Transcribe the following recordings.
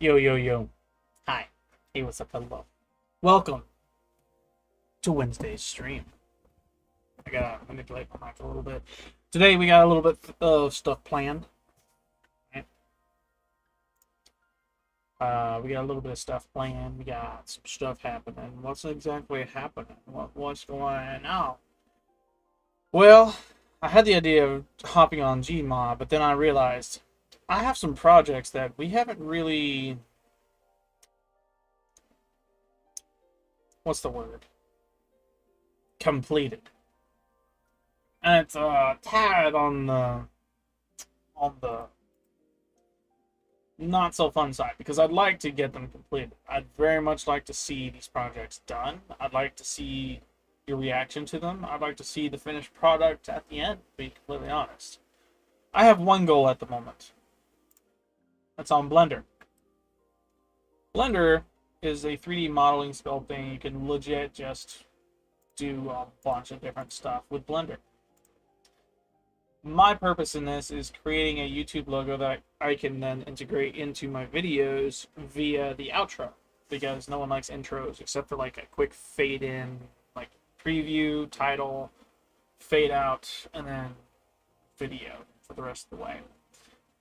Yo, yo, yo. Hi. Hey, what's up, hello? Welcome to Wednesday's stream. I gotta manipulate my mic a little bit. Today we got a little bit of stuff planned. Right? We got a little bit of stuff planned. We got some stuff happening. What's exactly happening? What's going on? Well, I had the idea of hopping on Gmod, but then I realized I have some projects that we haven't really. What's the word? Completed. And it's tad on the not so fun side because I'd like to get them completed. I'd very much like to see these projects done. I'd like to see your reaction to them. I'd like to see the finished product at the end, to be completely honest. I have one goal at the moment. That's on Blender. Blender is a 3D modeling sculpting. You can legit just do a bunch of different stuff with Blender. My purpose in this is creating a YouTube logo that I can then integrate into my videos via the outro, because no one likes intros except for like a quick fade in, like preview, title, fade out, and then video for the rest of the way.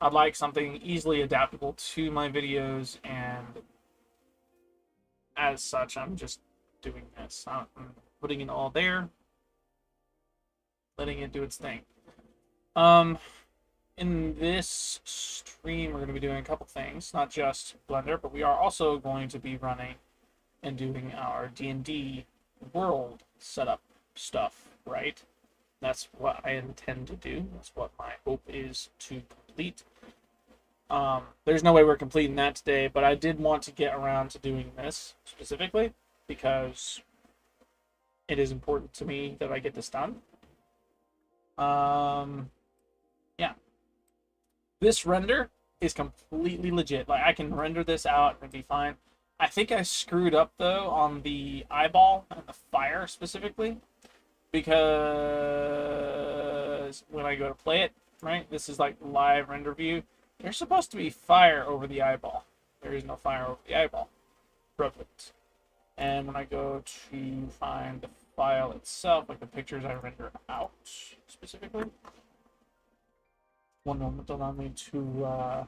I'd like something easily adaptable to my videos, and as such, I'm just doing this. I'm putting it all there, letting it do its thing. In this stream, we're going to be doing a couple things, not just Blender, but we are also going to be running and doing our D&D world setup stuff, right? That's what I intend to do. That's what my hope is to complete. There's no way we're completing that today, but I did want to get around to doing this specifically because it is important to me that I get this done. Yeah. This render is completely legit. Like, I can render this out and be fine. I think I screwed up, though, on the eyeball and the fire specifically, because when I go to play it, right, this is like live render view. There's supposed to be fire over the eyeball. There is no fire over the eyeball. Broke it. And when I go to find the file itself, like the pictures I render out specifically, one moment, allow me to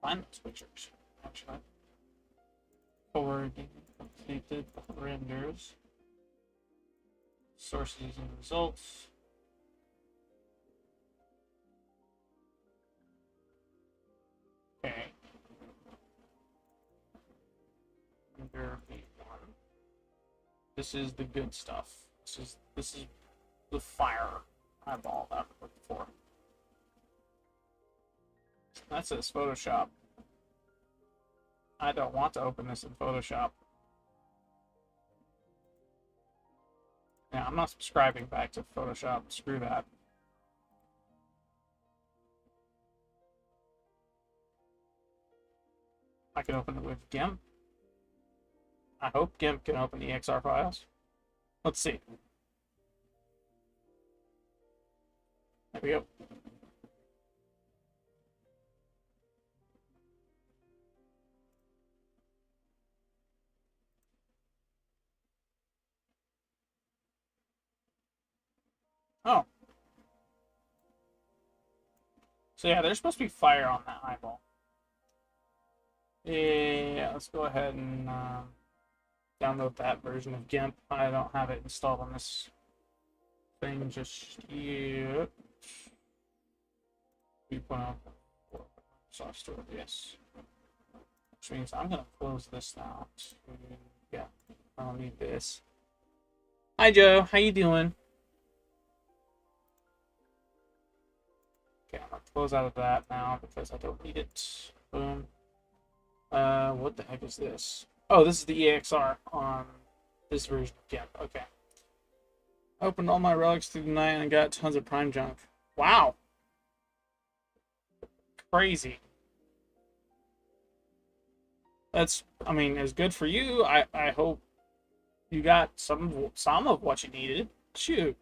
find those pictures, actually. Forwarding completed renders, sources and results. Okay. Render V1. This is the good stuff. This is the fire eyeball that I'm looking for. That says Photoshop. I don't want to open this in Photoshop. Yeah, I'm not subscribing back to Photoshop. Screw that. I can open it with GIMP. I hope GIMP can open the XR files. Let's see. There we go. Oh. So yeah, there's supposed to be fire on that eyeball. Yeah, let's go ahead and download that version of GIMP. I don't have it installed on this thing just yet. 3.0 soft store, yes. Which means I'm gonna close this now. Yeah, I don't need this. Hi Joe, how you doing? Okay, I'm gonna close out of that now because I don't need it. Boom. What the heck is this? Oh, this is the EXR on this version of GIMP. Okay. Opened all my relics through the night and got tons of prime junk. Wow. Crazy. That's, I mean, it's good for you. I hope you got some of what you needed. Shoot.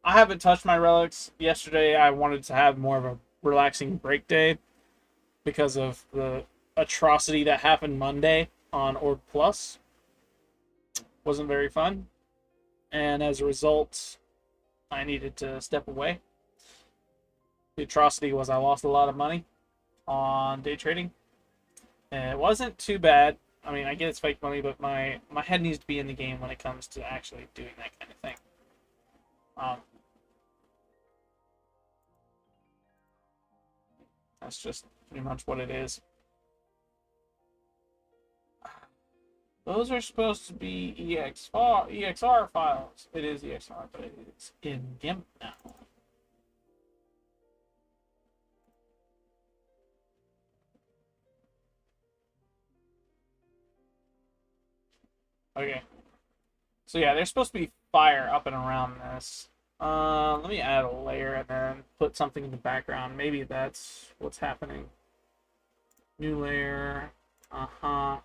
I haven't touched my relics. Yesterday, I wanted to have more of a relaxing break day because of the atrocity that happened Monday on Org Plus. Wasn't very fun, and as a result, I needed to step away. The atrocity was I lost a lot of money on day trading, and it wasn't too bad. I mean, I get it's fake money, but my head needs to be in the game when it comes to actually doing that kind of thing. Um, that's just pretty much what it is. Those are supposed to be EXR files. It is EXR, but it's in GIMP now. Okay. So yeah, there's supposed to be fire up and around this. Let me add a layer and then put something in the background. Maybe that's what's happening. New layer. Uh-huh.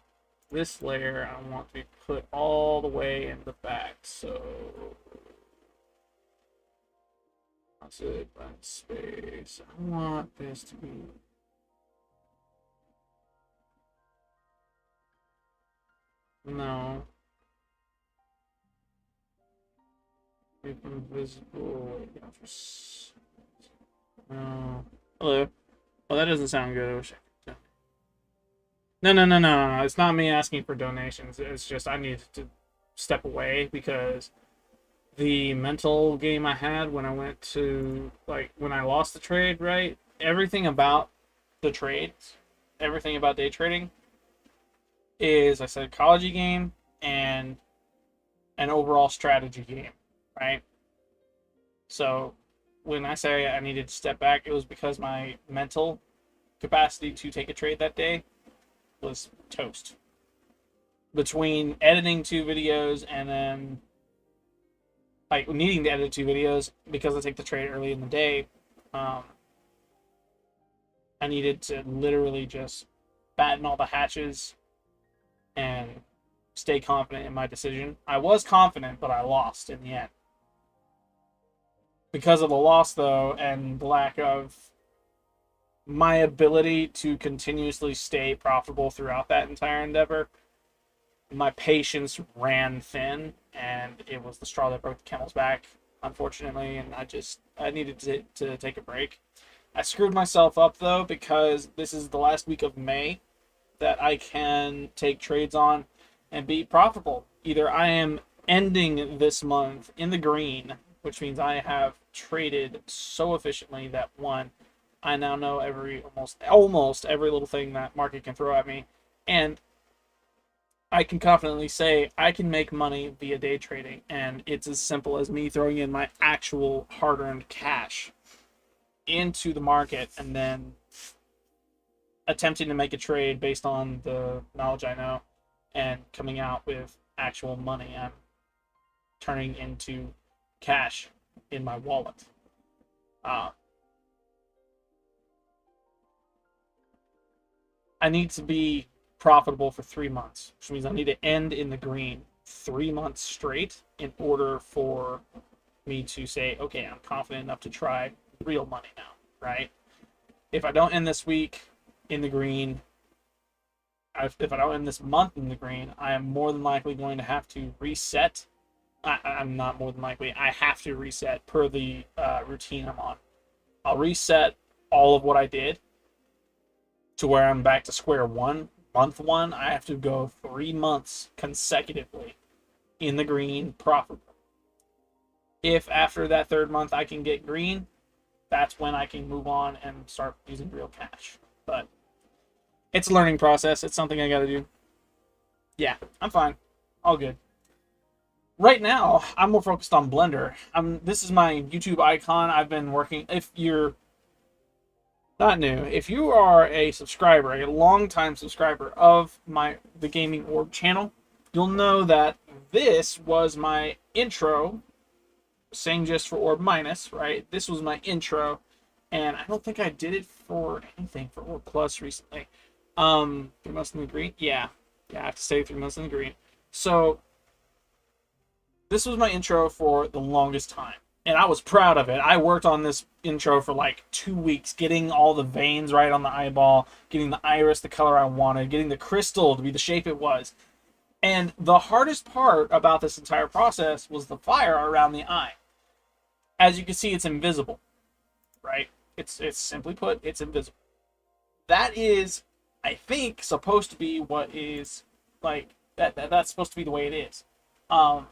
This layer I want to be put all the way in the back. So that's it. Blank space. I want this to be. No. Invisible. No. Hello. Oh, that doesn't sound good. I wish I could. No, no, no, no, no. It's not me asking for donations. It's just I need to step away because the mental game I had when I went to, like, when I lost the trade, right? Everything about the trades, everything about day trading is a psychology game and an overall strategy game, right? So when I say I needed to step back, it was because my mental capacity to take a trade that day was toast. Between editing 2 videos and then like needing to edit 2 videos because I take the trade early in the day, I needed to literally just batten all the hatches and stay confident in my decision. I was confident, but I lost in the end. Because of the loss, though, and the lack of my ability to continuously stay profitable throughout that entire endeavor, my patience ran thin, and it was the straw that broke the camel's back, unfortunately, and I needed to take a break. I screwed myself up, though, because this is the last week of May that I can take trades on and be profitable. Either I am ending this month in the green, which means I have traded so efficiently that, one, I now know almost every little thing that market can throw at me, and I can confidently say I can make money via day trading, and it's as simple as me throwing in my actual hard-earned cash into the market and then attempting to make a trade based on the knowledge I know and coming out with actual money I'm turning into cash in my wallet. I need to be profitable for 3 months, which means I need to end in the green 3 months straight in order for me to say, okay, I'm confident enough to try real money now, right? If I don't end this week in the green, if I don't end this month in the green, I am more than likely going to have to reset. I'm not more than likely. I have to reset per the routine I'm on. I'll reset all of what I did to where I'm back to square one. Month one, I have to go 3 months consecutively in the green profitable. If after that 3rd month I can get green, that's when I can move on and start using real cash. But it's a learning process. It's something I gotta do. Yeah, I'm fine. All good. Right now, I'm more focused on Blender. This is my YouTube icon. I've been working. If you're not new, if you are a subscriber, a long-time subscriber of the Gaming Orb channel, you'll know that this was my intro. Same just for Orb Minus, right? This was my intro, and I don't think I did it for anything for Orb Plus recently. 3 months in the green, yeah, I have to say 3 months in the green. So this was my intro for the longest time. and I was proud of it. I worked on this intro for like 2 weeks, getting all the veins right on the eyeball, getting the iris the color I wanted, getting the crystal to be the shape it was. And the hardest part about this entire process was the fire around the eye. As you can see, it's invisible, right? It's simply put, it's invisible. That is, I think, supposed to be what is like that's supposed to be the way it is. Um,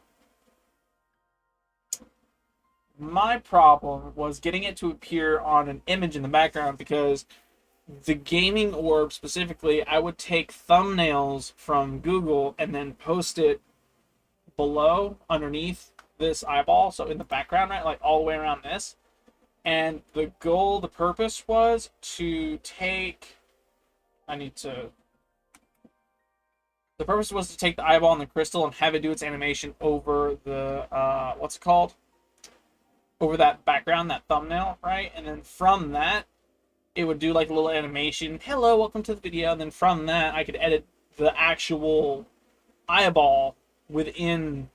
my problem was getting it to appear on an image in the background because the gaming orb specifically, I would take thumbnails from Google and then post it below, underneath this eyeball, so in the background, right, like all the way around this. And the goal, the purpose was to take, the purpose was to take the eyeball and the crystal and have it do its animation over the, what's it called? Over that background, that thumbnail, right? And then from that, it would do like a little animation. Hello, welcome to the video. And then from that, I could edit the actual eyeball within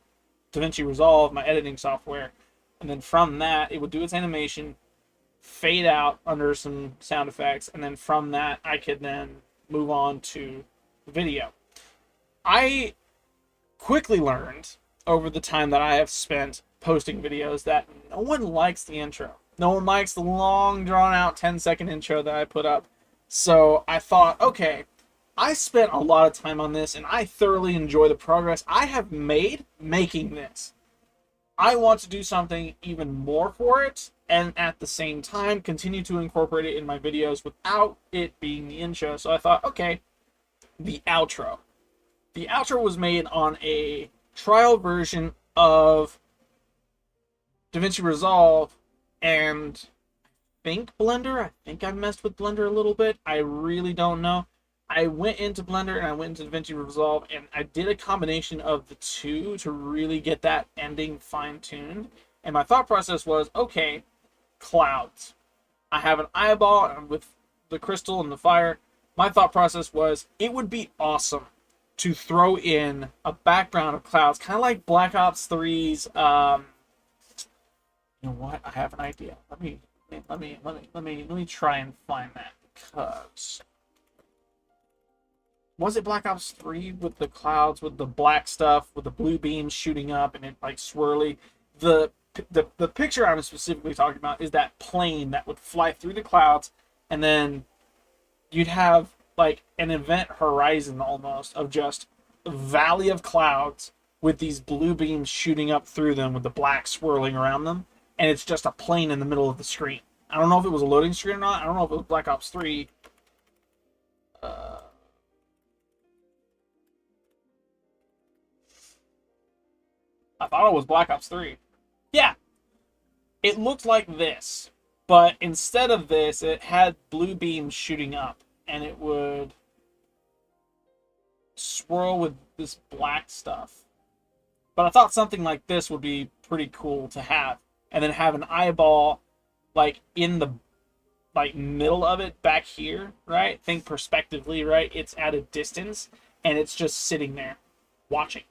DaVinci Resolve, my editing software. And then from that, it would do its animation, fade out under some sound effects. And then from that, I could then move on to video. I quickly learned over the time that I have spent posting videos that no one likes the intro. No one likes the long, drawn-out 10-second intro that I put up. So I thought, okay, I spent a lot of time on this, and I thoroughly enjoy the progress I have made making this. I want to do something even more for it, and at the same time, continue to incorporate it in my videos without it being the intro. So I thought, okay, the outro. The outro was made on a trial version of DaVinci Resolve and I think Blender. I think I messed with Blender a little bit. I really don't know. I went into Blender and I went into DaVinci Resolve and I did a combination of the two to really get that ending fine-tuned. And my thought process was, okay, clouds. I have an eyeball with the crystal and the fire. My thought process was, it would be awesome to throw in a background of clouds, kind of like Black Ops 3's. You know what? I have an idea. Let me try and find that, because was it Black Ops 3 with the clouds, with the black stuff, with the blue beams shooting up and it like swirly? The picture I'm specifically talking about is that plane that would fly through the clouds, and then you'd have like an event horizon almost of just a valley of clouds with these blue beams shooting up through them with the black swirling around them, and it's just a plane in the middle of the screen. I don't know if it was a loading screen or not. I don't know if it was Black Ops 3. I thought it was Black Ops 3. Yeah, it looked like this, but instead of this, it had blue beams shooting up, and it would swirl with this black stuff. But I thought something like this would be pretty cool to have, and then have an eyeball like in the like middle of it back here, right? Think perspectively, right? It's at a distance, and it's just sitting there watching.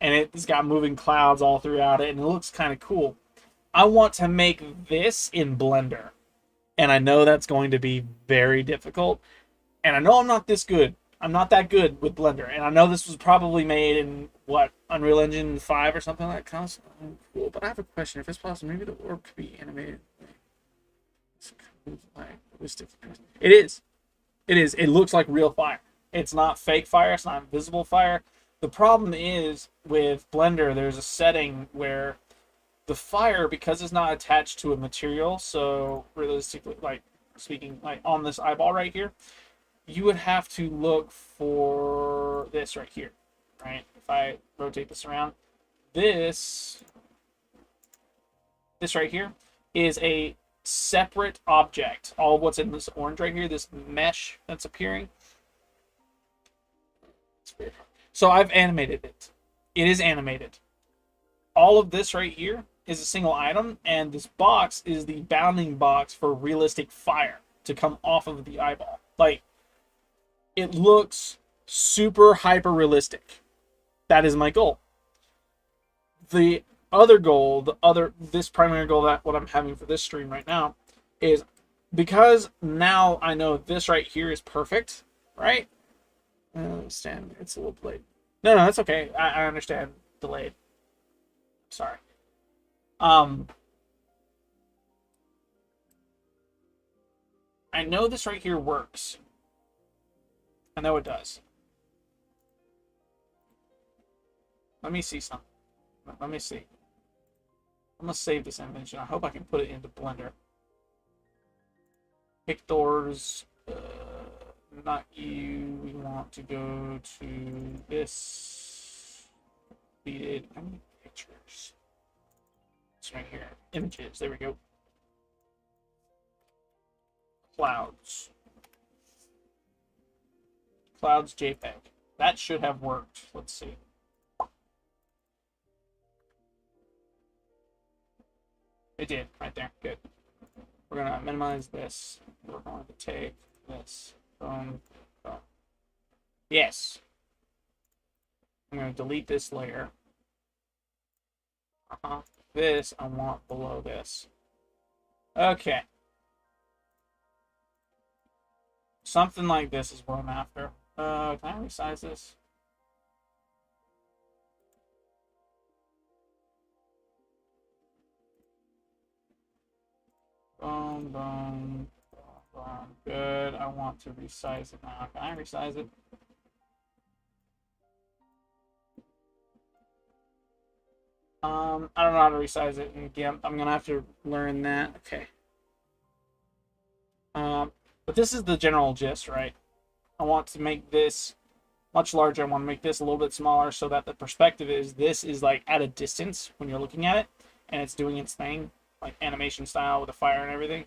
And it's got moving clouds all throughout it, and it looks kind of cool. I want to make this in Blender, and I know that's going to be very difficult, and I know I'm not this good. I'm not that good with Blender, and I know this was probably made in, what, Unreal Engine 5 or something like that. Cool, but I have a question. If it's possible, maybe the orb could be animated. It is. It is. It looks like real fire. It's not fake fire. It's not invisible fire. The problem is, with Blender, there's a setting where the fire, because it's not attached to a material, so realistically, like speaking, like on this eyeball right here, you would have to look for this right here, right? If I rotate this around, this right here is a separate object. All of what's in this orange right here, this mesh that's appearing. It's weird. So I've animated it. It is animated. All of this right here is a single item, and this box is the bounding box for realistic fire to come off of the eyeball. Like, it looks super hyper realistic. That is my goal. The other goal, this primary goal that what I'm having for this stream right now is because now I know this right here is perfect, right? Stand, it's a little delayed. No, that's okay. I understand delayed. Sorry. I know this right here works. I know it does. Let me see something. Let me see. I'm gonna save this image and I hope I can put it into Blender. Pick doors. Not you. We want to go to this. Deleted. How many pictures? It's right here. Images. There we go. Clouds. Clouds JPEG. That should have worked. Let's see. It did, right there. Good. We're gonna minimize this. We're going to take this. Boom. Boom. Yes. I'm gonna delete this layer. This I want below this. Okay. Something like this is what I'm after. Can I resize this? Boom, boom, boom. Good. I want to resize it now. Can I resize it? I don't know how to resize it in GIMP. I'm gonna have to learn that. Okay. But this is the general gist, right? I want to make this much larger. I want to make this a little bit smaller so that the perspective is this is like at a distance when you're looking at it and it's doing its thing, like animation style with the fire and everything.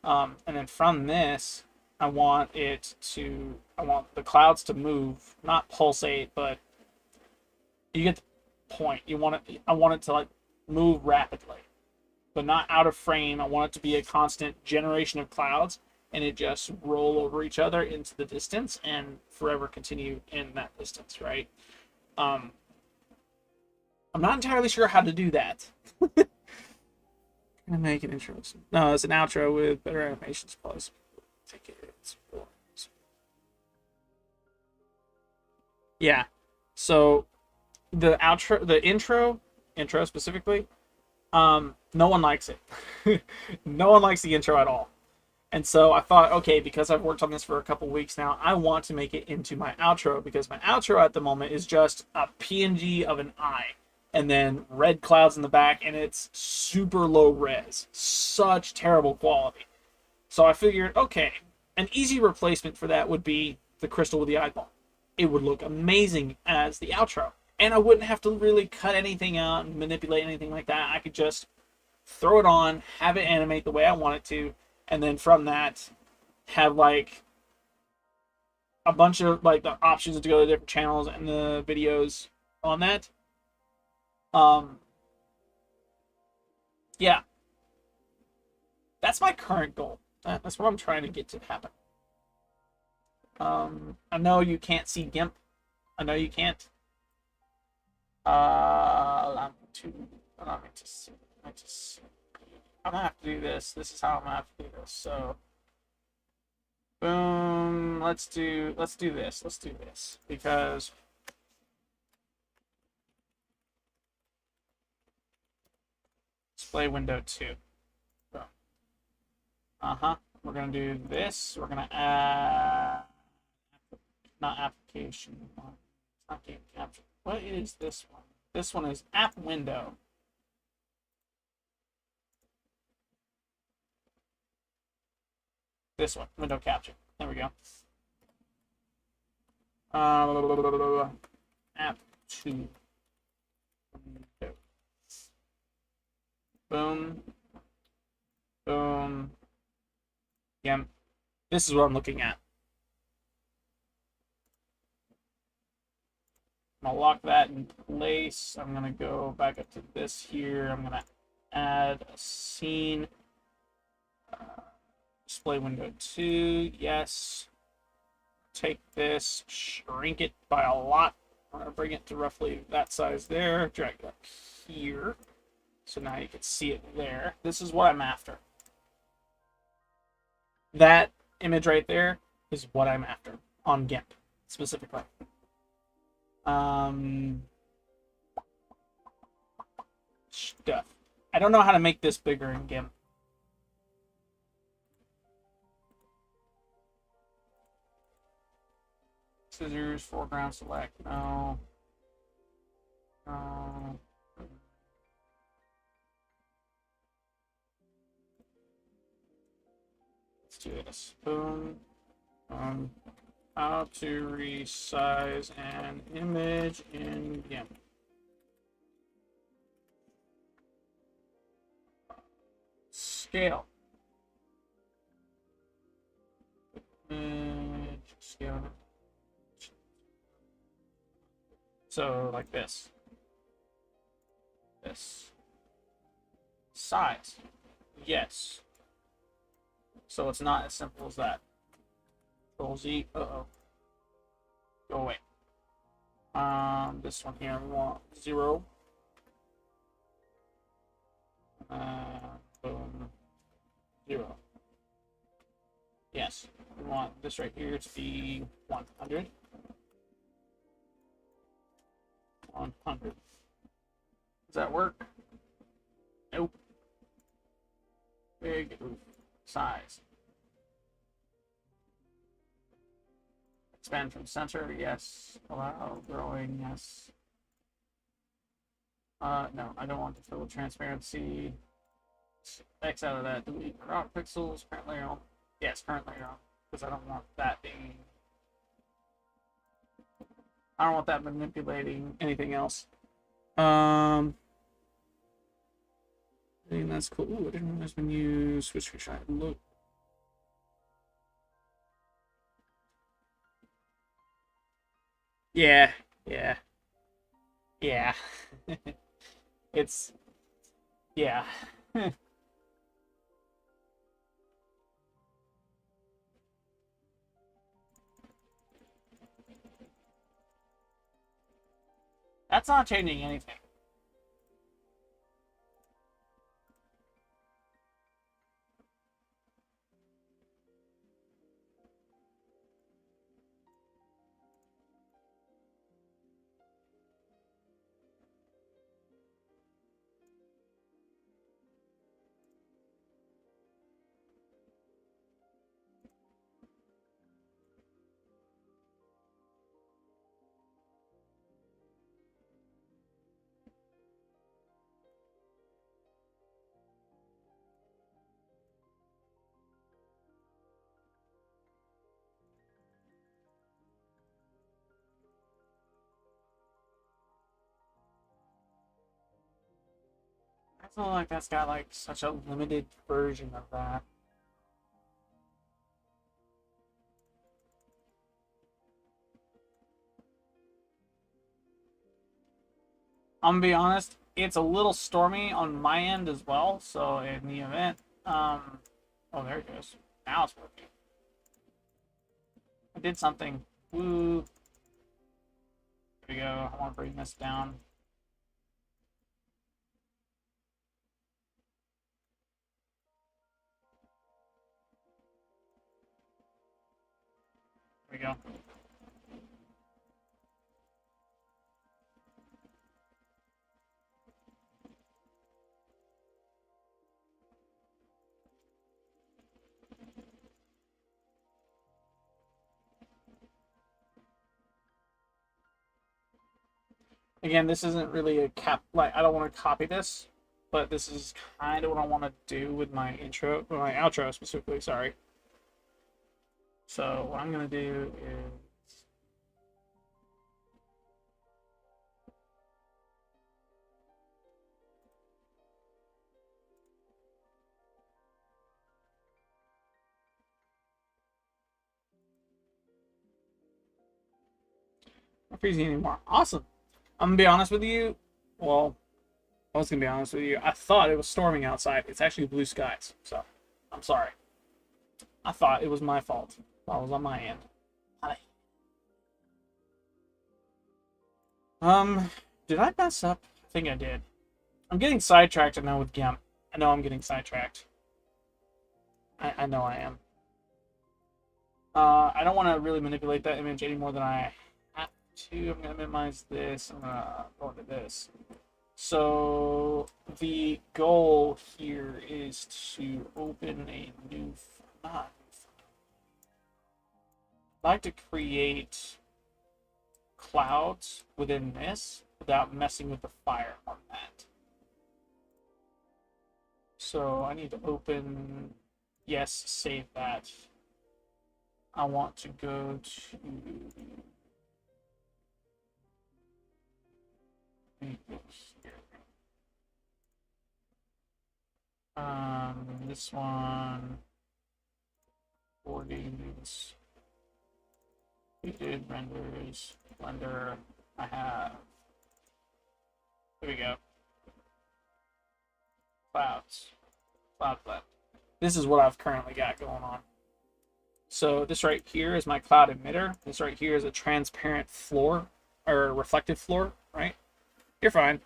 And then from this, I want the clouds to move, not pulsate, but you get the point. I want it to like move rapidly, but not out of frame. I want it to be a constant generation of clouds and it just roll over each other into the distance and forever continue in that distance, right? I'm not entirely sure how to do that. Gonna make an intro. No, it's an outro with better animations plus. Take it. Yeah. So the outro, the intro specifically, no one likes it. No one likes the intro at all. And so I thought, okay, because I've worked on this for a couple weeks now, I want to make it into my outro because my outro at the moment is just a PNG of an eye and then red clouds in the back, and it's super low res. Such terrible quality. So I figured, okay, an easy replacement for that would be the crystal with the eyeball. It would look amazing as the outro. And I wouldn't have to really cut anything out and manipulate anything like that. I could just throw it on, have it animate the way I want it to, and then from that, have like a bunch of like the options to go to different channels and the videos on that. Yeah, that's my current goal. That's what I'm trying to get to happen. I know you can't see GIMP. I know you can't. Allow me to see. I'm gonna have to do this. This is how I'm gonna have to do this. So, boom. Let's do this. Let's do this because display window 2. Boom. We're gonna do this. We're gonna add not application. It's not game capture. What is this one? This one is app window. This one, window capture. There we go. App 2. Boom. Boom. Yeah. This is what I'm looking at. I'm gonna lock that in place. I'm gonna go back up to this here. I'm gonna add a scene. Display window 2, yes. Take this, shrink it by a lot. I'm gonna bring it to roughly that size there. Drag it up here. So now you can see it there. This is what I'm after. That image right there is what I'm after on GIMP specifically. Stuff. I don't know how to make this bigger in GIMP. Scissors, foreground select. No. Let's do this. Boom. How to resize an image in GIMP. Scale. Image scale. So like this. This. Size. Yes. So it's not as simple as that. Control Z. Uh-oh. Go away. This one here, we want 0. Boom. 0. Yes. We want this right here to be 100. 100. Does that work? Nope. Big size. Expand from center, yes. Allow growing, yes. No, I don't want to fill with transparency. X out of that. Delete crop pixels. Current layer on. Yes, current layer on. Because I don't want that being. I don't want that manipulating anything else. I think that's cool. Ooh, I didn't realize when you switch your shot. Look. Yeah, yeah, yeah. It's, yeah. That's not changing anything. I feel like that's got like such a limited version of that. I'm gonna be honest, it's a little stormy on my end as well. So in the event, oh there it goes. Now it's working. I did something. Woo. There we go. I want to bring this down. There we go. Again, this isn't really a cap. Like I don't want to copy this, but this is kind of what I want to do with my intro, with my outro specifically. Sorry. So what I'm gonna do is not freezing anymore. Awesome. I'm gonna be honest with you. Well, I was gonna be honest with you. I thought it was storming outside. It's actually blue skies. So I'm sorry. I thought it was my fault. That was on my end. Did I mess up? I think I did. I'm getting sidetracked now with GIMP. I know I'm getting sidetracked. I know I am. I don't want to really manipulate that image any more than I have to. I'm going to minimize this. I'm going to go into this. So the goal here is to open a new, not, I'd like to create clouds within this without messing with the fire on that. So I need to open, yes, save that. I want to go to this one, recordings, we did renders, Blender, I have, there we go, clouds, cloud blend. This is what I've currently got going on. So this right here is my cloud emitter. This right here is a transparent floor, or reflective floor, right? You're fine.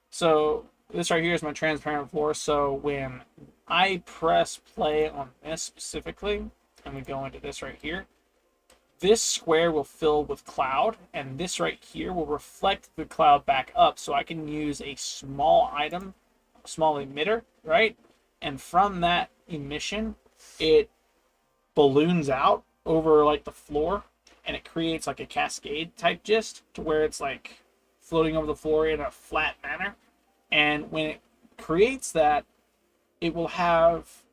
So this right here is my transparent floor. So when I press play on this specifically, and we go into this right here, this square will fill with cloud, and this right here will reflect the cloud back up. So I can use a small item, a small emitter, right? And from that emission, it balloons out over like the floor, and it creates like a cascade type gist to where it's like floating over the floor in a flat manner. And when it creates that, it will have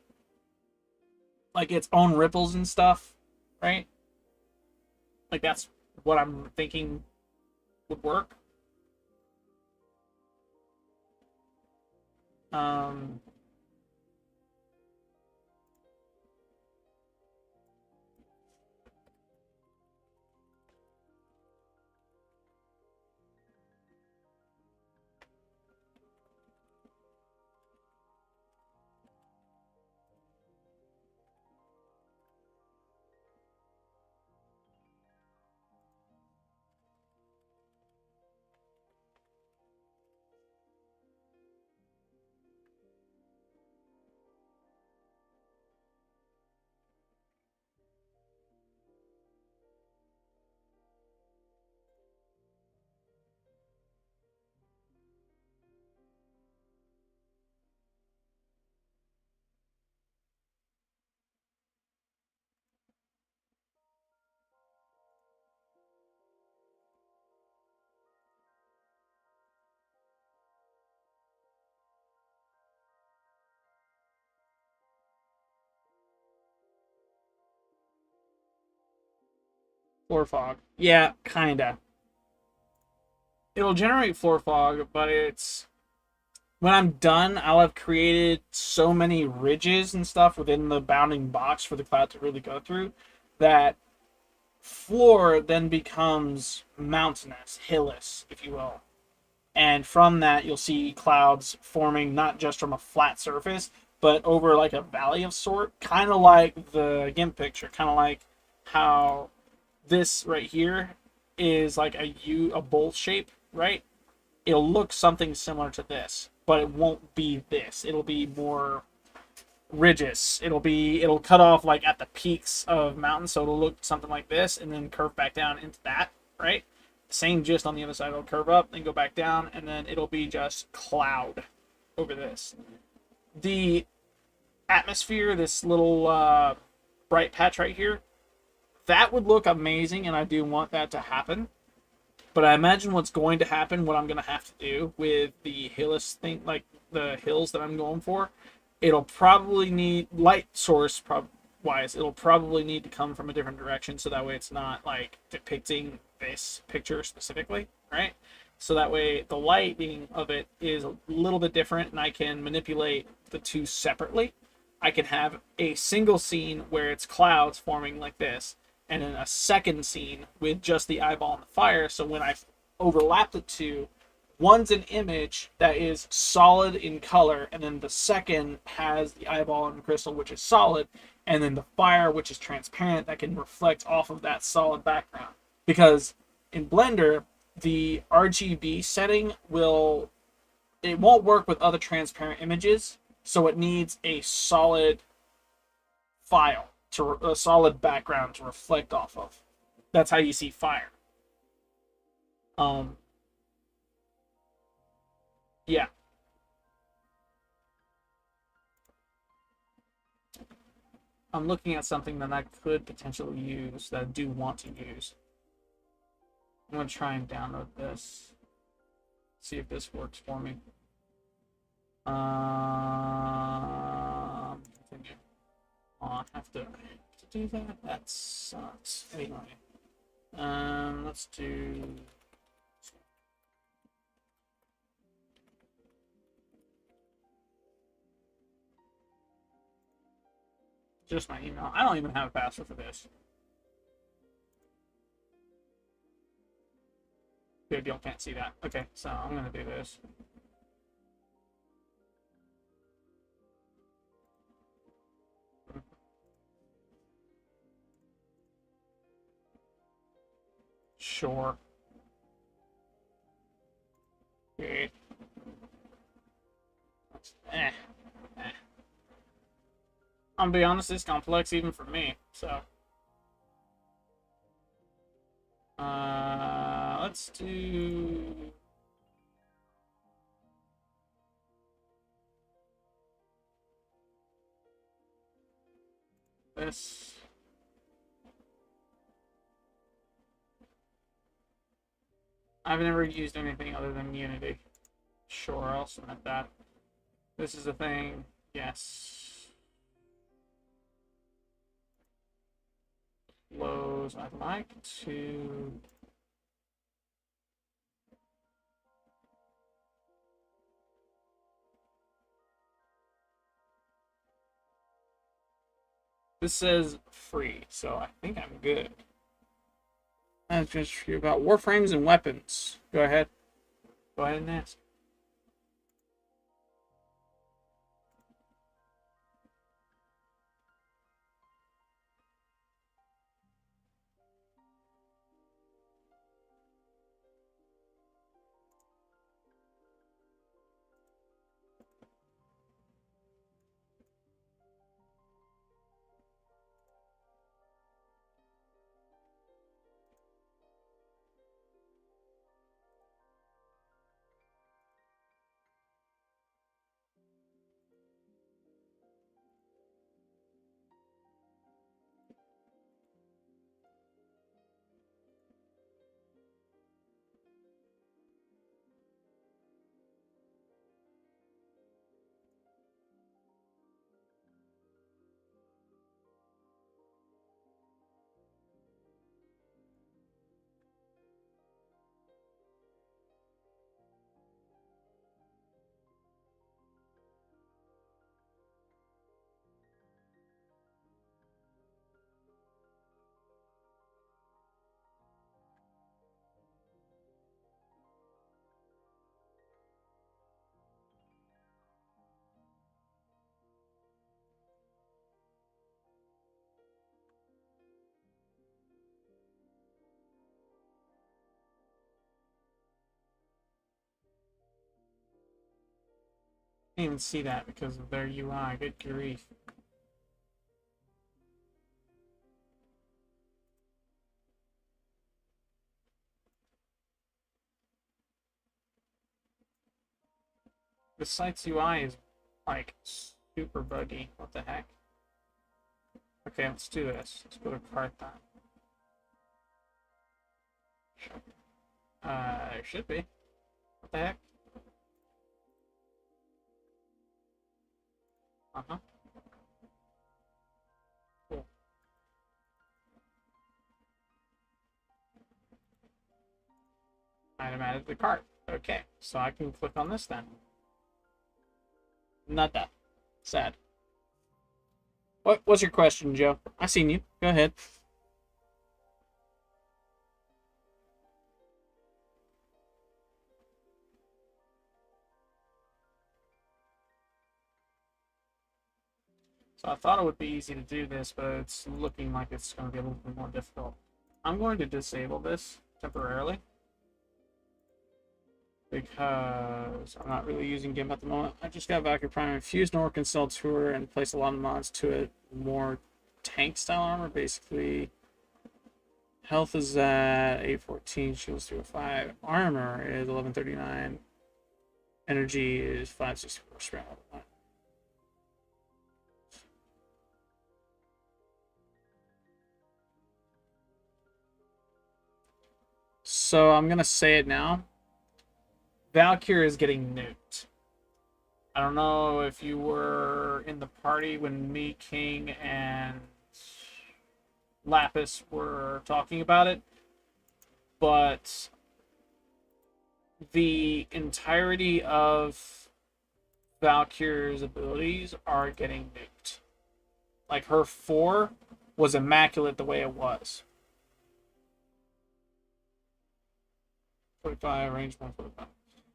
like its own ripples and stuff, right? Like that's what I'm thinking would work. Um, Floor fog. Yeah, kinda. It'll generate floor fog, but it's when I'm done, I'll have created so many ridges and stuff within the bounding box for the cloud to really go through that floor then becomes mountainous, hillless, if you will. And from that, you'll see clouds forming not just from a flat surface, but over like a valley of sort, kind of like the GIMP picture, kind of like how this right here is like a bowl shape, right? It'll look something similar to this, but it won't be this. It'll be more ridges. It'll cut off like at the peaks of mountains, so it'll look something like this, and then curve back down into that, right? Same gist on the other side. It'll curve up, then go back down, and then it'll be just cloud over this. The atmosphere, this little bright patch right here, that would look amazing, and I do want that to happen. But I imagine what's going to happen, what I'm going to have to do with the hillless thing, like the hills that I'm going for, it'll probably need light source wise. It'll probably need to come from a different direction, so that way it's not like depicting this picture specifically, right? So that way the lighting of it is a little bit different, and I can manipulate the two separately. I can have a single scene where it's clouds forming like this, and then a second scene with just the eyeball and the fire. So when I overlap the two, one's an image that is solid in color, and then the second has the eyeball and the crystal, which is solid, and then the fire, which is transparent, that can reflect off of that solid background. Because in Blender, the RGB setting it won't work with other transparent images, so it needs a solid file to a solid background to reflect off of. That's how you see fire. Um, yeah, I'm looking at something that I could potentially use that I do want to use. I'm gonna try and download this. See if this works for me. Continue. Oh, I have to do that. That sucks. Anyway, let's do. Just my email. I don't even have a password for this. Good, y'all can't see that. Okay, so I'm gonna do this. Sure. Okay. Eh. I'm gonna be honest, it's complex even for me. So, let's do. This. I've never used anything other than Unity. Sure, I'll submit that. This is a thing. Yes. Close. I'd like to. This says free, so I think I'm good. That's just about warframes and weapons. Go ahead. Go ahead and ask. I can't even see that because of their UI. Good grief. The site's UI is like super buggy. What the heck? Okay, let's do this. Let's go to Python. There should be. What the heck? Uh-huh. Cool. Item added to the cart. Okay, so I can click on this then. Not that. Sad. What's your question, Joe? I seen you. Go ahead. So I thought it would be easy to do this, but it's looking like it's going to be a little bit more difficult. I'm going to disable this temporarily. because I'm not really using GIMP at the moment. I just got Valkyrie Prime infused Norkin Cell Tour and placed a lot of mods to it. More tank style armor, basically. Health is at 814, shields 305. Armor is 1139. Energy is 564. Strength level 9. So I'm gonna say it now. Valkyrie is getting nuked. I don't know if you were in the party when me, King, and Lapis were talking about it, but the entirety of Valkyrie's abilities are getting nuked. Like, her 4 was immaculate the way it was. 45, range 145.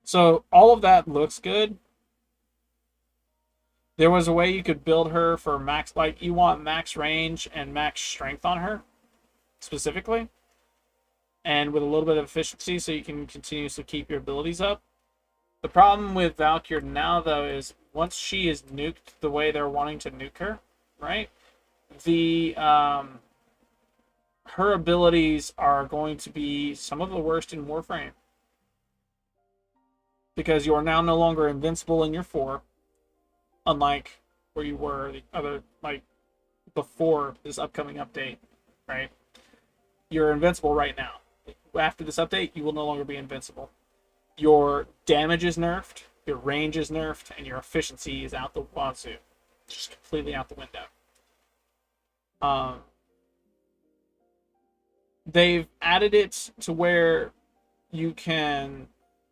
So all of that looks good. There was a way you could build her for max, like you want max range and max strength on her, specifically. And with a little bit of efficiency so you can continuously keep your abilities up. The problem with Valkyrie now, though, is once she is nuked the way they're wanting to nuke her, right? Her abilities are going to be some of the worst in Warframe. Because you are now no longer invincible in your 4. Unlike where you were the other, like, before this upcoming update, right? You're invincible right now. After this update, you will no longer be invincible. Your damage is nerfed, your range is nerfed, and your efficiency is out the wazoo. Just completely out the window. They've added it to where you can...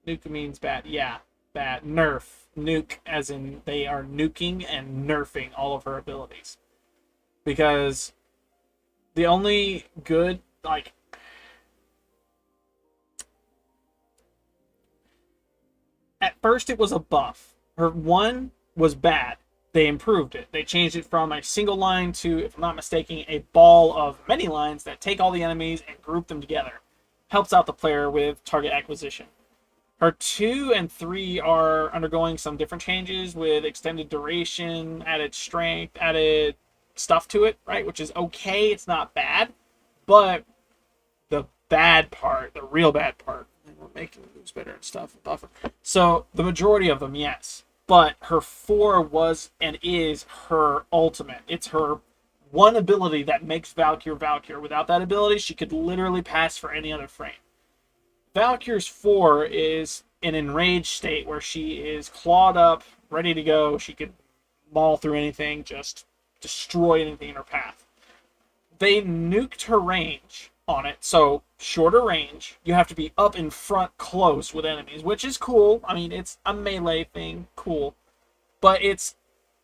Nuke means bad. Yeah, bad. Nerf. Nuke, as in they are nuking and nerfing all of her abilities. Because the only good, like... At first it was a buff. Her 1 was bad. They improved it. They changed it from a single line to, if I'm not mistaken, a ball of many lines that take all the enemies and group them together. Helps out the player with target acquisition. Her 2 and 3 are undergoing some different changes with extended duration, added strength, added stuff to it, right? Which is okay. It's not bad. But the bad part, the real bad part, and we're making moves better and stuff, buffer. So the majority of them, yes. But her 4 was and is her ultimate. It's her one ability that makes Valkyrie Valkyrie. Without that ability, she could literally pass for any other frame. Valkyrie's 4 is an enraged state where she is clawed up, ready to go. She could maul through anything, just destroy anything in her path. They nuked her range on it, so shorter range. You have to be up in front close with enemies, which is cool. I mean, it's a melee thing, cool. But it's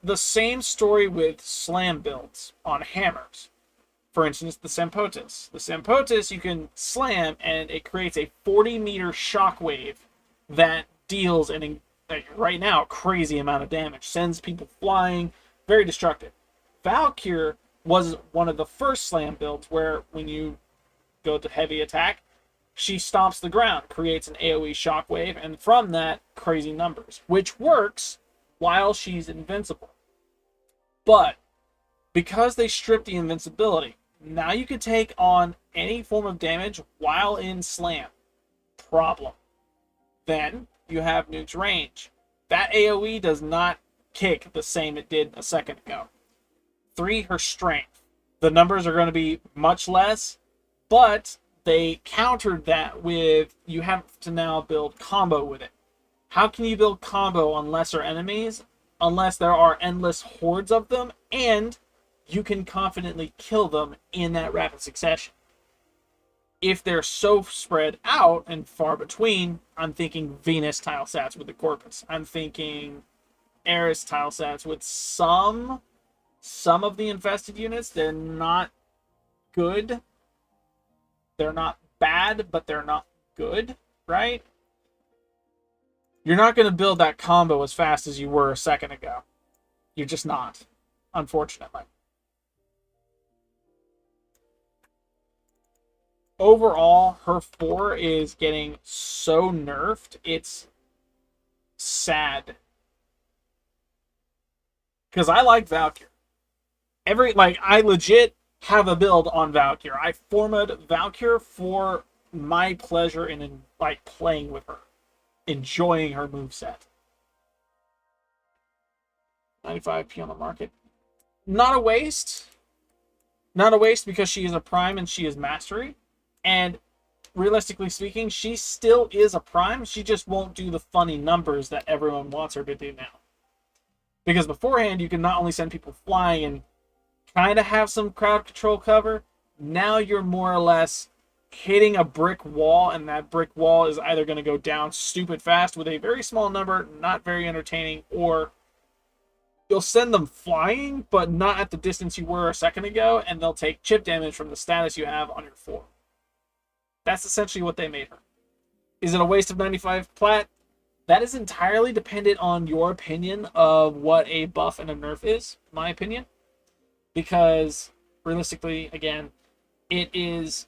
the same story with slam builds on hammers. For instance, the Sempotis. The Sempotis you can slam, and it creates a 40-meter shockwave that deals, right now, a crazy amount of damage. Sends people flying, very destructive. Valkyrie was one of the first slam builds where when you go to heavy attack, she stomps the ground, creates an AoE shockwave, and from that, crazy numbers. Which works while she's invincible. But because they stripped the invincibility, now you can take on any form of damage while in slam. Problem. Then you have Nuke's range. That AoE does not kick the same it did a second ago. 3, her strength. The numbers are going to be much less, but they countered that with you have to now build combo with it. How can you build combo on lesser enemies unless there are endless hordes of them and you can confidently kill them in that rapid succession? If they're so spread out and far between, I'm thinking Venus tile stats with the Corpus. I'm thinking Eris tile stats with some of the infested units. They're not good. They're not bad, but they're not good, right? You're not going to build that combo as fast as you were a second ago. You're just not, unfortunately. overall, her 4 is getting so nerfed. It's sad. Because I like Valkyr. I legit have a build on Valkyr. I formed Valkyr for my pleasure in like playing with her, enjoying her moveset. 95p on the market. Not a waste. Not a waste because she is a prime and she is mastery. And realistically speaking, she still is a prime. She just won't do the funny numbers that everyone wants her to do now. Because beforehand, you can not only send people flying and kind of have some crowd control cover, now you're more or less hitting a brick wall, and that brick wall is either going to go down stupid fast with a very small number, not very entertaining, or you'll send them flying, but not at the distance you were a second ago, and they'll take chip damage from the status you have on your 4. That's essentially what they made her. Is it a waste of 95 plat? That is entirely dependent on your opinion of what a buff and a nerf is, in my opinion. Because, realistically, again, it is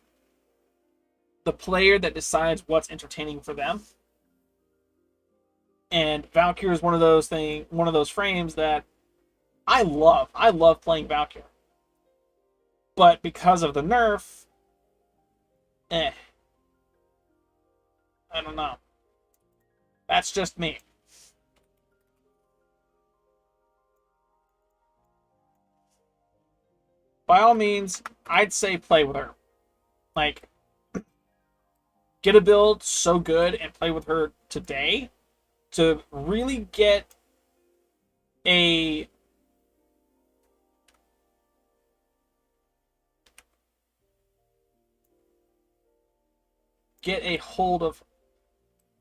the player that decides what's entertaining for them. And Valkyr is one of those frames that I love. I love playing Valkyr. But because of the nerf, I don't know. That's just me. By all means, I'd say play with her. Like, get a build so good and play with her today to really get a hold of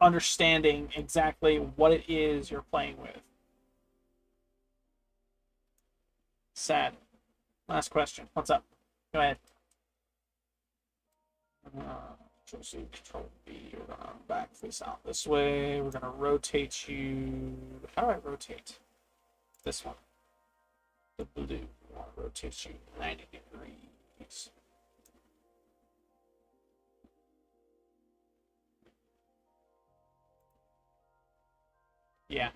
understanding exactly what it is you're playing with. Sad. Last question. What's up? Go ahead. Control B. We're gonna back this out this way. We're gonna rotate you. How do I rotate? This one. The blue. We want to rotate you 90 degrees. Yeah.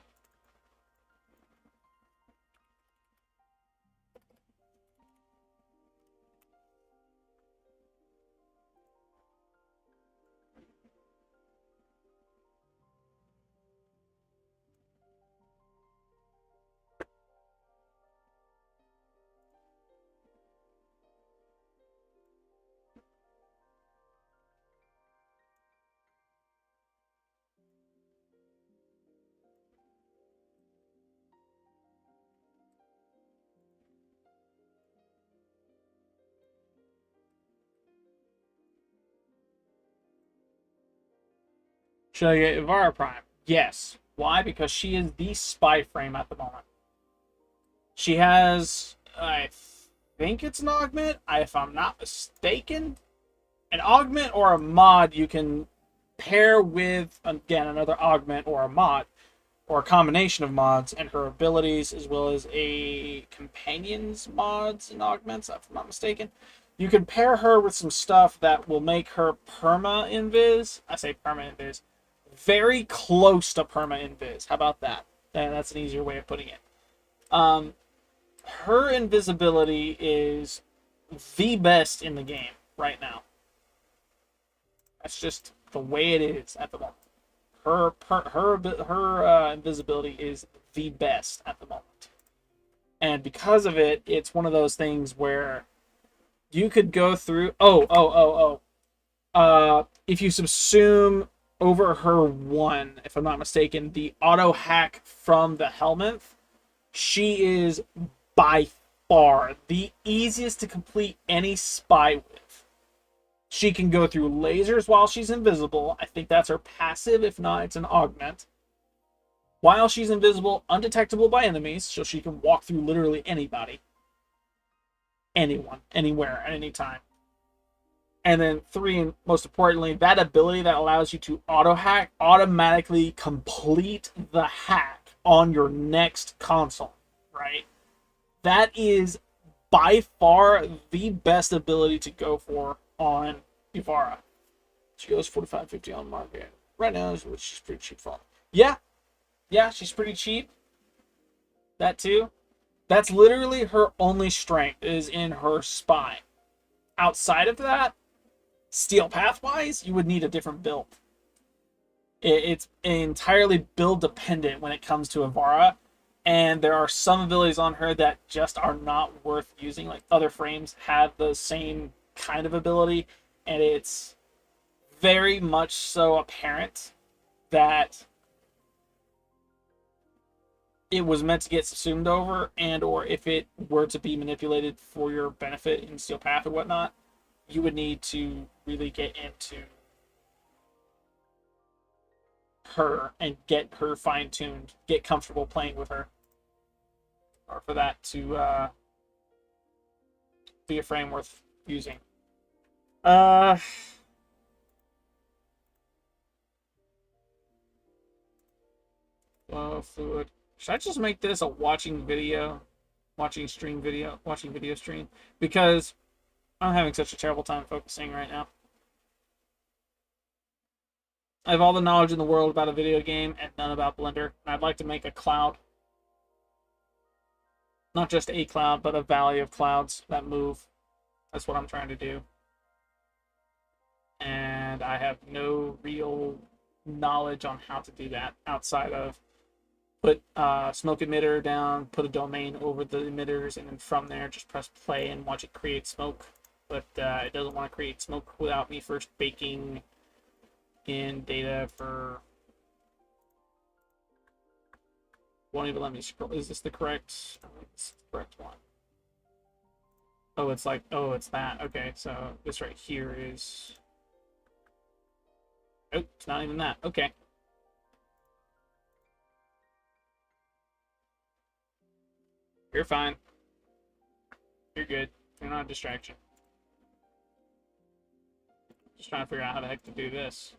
Should I get Ivara Prime? Yes. Why? Because she is the spy frame at the moment. She has, I think it's an augment, if I'm not mistaken. An augment or a mod you can pair with, again, another augment or a mod, or a combination of mods and her abilities, as well as a companion's mods and augments, if I'm not mistaken. You can pair her with some stuff that will make her perma-invis. I say perma-invis. Very close to perma-invis. How about that? And that's an easier way of putting it. Her invisibility is the best in the game right now. That's just the way it is at the moment. Her invisibility is the best at the moment. And because of it, it's one of those things where you could go through... if you subsume over her 1, if I'm not mistaken, the auto hack from the helmet, she is by far the easiest to complete any spy with. She can go through lasers while she's invisible. I think that's her passive. If not, it's an augment. While she's invisible, undetectable by enemies, so she can walk through literally anybody. Anyone, anywhere, at any time. And then 3, and most importantly, that ability that allows you to auto-hack, automatically complete the hack on your next console, right? That is by far the best ability to go for on Ivara. She goes 45.50 on market right now, which she's pretty cheap for. Yeah, yeah, she's pretty cheap. That too. That's literally her only strength is in her spine. Outside of that, steel path wise, you would need a different build. It's entirely build dependent when it comes to Ivara, and there are some abilities on her that just are not worth using. Like other frames have the same kind of ability, and it's very much so apparent that it was meant to get subsumed over, and or if it were to be manipulated for your benefit in Steel Path or whatnot, you would need to really get into her and get her fine-tuned, get comfortable playing with her, or for that to be a frame worth using. Fluid. Should I just make this a watching video stream? Because I'm having such a terrible time focusing right now. I have all the knowledge in the world about a video game and none about Blender. And I'd like to make a cloud. Not just a cloud, but a valley of clouds that move. That's what I'm trying to do. And I have no real knowledge on how to do that outside of put smoke emitter down, put a domain over the emitters, and then from there just press play and watch it create smoke. But it doesn't want to create smoke without me first baking in data for... Won't even let me scroll. Is this the correct? I think this is the correct one. Oh, it's like, oh, it's that. Okay, so this right here is... Oh, it's not even that. Okay. You're fine. You're good. You're not a distraction. Just trying to figure out how the heck to do this.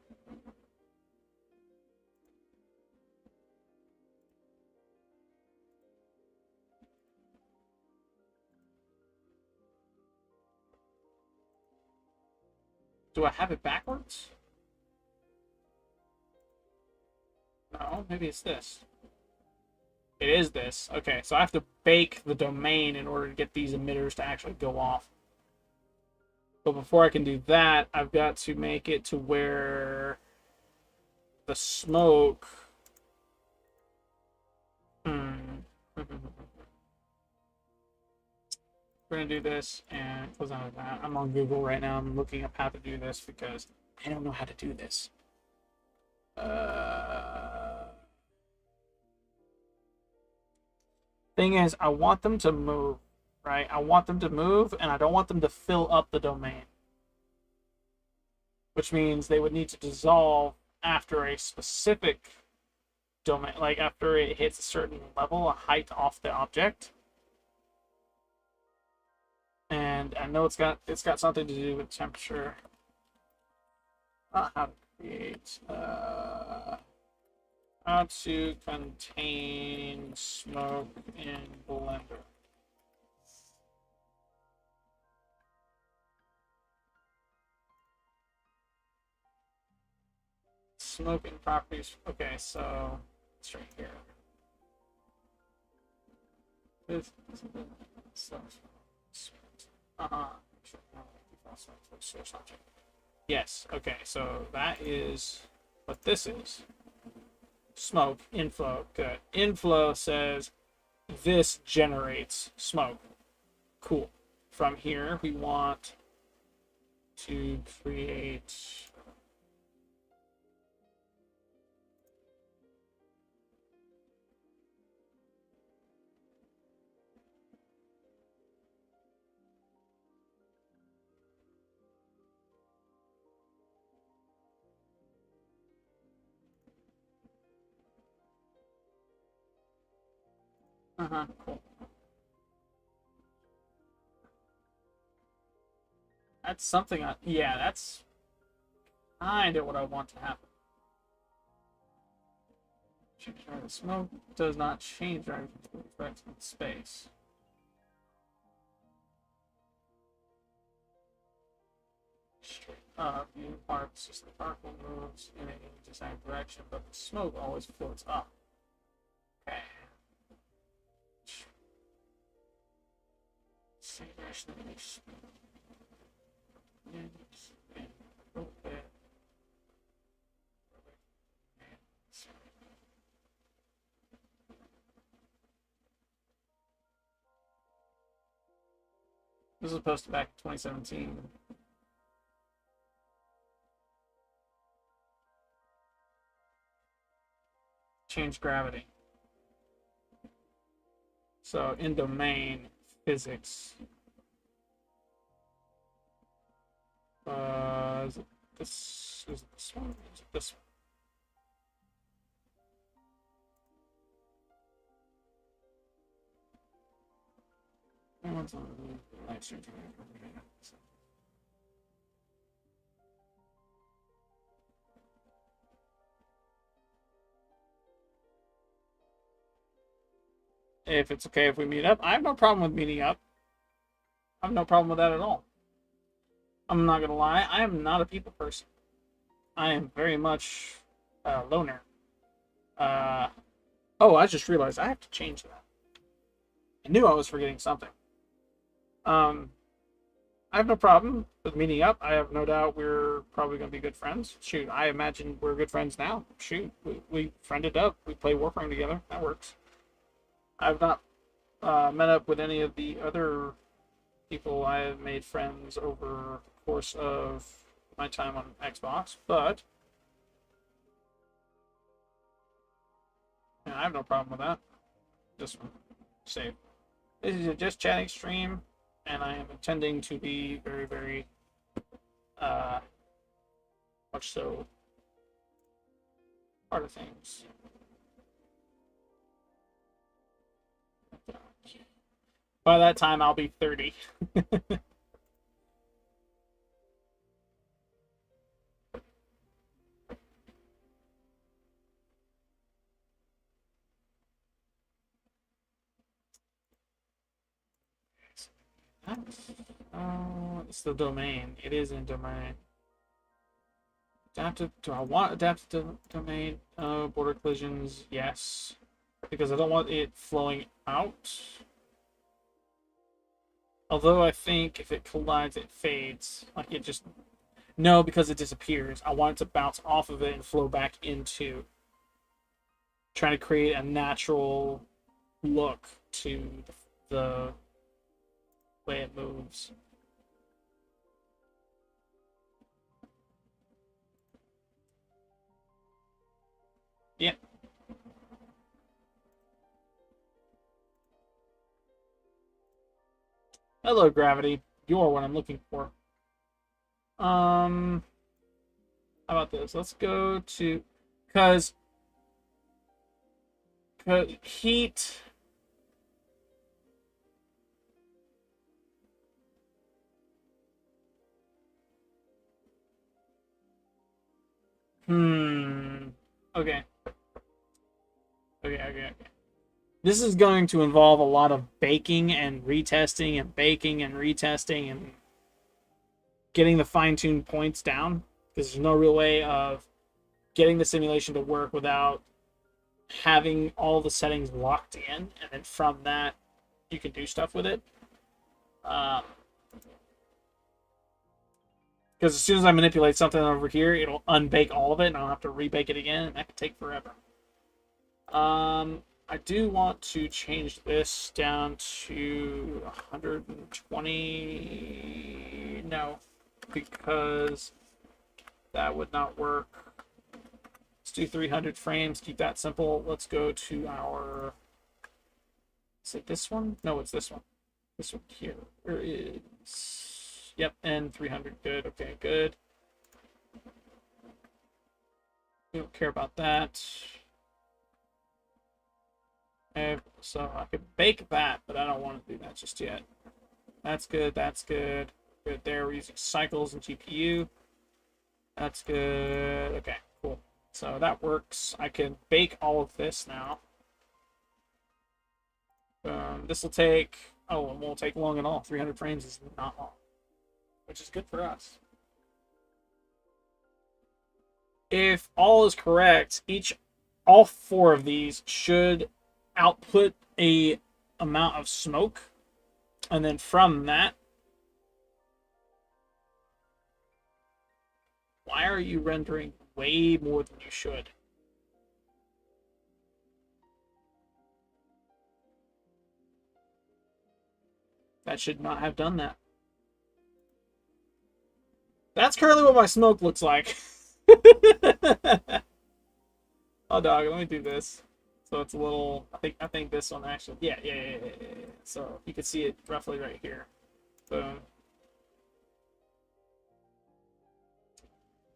Do I have it backwards? No, maybe it's this. It is this. Okay, so I have to bake the domain in order to get these emitters to actually go off. But before I can do that, I've got to make it to where the smoke... We're going to do this and close out of that. I'm on Google right now. I'm looking up how to do this because I don't know how to do this. Thing is, I want them to move, right? I want them to move, and I don't want them to fill up the domain. Which means they would need to dissolve after a specific domain, like after it hits a certain level, a height off the object. And I know it's got something to do with temperature. Not how to create how to contain smoke in Blender. Smoke and properties. Okay, so it's right here. Yes, okay, so that is what this is. Smoke, inflow, good. Inflow says this generates smoke. Cool. From here, we want to create... cool. That's something yeah, that's kind of what I want to happen. The smoke does not change our effects in space. Straight View parts, just the particle moves in a desired direction, but the smoke always floats up. Okay. Saturation of each This was posted back in 2017. Change gravity. So in domain physics. Is it this? Is it this one? Is it this one? If it's okay if we meet up, I have no problem with meeting up. I have no problem with that at all. I'm not gonna lie, I am not a people person. I am very much a loner. Oh, I just realized I have to change that. I knew I was forgetting something. I have no problem with meeting up. I have no doubt we're probably going to be good friends. Shoot, I imagine we're good friends now. Shoot, we friended up. We play Warframe together. That works. I've not met up with any of the other people I have made friends over the course of my time on Xbox, but yeah, I have no problem with that. Just save. This is a just chatting stream, and I am intending to be very, very much so part of things. By that time, I'll be 30. It's the domain. It is in domain. Adaptive. Do I want adaptive domain? Border collisions. Yes, because I don't want it flowing out. Although I think if it collides, it fades. Like it just no, because it disappears. I want it to bounce off of it and flow back into. Trying to create a natural look to the way it moves. Yep. Hello, gravity. You're what I'm looking for. How about this? Let's go to because heat. Okay. Okay. This is going to involve a lot of baking and retesting and baking and retesting and getting the fine-tuned points down because there's no real way of getting the simulation to work without having all the settings locked in, and then from that you can do stuff with it. Because as soon as I manipulate something over here, it'll unbake all of it, and I'll have to rebake it again, and that could take forever. I do want to change this down to 120. No, because that would not work. Let's do 300 frames. Keep that simple. Let's go to our. Is it this one? No, it's this one. This one here. Where is? Yep, and 300. Good. Okay, good. We don't care about that. So I could bake that, but I don't want to do that just yet. That's good. That's good. Good there. We're using cycles and GPU. That's good. Okay, cool. So that works. I can bake all of this now. This will take. Oh, it won't take long at all. 300 frames is not long, which is good for us. If all is correct, all four of these should output a amount of smoke, and then from that, why are you rendering way more than you should? That should not have done that. That's currently what my smoke looks like. Oh, dog, let me do this. So it's a little. I think this one actually. Yeah. So you can see it roughly right here. Boom.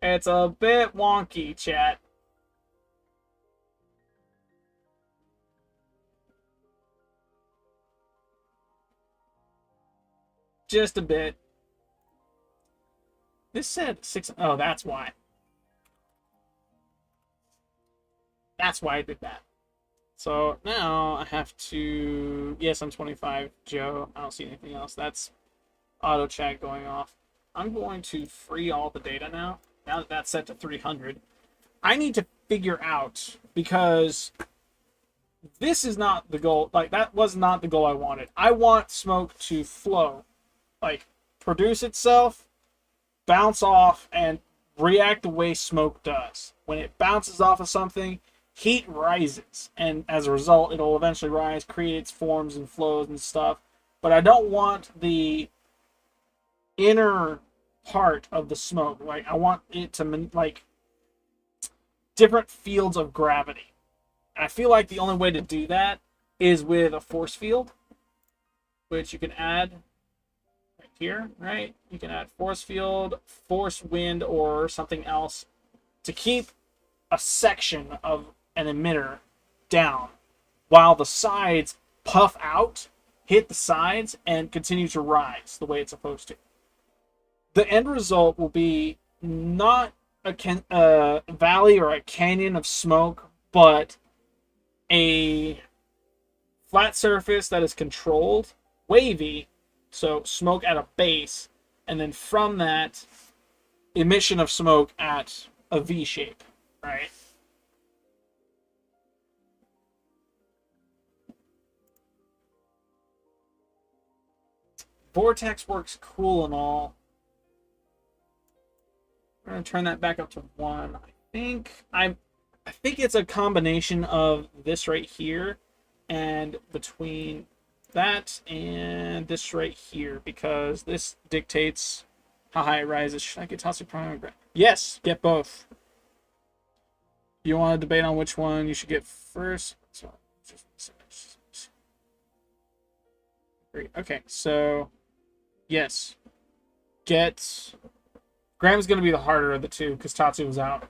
It's a bit wonky, chat. Just a bit. This said 6. Oh, that's why. That's why I did that. So now I have to. Yes, I'm 25, Joe. I don't see anything else. That's auto chat going off. I'm going to free all the data now. Now that that's set to 300, I need to figure out, because this is not the goal. Like, that was not the goal I wanted. I want smoke to flow, like produce itself, bounce off, and react the way smoke does. When it bounces off of something, heat rises, and as a result, it'll eventually rise, create its forms and flows and stuff. But I don't want the inner part of the smoke. Like, I want it to, like, different fields of gravity. And I feel like the only way to do that is with a force field, which you can add right here, right? You can add force field, force wind, or something else to keep a section of an emitter down while the sides puff out, hit the sides, and continue to rise the way it's supposed to. The end result will be not a valley or a canyon of smoke, but a flat surface that is controlled, wavy, so smoke at a base, and then from that, emission of smoke at a V shape, right? Vortex works cool and all. I'm gonna turn that back up to 1. I think it's a combination of this right here and between that and this right here, because this dictates how high it rises. Should I get Tatsu Prime? Yes, get both. You want to debate on which one you should get first? Great. Okay, so yes, get. Graham's going to be the harder of the two because Tatsu was out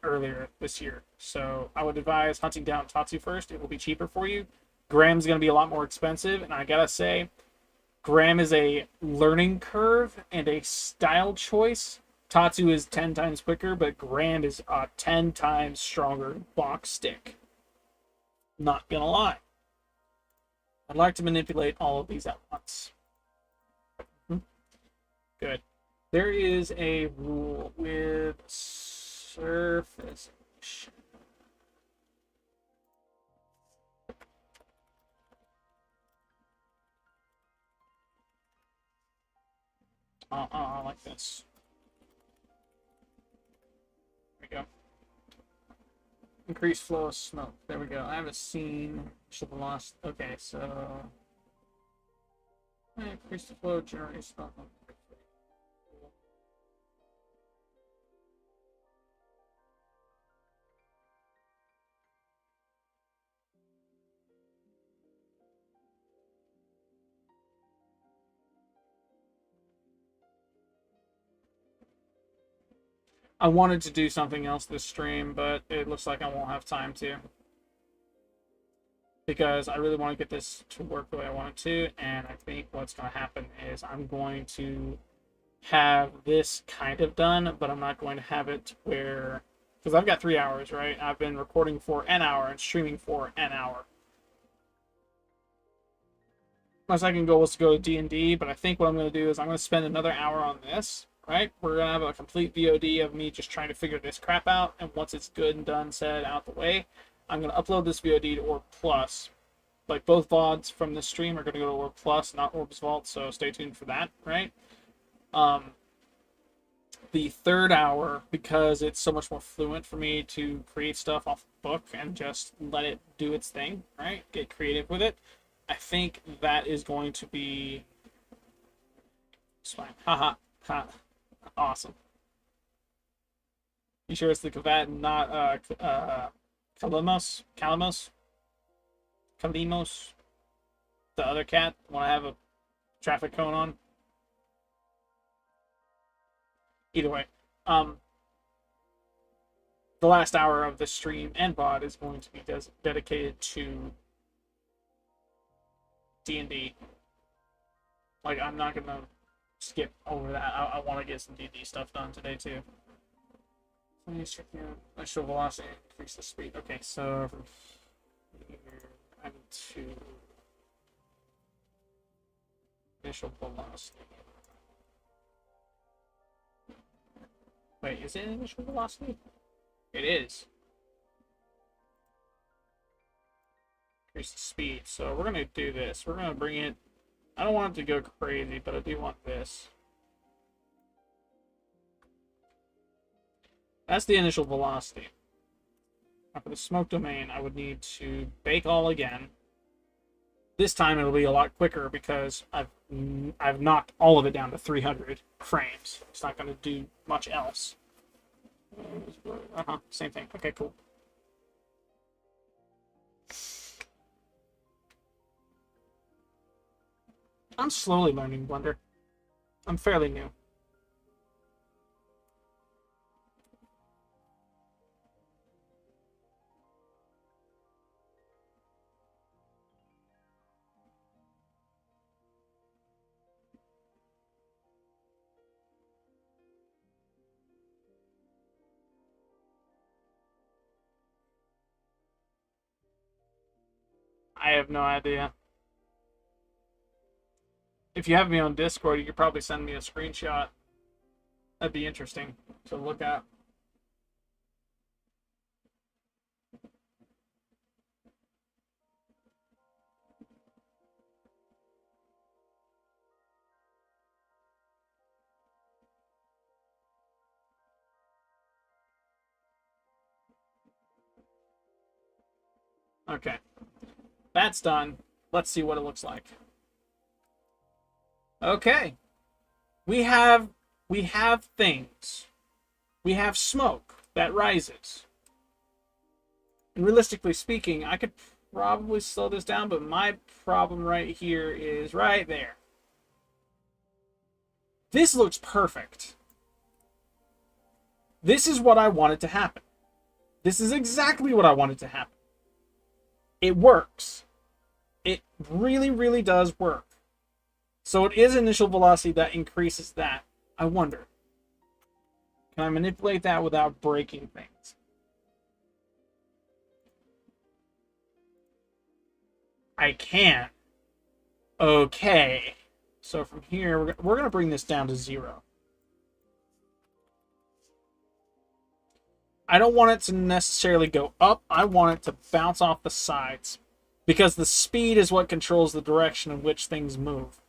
earlier this year. So I would advise hunting down Tatsu first. It will be cheaper for you. Graham's going to be a lot more expensive. And I got to say, Graham is a learning curve and a style choice. Tatsu is 10 times quicker, but Graham is a 10 times stronger box stick. Not going to lie. I'd like to manipulate all of these at once. Good. There is a rule with surface. Like this. There we go. Increase flow of smoke. There we go. I have a scene. Should have lost. Okay, so increase the flow, generate smoke. I wanted to do something else this stream, but it looks like I won't have time to. Because I really want to get this to work the way I want it to, and I think what's going to happen is I'm going to have this kind of done, but I'm not going to have it where... Because I've got 3 hours, right? I've been recording for an hour and streaming for an hour. My second goal was to go to D&D, but I think what I'm going to do is I'm going to spend another hour on this, right? We're gonna have a complete VOD of me just trying to figure this crap out, and once it's good and done, said out the way, I'm gonna upload this VOD to Orb Plus. Like both VODs from this stream are gonna go to Orb Plus, not Orb's Vault, so stay tuned for that, right? The third hour, because it's so much more fluent for me to create stuff off the book and just let it do its thing, right? Get creative with it. I think that is going to be it's fine. Haha. Ha. Awesome. You sure it's the Kavat and not Kalimos? Kalimos? Kalimos? The other cat? Want to have a traffic cone on? Either way, the last hour of the stream and VOD is going to be dedicated to D&D. Like, I'm not gonna skip over that. I want to get some D&D stuff done today too. Let me check out initial velocity, increase the speed. Okay, so from here I'm to initial velocity. Wait, is it initial velocity? It is. Increase the speed. So we're gonna do this. We're gonna bring it. I don't want it to go crazy, but I do want this. That's the initial velocity. Now for the smoke domain, I would need to bake all again. This time it'll be a lot quicker because I've knocked all of it down to 300 frames. It's not going to do much else. Same thing. Okay, cool. I'm slowly learning Blender. I'm fairly new. I have no idea. If you have me on Discord, you could probably send me a screenshot. That'd be interesting to look at. Okay. That's done. Let's see what it looks like. Okay. We have things. We have smoke that rises. And realistically speaking, I could probably slow this down, but my problem right here is right there. This looks perfect. This is what I wanted to happen. This is exactly what I wanted to happen. It works. It really, really does work. So it is initial velocity that increases that. I wonder, can I manipulate that without breaking things? I can. Okay. So from here, we're going to bring this down to 0. I don't want it to necessarily go up. I want it to bounce off the sides, because the speed is what controls the direction in which things move.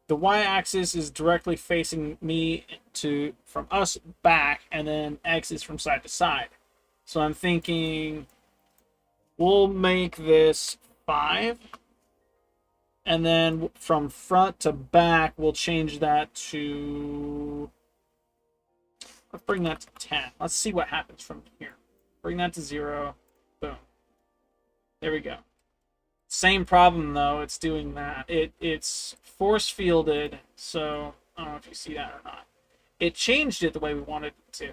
The y-axis is directly facing me from us back, and then x is from side to side. So I'm thinking we'll make this 5, and then from front to back we'll change that to, let's bring that to 10. Let's see what happens from here. Bring that to 0. Boom. There we go. Same problem though, it's doing that. It's force fielded, so I don't know if you see that or not. It changed it the way we wanted it to.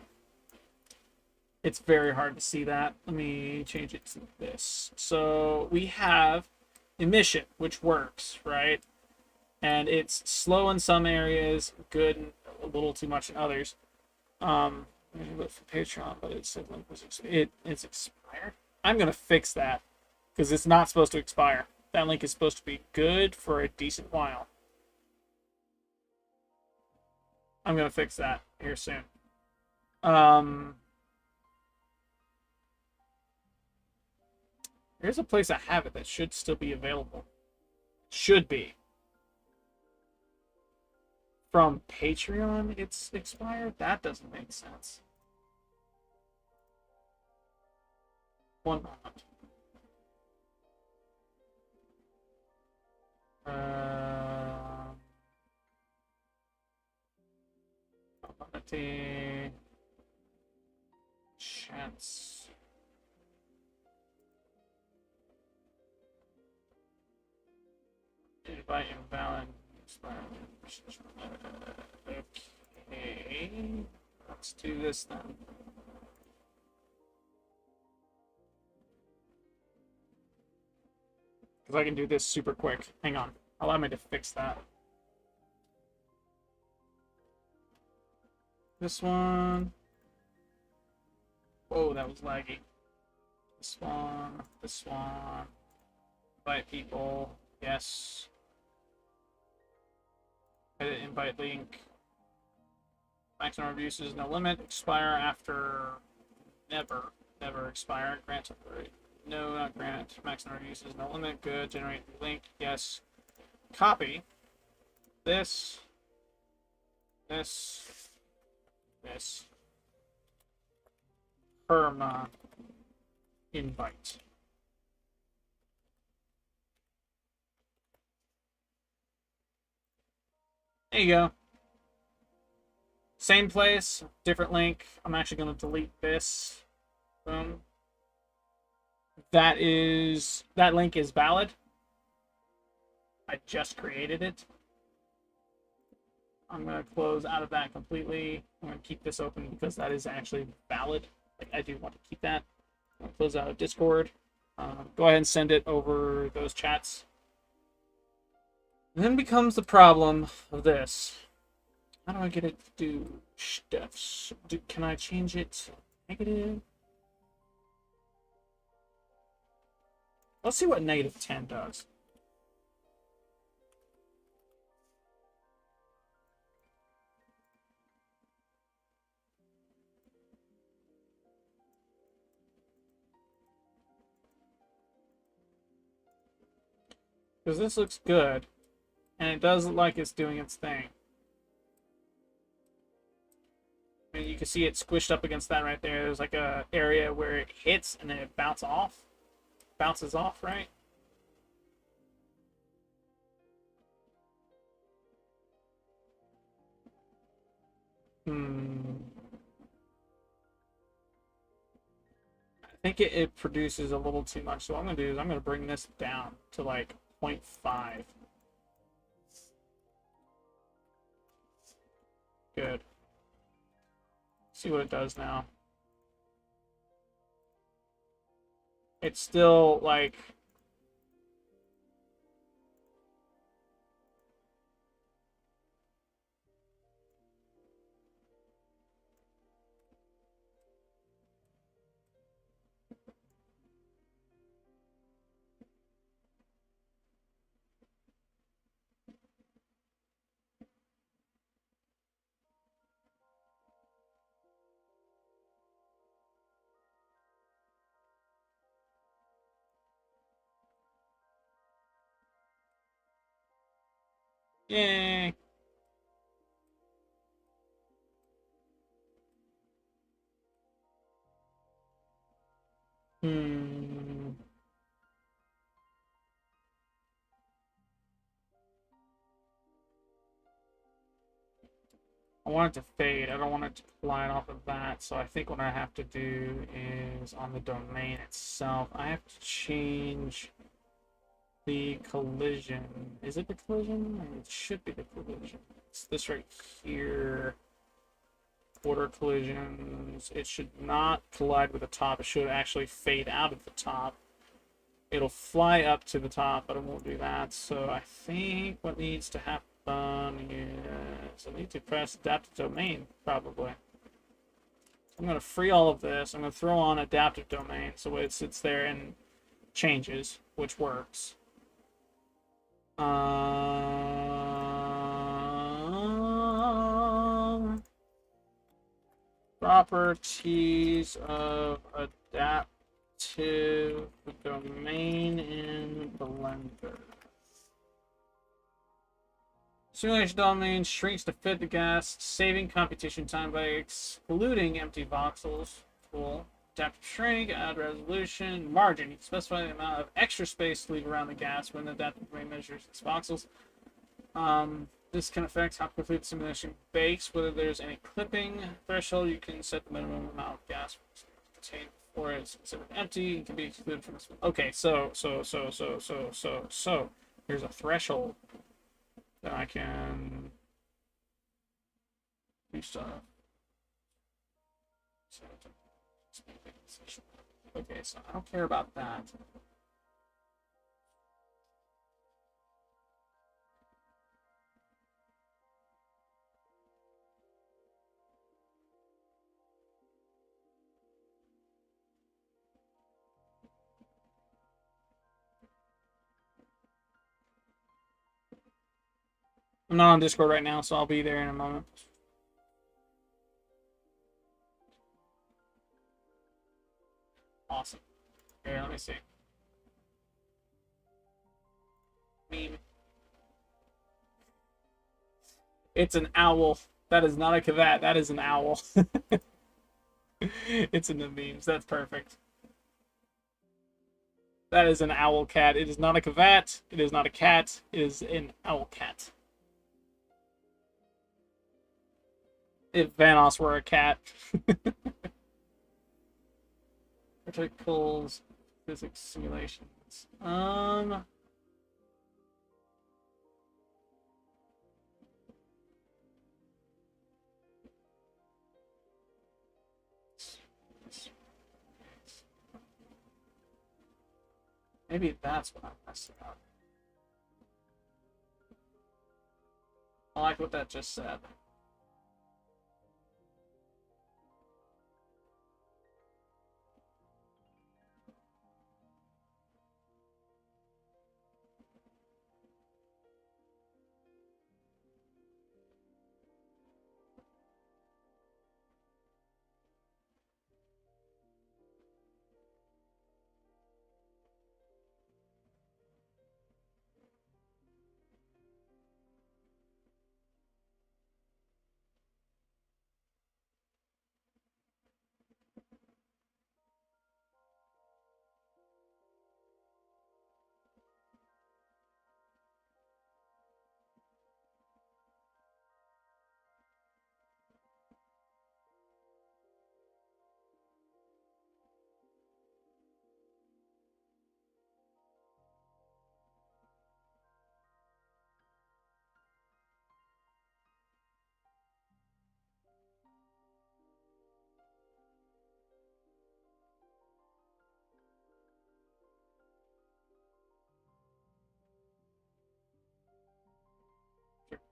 It's very hard to see that. Let me change it to this. So we have emission, which works, right? And it's slow in some areas, good and a little too much in others. I'm gonna look for Patreon, but it said link was it's expired. I'm gonna fix that, because it's not supposed to expire. That link is supposed to be good for a decent while. I'm gonna fix that here soon. Um, There's a place I have it that should still be available. Should be. From Patreon, it's expired? That doesn't make sense. One moment. Ability. Chance. Invite invalid. Okay. Let's do this then. Because I can do this super quick. Hang on. Allow me to fix that. This one. Whoa, that was laggy. This one. This one. Invite people. Yes. Edit invite link. Maximum reviews is no limit. Expire after never. Never expire. Grant temporary. No, not grant. Maximum reviews is no limit. Good. Generate link. Yes. Copy. This. This. This. Perma. Invite. There you go. Same place, different link. I'm actually going to delete this. Boom. That link is valid. I just created it. I'm going to close out of that completely. I'm going to keep this open because that is actually valid. Like, I do want to keep that. I'm going to close out of Discord. Go ahead and send it over those chats. And then becomes the problem of this. How do I get it to do stuffs? Can I change it to negative? Let's see what negative 10 does. Because this looks good, and it does look like it's doing its thing. And you can see it squished up against that right there. There's like a area where it hits and then it bounces off, right? I think it produces a little too much. So what I'm going to do is I'm going to bring this down to like 0.5. Good. See what it does now. It's still like... Yay! I want it to fade. I don't want it to glide off of that. So I think what I have to do is on the domain itself, I have to change the collision. Is it the collision? It should be the collision. It's this right here. Border collisions. It should not collide with the top. It should actually fade out of the top. It'll fly up to the top, but it won't do that. So I think what needs to happen is I need to press adaptive domain, probably. I'm going to free all of this. I'm going to throw on adaptive domain so it sits there and changes, which works. Properties of adaptive domain in Blender. Simulation domain shrinks to fit the gas, saving computation time by excluding empty voxels. Cool. Adaptive shrink, add resolution, margin. You can specify the amount of extra space to leave around the gas when the adaptive domain measures its voxels. This can affect how quickly the simulation bakes, whether there's any clipping threshold. You can set the minimum amount of gas contained before it's considered empty. It can be excluded from this. Okay, so here's a threshold that I can do stuff. Okay, so I don't care about that. I'm not on Discord right now, so I'll be there in a moment. Awesome. Here, let me see. Meme. It's an owl. That is not a cavat. That is an owl. It's in the memes. That's perfect. That is an owl cat. It is not a cavat. It is not a cat. It is an owl cat. If Vanoss were a cat. Particles, physics simulations. Maybe that's what I'm messing up. I like what that just said.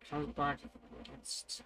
Comes back against.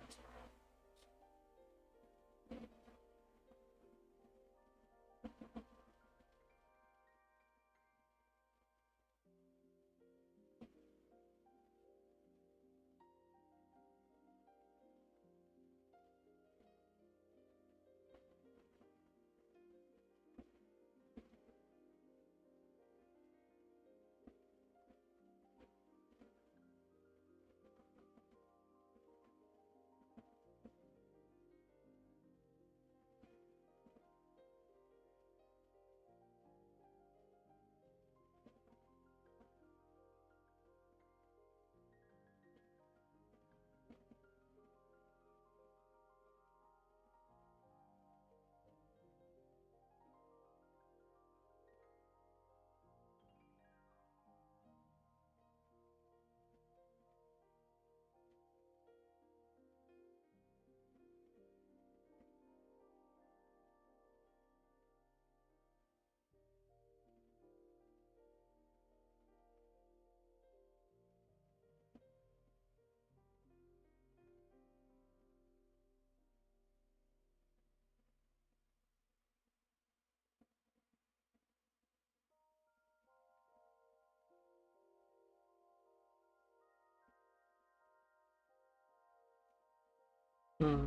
Hmm.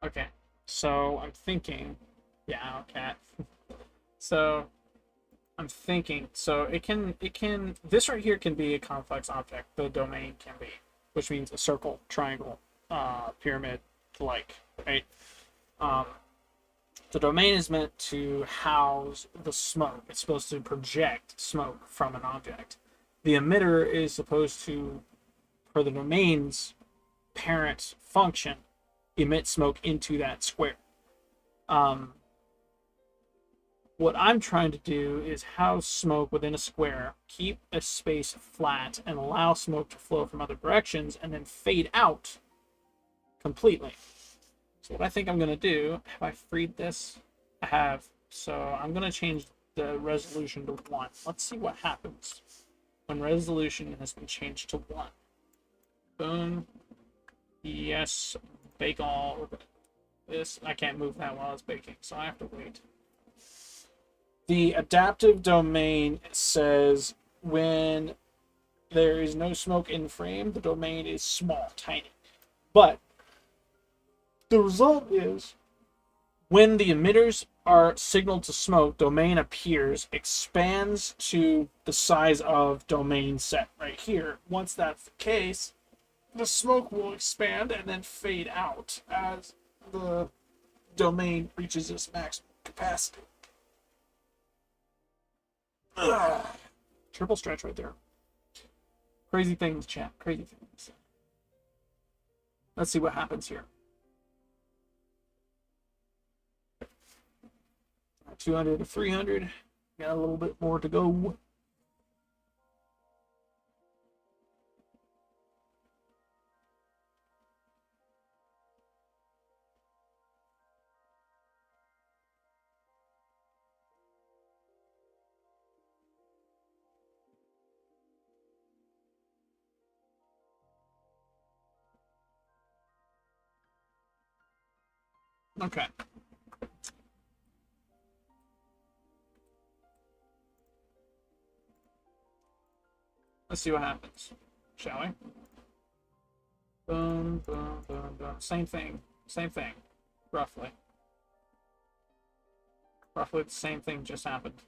Okay. So I'm thinking, yeah, cat. So I'm thinking, so it can this right here can be a complex object. The domain can be, which means a circle, triangle, pyramid, like, right? Um, the domain is meant to house the smoke. It's supposed to project smoke from an object. The emitter is supposed to, for the domain's parent function, emit smoke into that square. Um, what I'm trying to do is house smoke within a square, keep a space flat, and allow smoke to flow from other directions, and then fade out completely. So what I think I'm going to do, have I freed this? I have. So I'm going to change the resolution to 1. Let's see what happens when resolution has been changed to 1. Boom. Yes. Bake all. This, I can't move that while it's baking, so I have to wait. The adaptive domain says when there is no smoke in frame, the domain is small, tiny. But the result is when the emitters are signaled to smoke, domain appears, expands to the size of domain set right here. Once that's the case, the smoke will expand and then fade out as the domain reaches its maximum capacity. Ugh. Triple stretch right there. Crazy things, chat. Crazy things. Let's see what happens here. 200 to 300. Got a little bit more to go. Okay. Let's see what happens, shall we? Boom, boom, boom, boom. Same thing. Same thing. Roughly. Roughly the same thing just happened.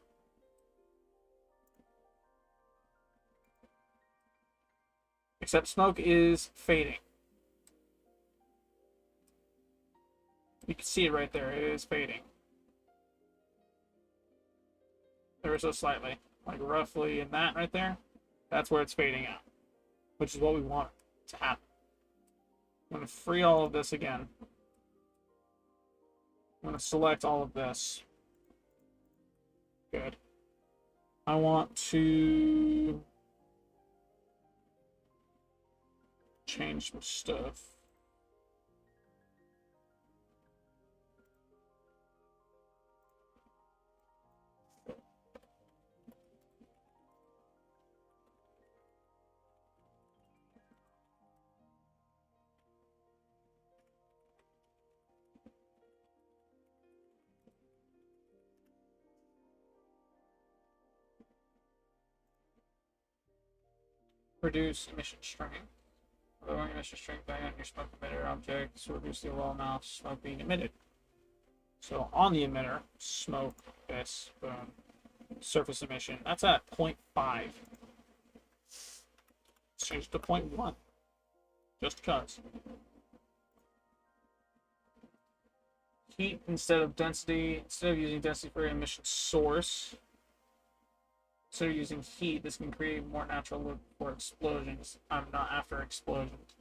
Except smoke is fading. You can see it right there. It is fading. Ever so slightly. Like roughly in that right there. That's where it's fading out. Which is what we want to happen. I'm going to free all of this again. I'm going to select all of this. Good. I want to change some stuff. Reduce emission string. Lowering emission string bang on your smoke emitter object to reduce the overall amount of smoke being emitted. So on the emitter, smoke, this, boom, surface emission. That's at 0.5. Let's change to 0.1. Just because. Heat instead of density. Instead of using density for an emission source, instead of using heat, this can create more natural look for explosions. I'm not after explosions.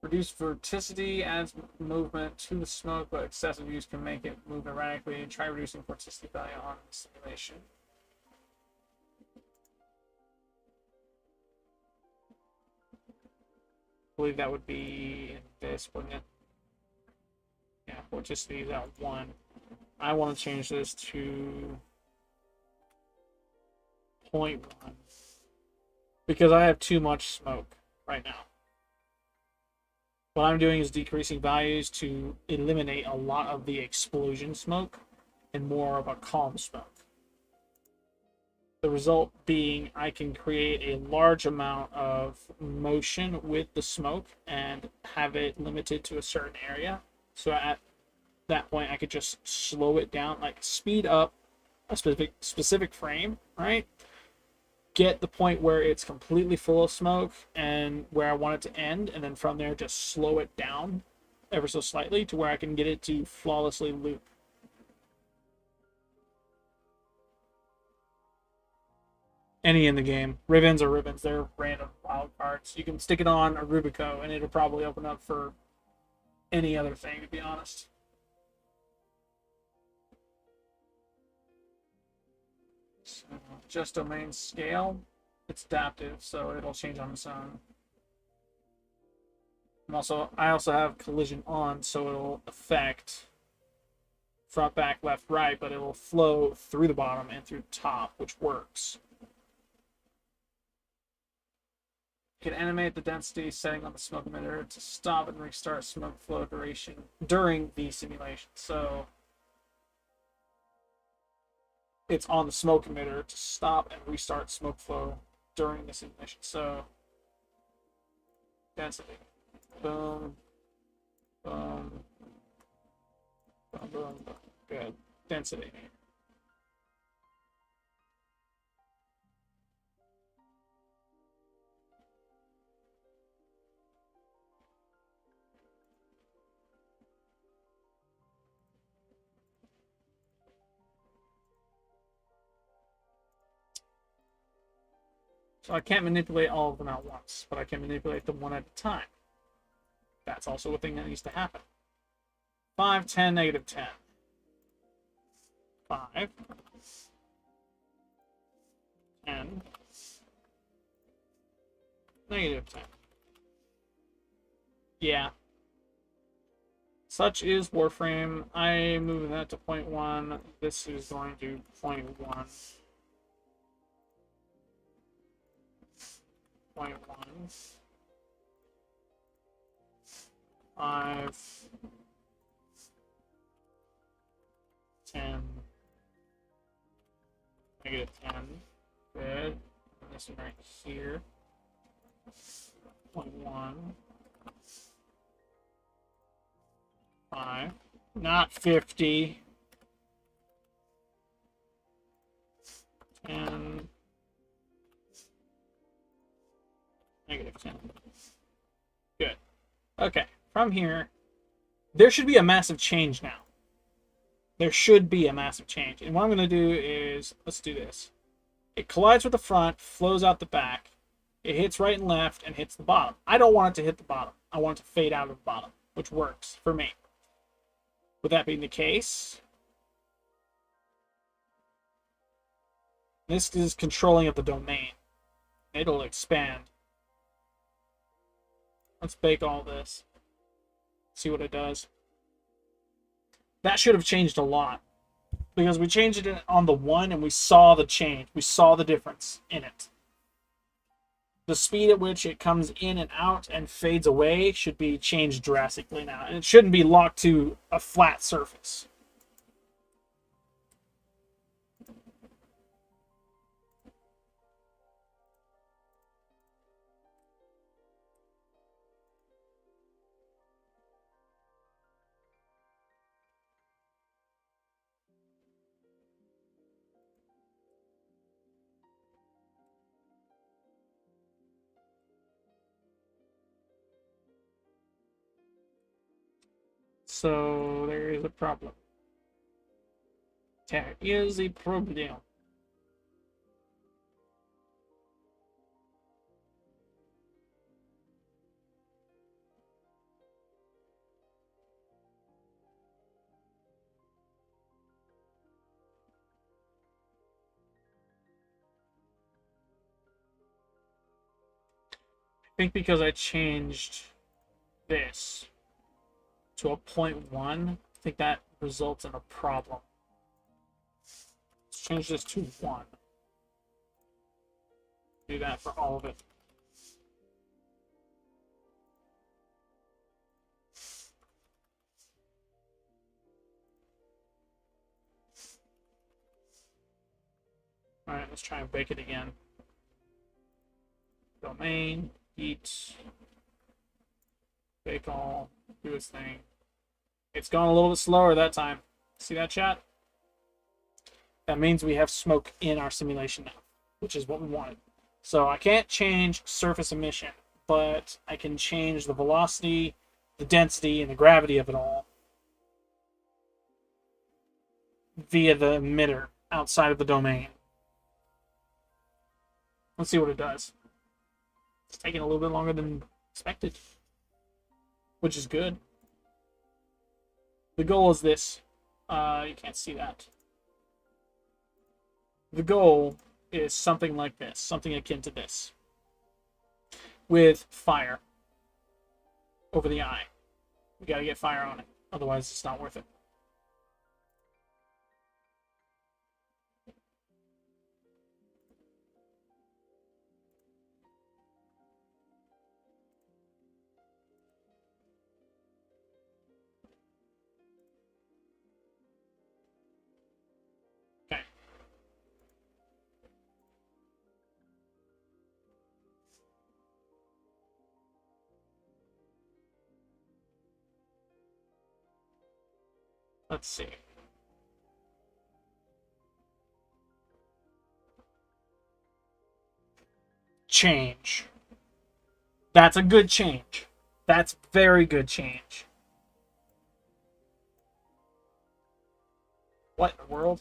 Reduce vorticity adds movement to the smoke, but excessive use can make it move erratically. Try reducing vorticity value on the simulation. I believe that would be this, wouldn't it? Yeah, vorticity is at 1. I want to change this to 0.1 because I have too much smoke right now. What I'm doing is decreasing values to eliminate a lot of the explosion smoke and more of a calm smoke. The result being I can create a large amount of motion with the smoke and have it limited to a certain area So at that point, I could just slow it down, like speed up a specific frame, right? Get the point where it's completely full of smoke and where I want it to end, and then from there just slow it down ever so slightly to where I can get it to flawlessly loop. Any in the game. Ribbons are ribbons. They're random wild cards. You can stick it on a Rubico and it'll probably open up for any other thing, to be honest. So, just domain scale. It's adaptive, so it'll change on its own. I also have collision on, so it'll affect front, back, left, right, but it will flow through the bottom and through the top, which works. You can animate the density setting on the smoke emitter to stop and restart smoke flow duration during the simulation. So it's on the smoke emitter to stop and restart smoke flow during the simulation. So density. Boom. Boom. Boom, boom, boom. Good. Density. So I can't manipulate all of them at once, but I can manipulate them one at a time. That's also a thing that needs to happen. 5, 10, negative 10. 5, 10, negative 10. Yeah. Such is Warframe. I move that to 0.1. This is going to 0.1. 0.1. 5, 10, negative 10. Good. And this one right here. 0.1. 5. Not 50. 10. Negative 10. Good. Okay. From here, there should be a massive change now. There should be a massive change. And what I'm going to do is, let's do this. It collides with the front, flows out the back. It hits right and left and hits the bottom. I don't want it to hit the bottom. I want it to fade out of the bottom, which works for me. With that being the case, this is controlling of the domain. It'll expand. Let's bake all this. See what it does. That should have changed a lot, because we changed it on the 1 and we saw the change. We saw the difference in it. The speed at which it comes in and out and fades away should be changed drastically now. And it shouldn't be locked to a flat surface. So there is a problem. There is a problem. I think because I changed this to a 0.1, I think that results in a problem. Let's change this to 1. Do that for all of it. Alright, let's try and bake it again. Domain, heat, bake all, do its thing. It's gone a little bit slower that time. See that, chat? That means we have smoke in our simulation now, which is what we wanted. So I can't change surface emission, but I can change the velocity, the density, and the gravity of it all via the emitter outside of the domain. Let's see what it does. It's taking a little bit longer than expected, which is good. The goal is this. You can't see that. The goal is something like this, something akin to this, with fire over the eye. We gotta get fire on it, otherwise it's not worth it. Okay. Let's see. Change. That's a good change. That's very good change. What in the world?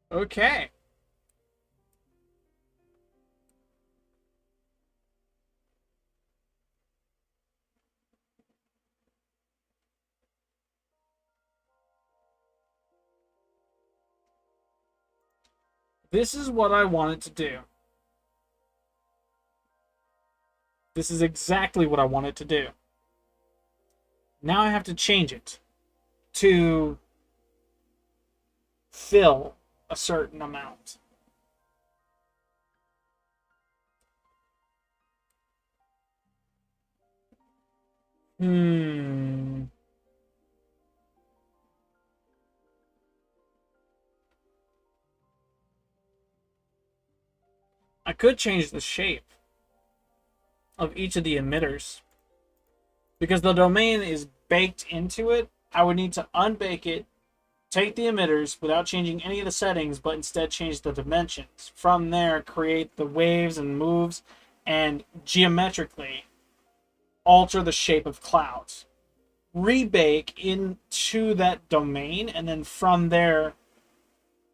Okay. This is what I wanted to do. This is exactly what I wanted to do. Now I have to change it to fill a certain amount. I could change the shape of each of the emitters. Because the domain is baked into it, I would need to unbake it, take the emitters without changing any of the settings, but instead change the dimensions. From there, create the waves and moves, and geometrically alter the shape of clouds. Rebake into that domain, and then from there,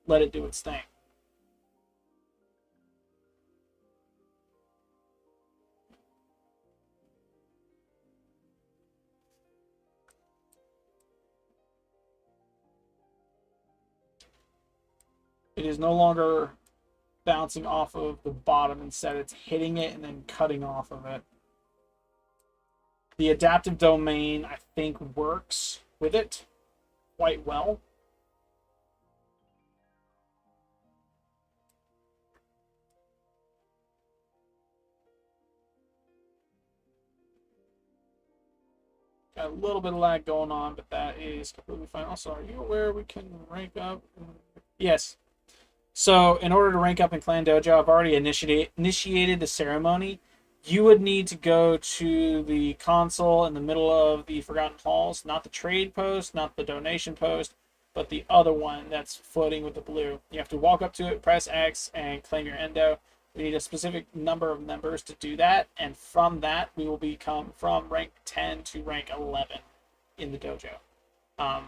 let it do its thing. It is no longer bouncing off of the bottom. Instead, it's hitting it and then cutting off of it. The adaptive domain, I think, works with it quite well. Got a little bit of lag going on, but that is completely fine. Also, are you aware we can rank up? Yes. So, in order to rank up in Clan Dojo, I've already initiated the ceremony. You would need to go to the console in the middle of the Forgotten Halls, not the trade post, not the donation post, but the other one that's floating with the blue. You have to walk up to it, press X, and claim your endo. We need a specific number of members to do that, and from that, we will become from rank 10 to rank 11 in the dojo.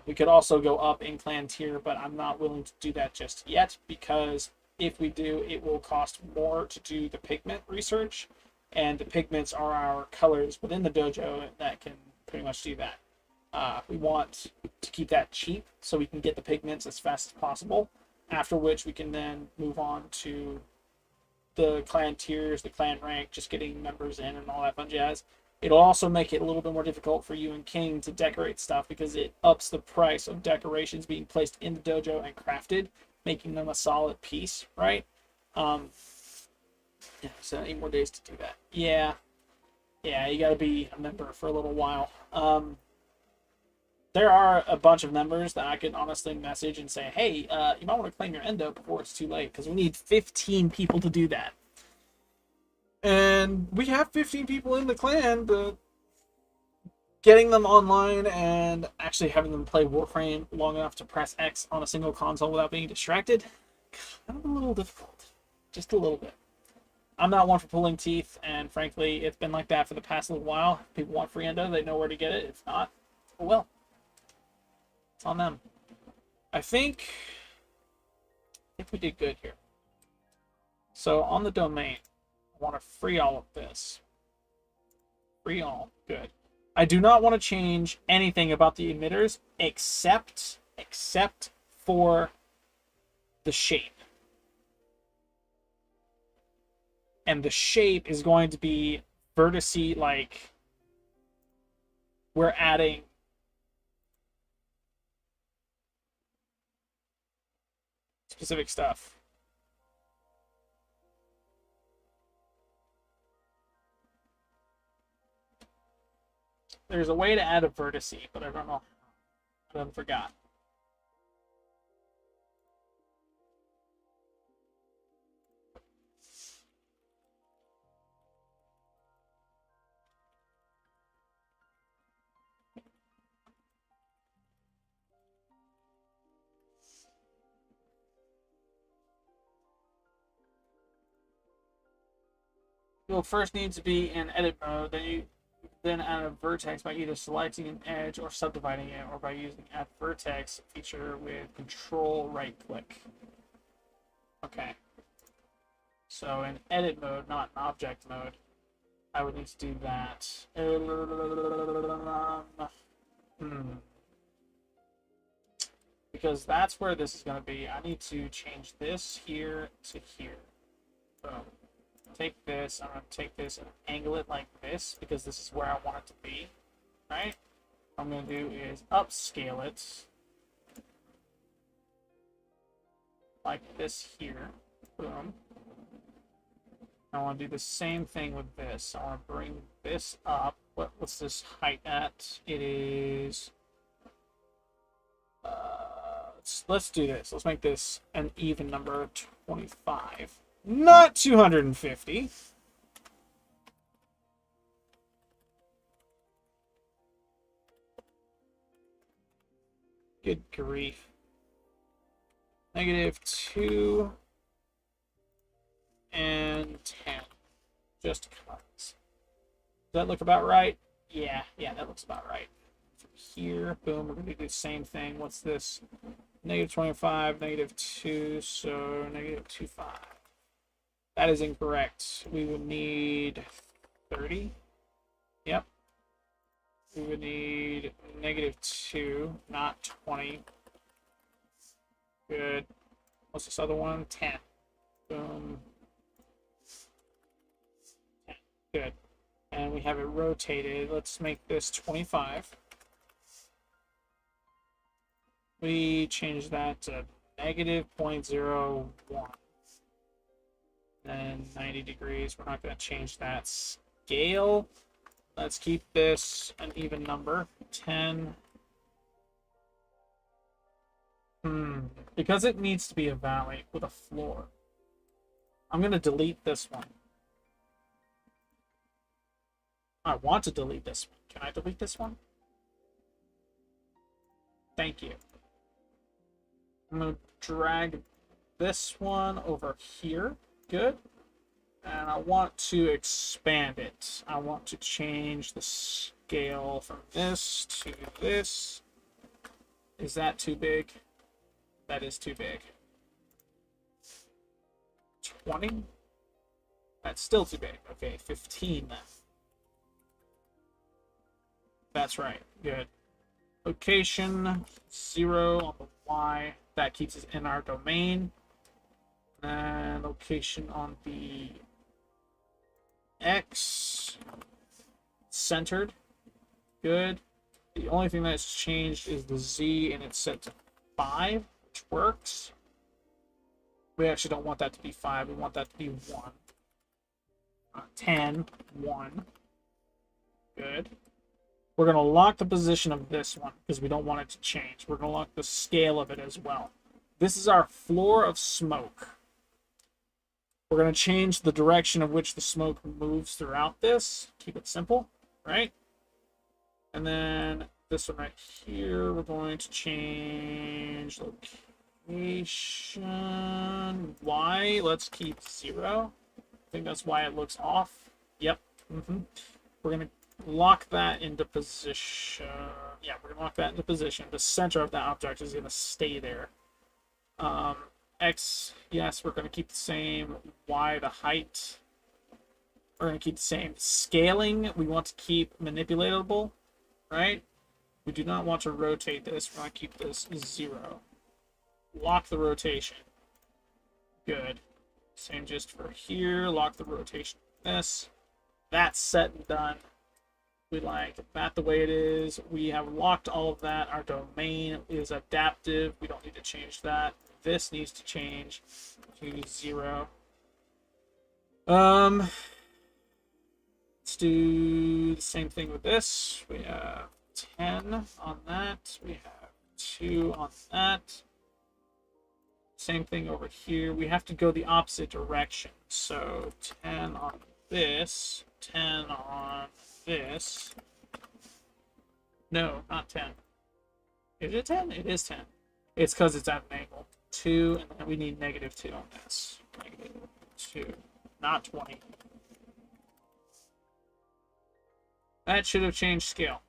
We could also go up in clan tier, but I'm not willing to do that just yet, because if we do, it will cost more to do the pigment research, and the pigments are our colors within the dojo that can pretty much do that. We want to keep that cheap so we can get the pigments as fast as possible, after which we can then move on to the clan tiers, the clan rank, just getting members in and all that fun jazz. It'll also make it a little bit more difficult for you and King to decorate stuff, because it ups the price of decorations being placed in the dojo and crafted, making them a solid piece, right? Yeah, so 8 more days to do that. Yeah. Yeah, you gotta be a member for a little while. There are a bunch of members that I can honestly message and say, hey, you might want to claim your endo before it's too late, because we need 15 people to do that. And we have 15 people in the clan, but getting them online and actually having them play Warframe long enough to press X on a single console without being distracted, kind of a little difficult. Just a little bit. I'm not one for pulling teeth, and frankly, it's been like that for the past little while. If people want free endo, they know where to get it. If not, oh well. It's on them. I think we did good here. So on the domain, I want to free all of this. Free all. Good. I do not want to change anything about the emitters except for the shape. And the shape is going to be vertice, like we're adding specific stuff. There's a way to add a vertice, but I don't know. I done forgot. You'll first need to be in edit mode, then add a vertex by either selecting an edge or subdividing it, or by using add vertex feature with control right click. Okay. So in edit mode, not in object mode, I would need to do that. Because that's where this is going to be. I need to change this here to here. Boom. Take this, I'm going to take this and angle it like this, because this is where I want it to be, right? What I'm going to do is upscale it, like this here, boom. I want to do the same thing with this. I want to bring this up. What's this height at? It is, let's do this. Let's make this an even number, 25. Not 250. Good grief. -2 and 10. Just cause. Does that look about right? Yeah, that looks about right. From here, boom, we're going to do the same thing. What's this? -25, -2, so -25. That is incorrect. We would need 30. Yep. We would need -2, not 20. Good. What's this other one? 10. Boom. 10. Good. And we have it rotated. Let's make this 25. We change that to -0.01. And 90 degrees. We're not going to change that scale. Let's keep this an even number. 10. Because it needs to be a valley with a floor, I'm going to delete this one. I want to delete this one. Can I delete this one? Thank you. I'm going to drag this one over here. Good. And I want to expand it. I want to change the scale from this to this. Is that too big? That is too big. 20? That's still too big. Okay, 15 then. That's right. Good. Location 0 on the Y. That keeps us in our domain. And location on the X. Centered. Good. The only thing that's changed is the Z, and it's set to 5, which works. We actually don't want that to be 5. We want that to be 1. 10, 1. Good. We're going to lock the position of this one because we don't want it to change. We're going to lock the scale of it as well. This is our floor of smoke. We're going to change the direction of which the smoke moves throughout this. Keep it simple, right? And then this one right here, we're going to change location. Y, let's keep 0. I think that's why it looks off. Yep. We're going to lock that into position. Yeah, we're going to lock that into position. The center of that object is going to stay there. X, yes, we're going to keep the same. Y, the height. We're going to keep the same. Scaling, we want to keep manipulatable, right? We do not want to rotate this. We're going to keep this 0. Lock the rotation. Good. Same just for here. Lock the rotation. This. That's set and done. We like that the way it is. We have locked all of that. Our domain is adaptive. We don't need to change that. This needs to change to 0. Let's do the same thing with this. We have 10 on that. We have 2 on that. Same thing over here. We have to go the opposite direction. So 10 on this, 10 on this. No, not 10. Is it 10? It is 10. It's because it's at an angle. 2, and then we need -2 on this. -2, not 20. That should have changed scale.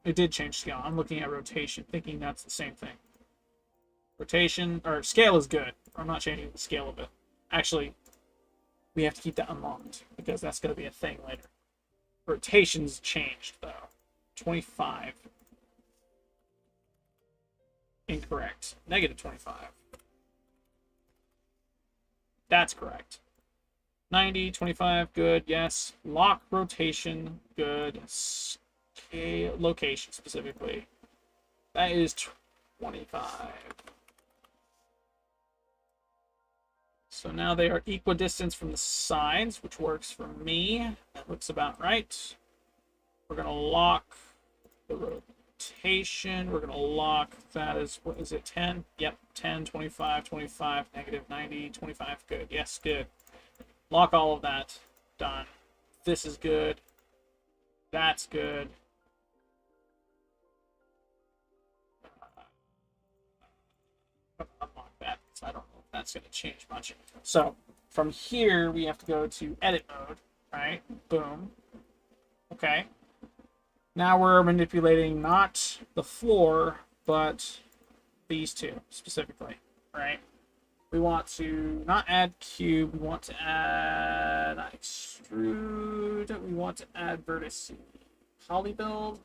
It did change scale. I'm looking at rotation, thinking that's the same thing. Rotation, or scale is good. I'm not changing the scale of it. Actually, we have to keep that unlocked, because that's going to be a thing later. Rotation's changed, though. 25. Incorrect. -25. That's correct. 90, 25, good, yes. Lock rotation, good. Scale, location specifically. That is 25. So now they are equidistant from the sides, which works for me. That looks about right. We're going to lock the rotation. We're going to lock that as, what is it, 10? Yep, 10, 25, 25, -90, 25, good. Yes, good. Lock all of that. Done. This is good. That's good. Unlock that, because I don't know if that's going to change much. So, from here, we have to go to edit mode, right? Boom. Okay. Now we're manipulating not the floor, but these two specifically, right? We want to not add cube, we want to add extrude, we want to add vertex poly build,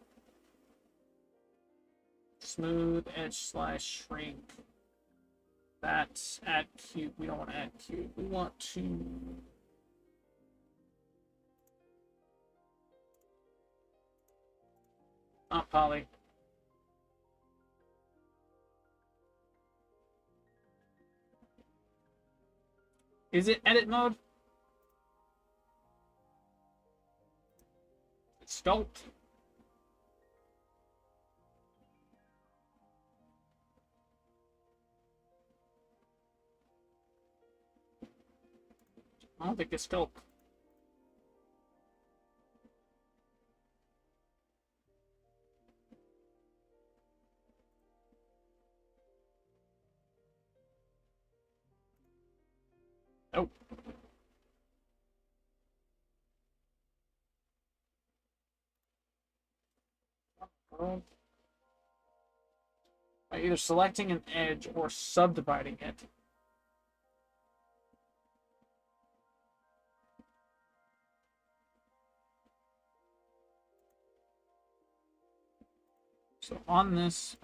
smooth edge slash shrink. That's add cube, we don't want to add cube, we want to not poly. Is it edit mode? It's sculpt. I don't think it's sculpt. Nope. By either selecting an edge or subdividing it. So on this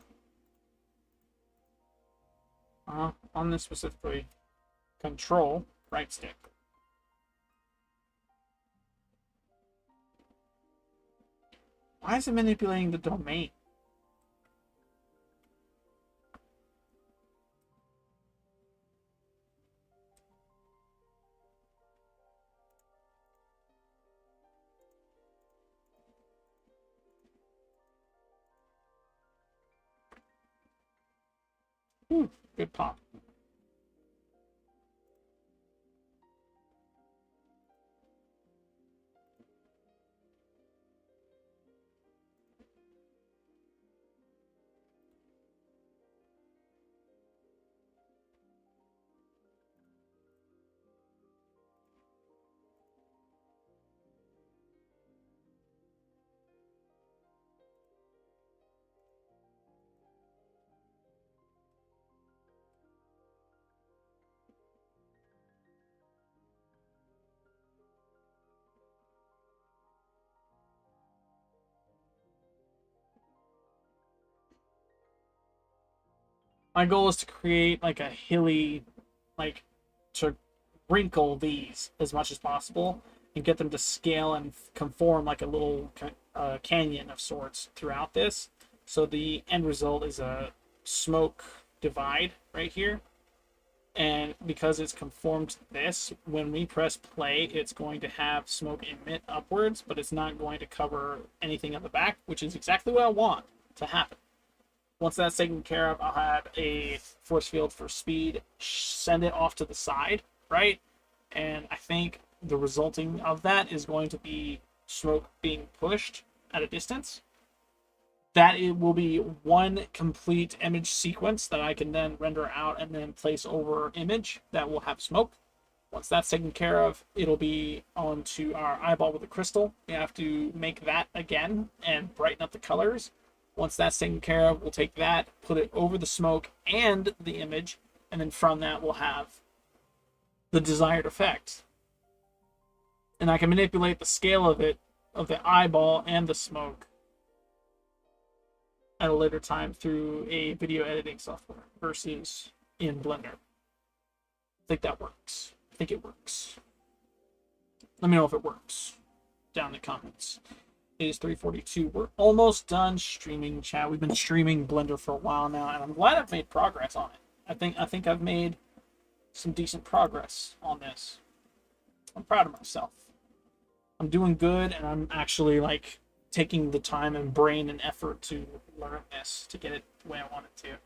specifically, control, right stick. Why is it manipulating the domain? Ooh, good pop. My goal is to create like a hilly, like to wrinkle these as much as possible and get them to scale and conform like a little canyon of sorts throughout this. So the end result is a smoke divide right here. And because it's conformed to this, when we press play, it's going to have smoke emit upwards, but it's not going to cover anything at the back, which is exactly what I want to happen. Once that's taken care of, I'll have a force field for speed, send it off to the side, right? And I think the resulting of that is going to be smoke being pushed at a distance. That it will be one complete image sequence that I can then render out and then place over image that will have smoke. Once that's taken care of, it'll be onto our eyeball with the crystal. We have to make that again and brighten up the colors. Once that's taken care of, we'll take that, put it over the smoke and the image, and then from that we'll have the desired effect. And I can manipulate the scale of it, of the eyeball and the smoke, at a later time through a video editing software versus in Blender. I think that works. I think it works. Let me know if it works down in the comments. It is 3:42. We're almost done streaming, chat. We've been streaming Blender for a while now, and I'm glad I've made progress on it. I think I've made some decent progress on this. I'm proud of myself. I'm doing good, and I'm actually like taking the time and brain and effort to learn this to get it the way I want it to.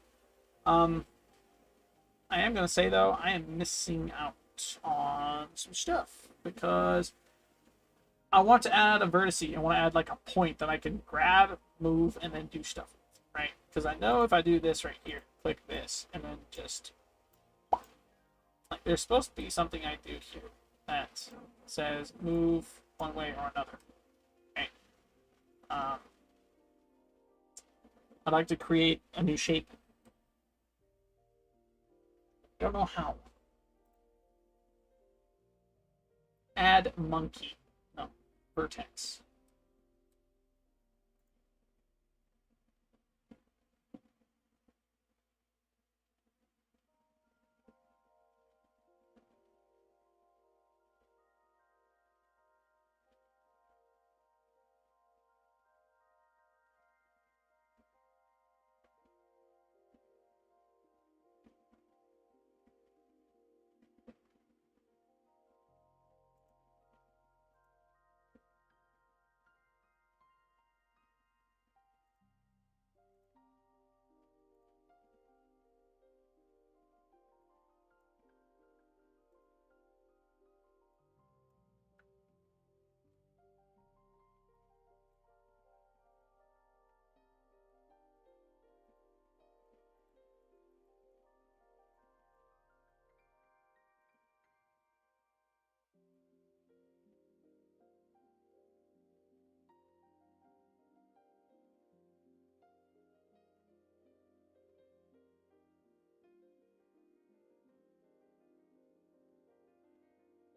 I am gonna say though, I am missing out on some stuff because I want to add a vertice. I want to add like a point that I can grab, move, and then do stuff with, right? Because I know if I do this right here, click this, and then just like there's supposed to be something I do here that says move one way or another. Okay. I'd like to create a new shape. Don't know how. Add monkey. No, vertex.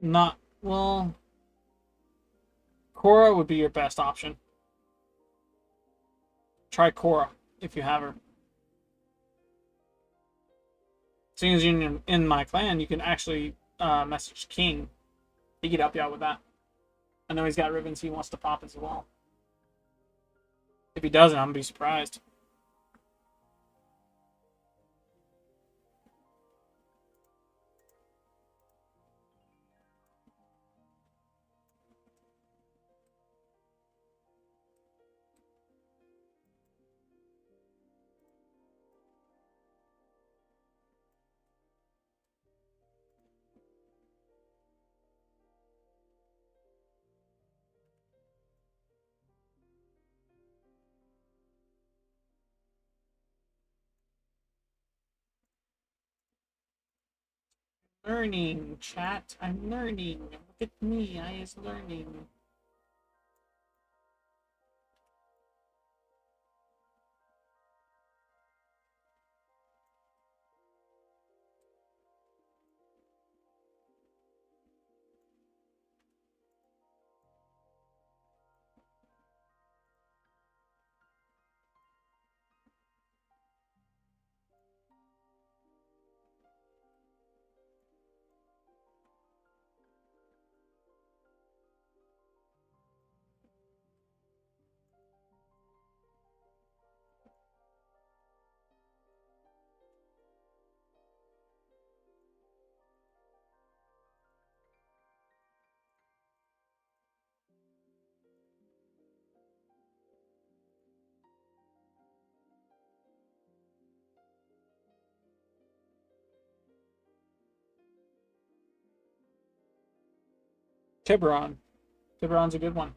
Not well. Cora would be your best option. Try Cora if you have her. Seeing as you're in my clan, you can actually message King. He could help you out with that. I know he's got ribbons he wants to pop as well. If he doesn't, I'm gonna be surprised. Learning, chat. I'm learning. Look at me. I is learning. Tiburon. Tiburon's a good one.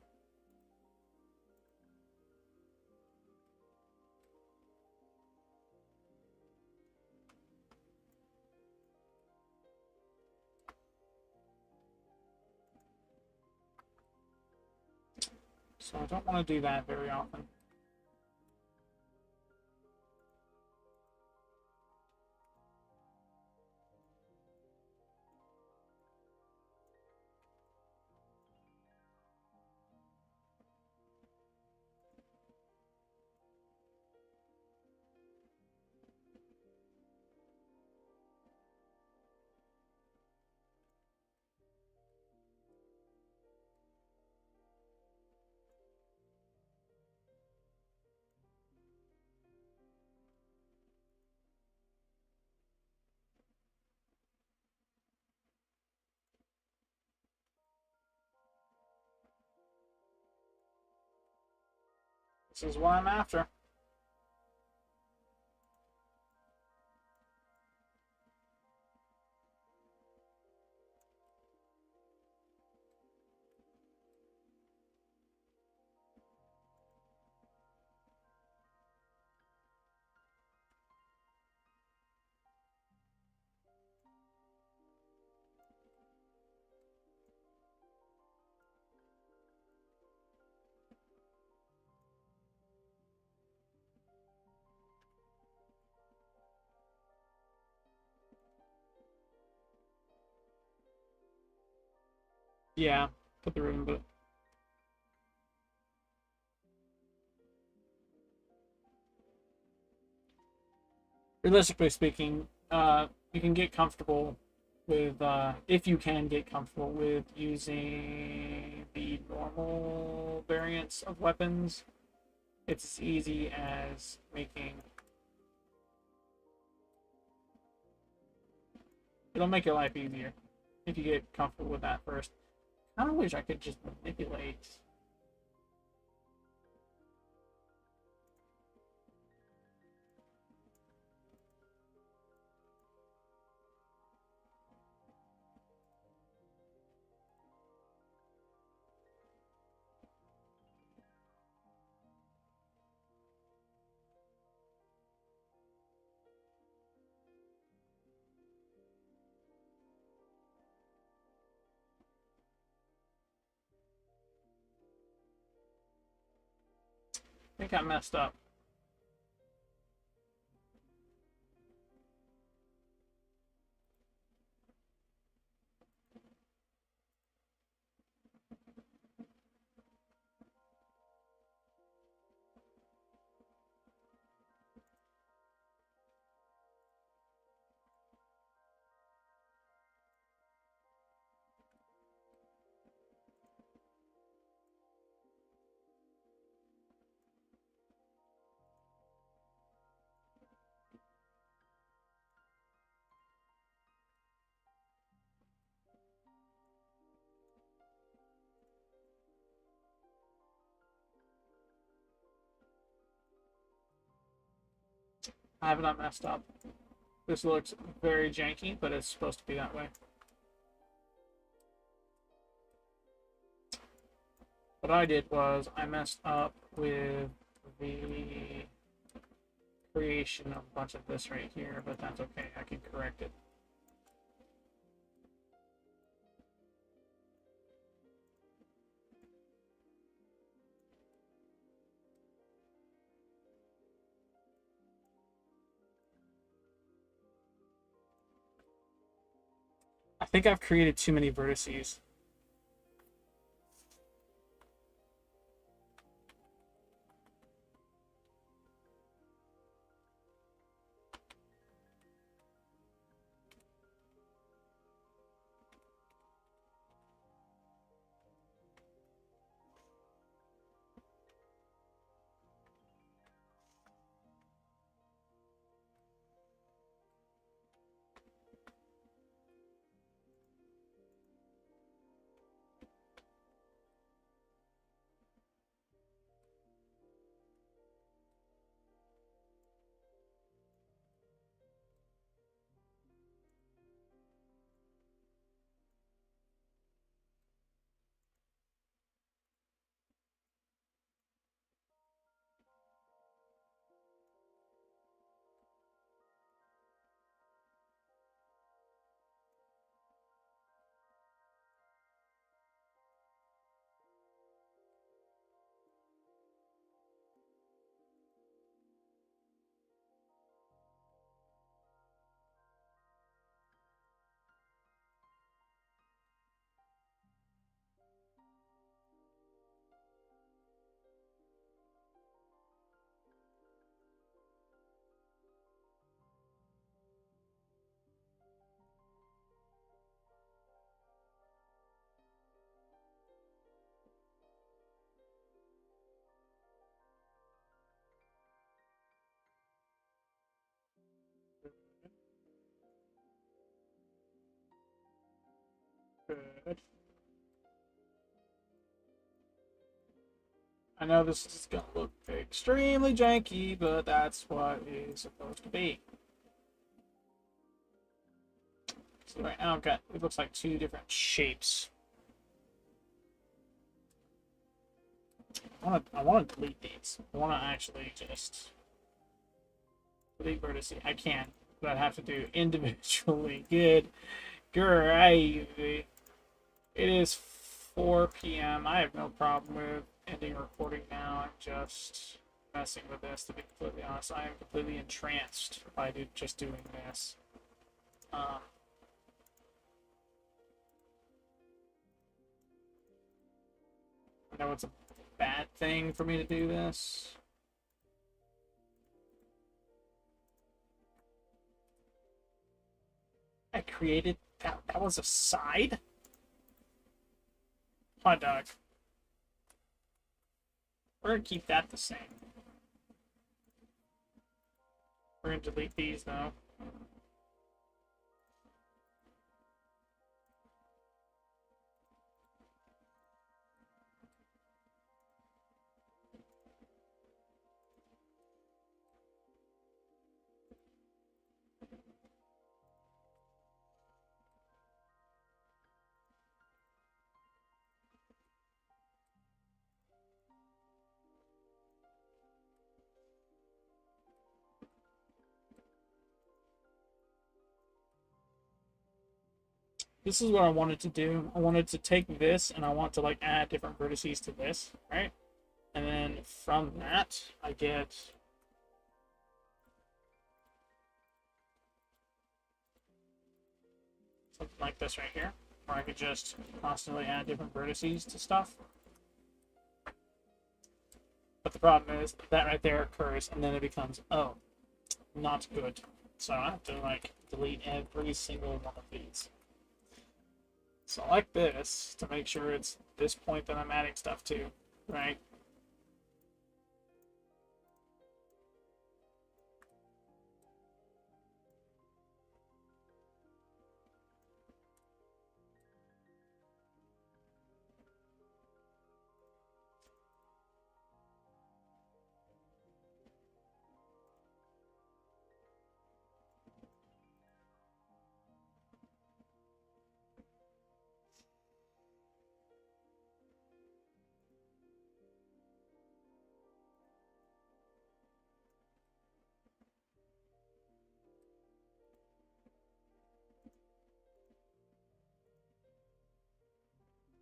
So I don't want to do that very often. This is what I'm after. Yeah, put the room, but realistically speaking, you can get comfortable with, if you can get comfortable with using the normal variants of weapons, it's as easy as making. It'll make your life easier if you get comfortable with that first. I kind of wish I could just manipulate. I think I messed up. I have not messed up. This looks very janky, but it's supposed to be that way. What I did was I messed up with the creation of a bunch of this right here, but that's okay. I can correct it. think I've created too many vertices. Good. I know this is gonna look extremely janky, but that's what it's supposed to be. So right now I've got, it looks like two different shapes. I want to delete these. I want to actually just delete vertices. I can, but I have to do individually. Good gravy. It is 4 p.m. I have no problem with ending recording now. I'm just messing with this, to be completely honest. I am completely entranced by just doing this. I know it's a bad thing for me to do this. I created that. That was a side? Hot dog. We're gonna keep that the same. We're gonna delete these though. This is what I wanted to do. I wanted to take this and I want to like add different vertices to this, right? And then from that, I get something like this right here, where I could just constantly add different vertices to stuff. But the problem is that right there occurs, and then it becomes, oh, not good. So I have to like delete every single one of these. So I like this to make sure it's this point that I'm adding stuff to, right?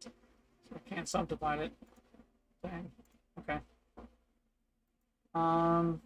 So I can't subdivide it. Dang. Okay. Um,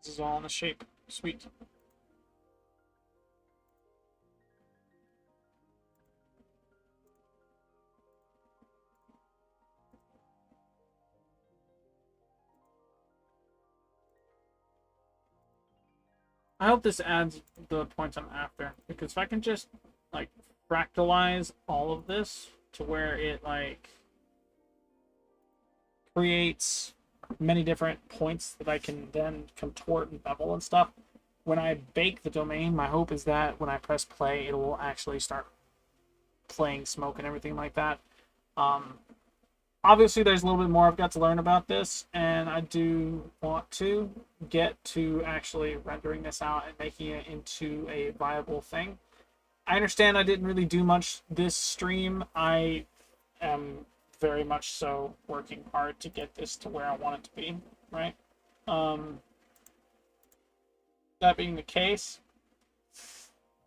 This is all in the shape. Sweet. I hope this adds the points I'm after, because if I can just like fractalize all of this to where it like creates many different points that I can then contort and bevel and stuff. When I bake the domain, my hope is that when I press play, it will actually start playing smoke and everything like that. Obviously, there's a little bit more I've got to learn about this, and I do want to get to actually rendering this out and making it into a viable thing. I understand I didn't really do much this stream. I am very much so working hard to get this to where I want it to be, right? That being the case,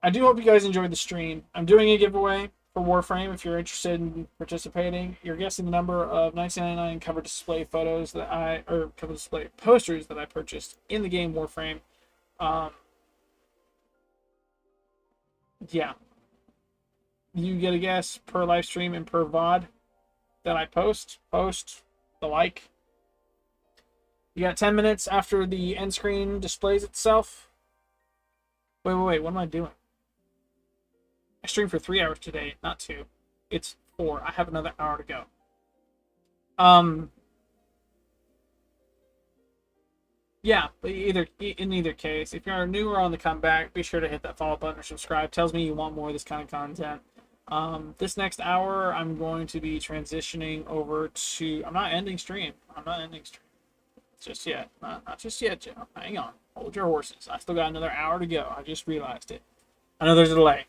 I do hope you guys enjoyed the stream. I'm doing a giveaway for Warframe if you're interested in participating. You're guessing the number of 1999 cover display photos that cover display posters that I purchased in the game Warframe. Yeah. You get a guess per live stream and per VOD that I post the like. You got 10 minutes after the end screen displays itself. Wait, what am I doing? I streamed for 3 hours today, not 2. It's 4. I have another hour to go. Yeah, but in either case, if you're new or on the comeback, be sure to hit that follow button or subscribe. Tells me you want more of this kind of content. This next hour, I'm going to be transitioning over to. I'm not ending stream just yet. Not just yet, Joe. Hang on. Hold your horses. I still got another hour to go. I just realized it. I know there's a delay.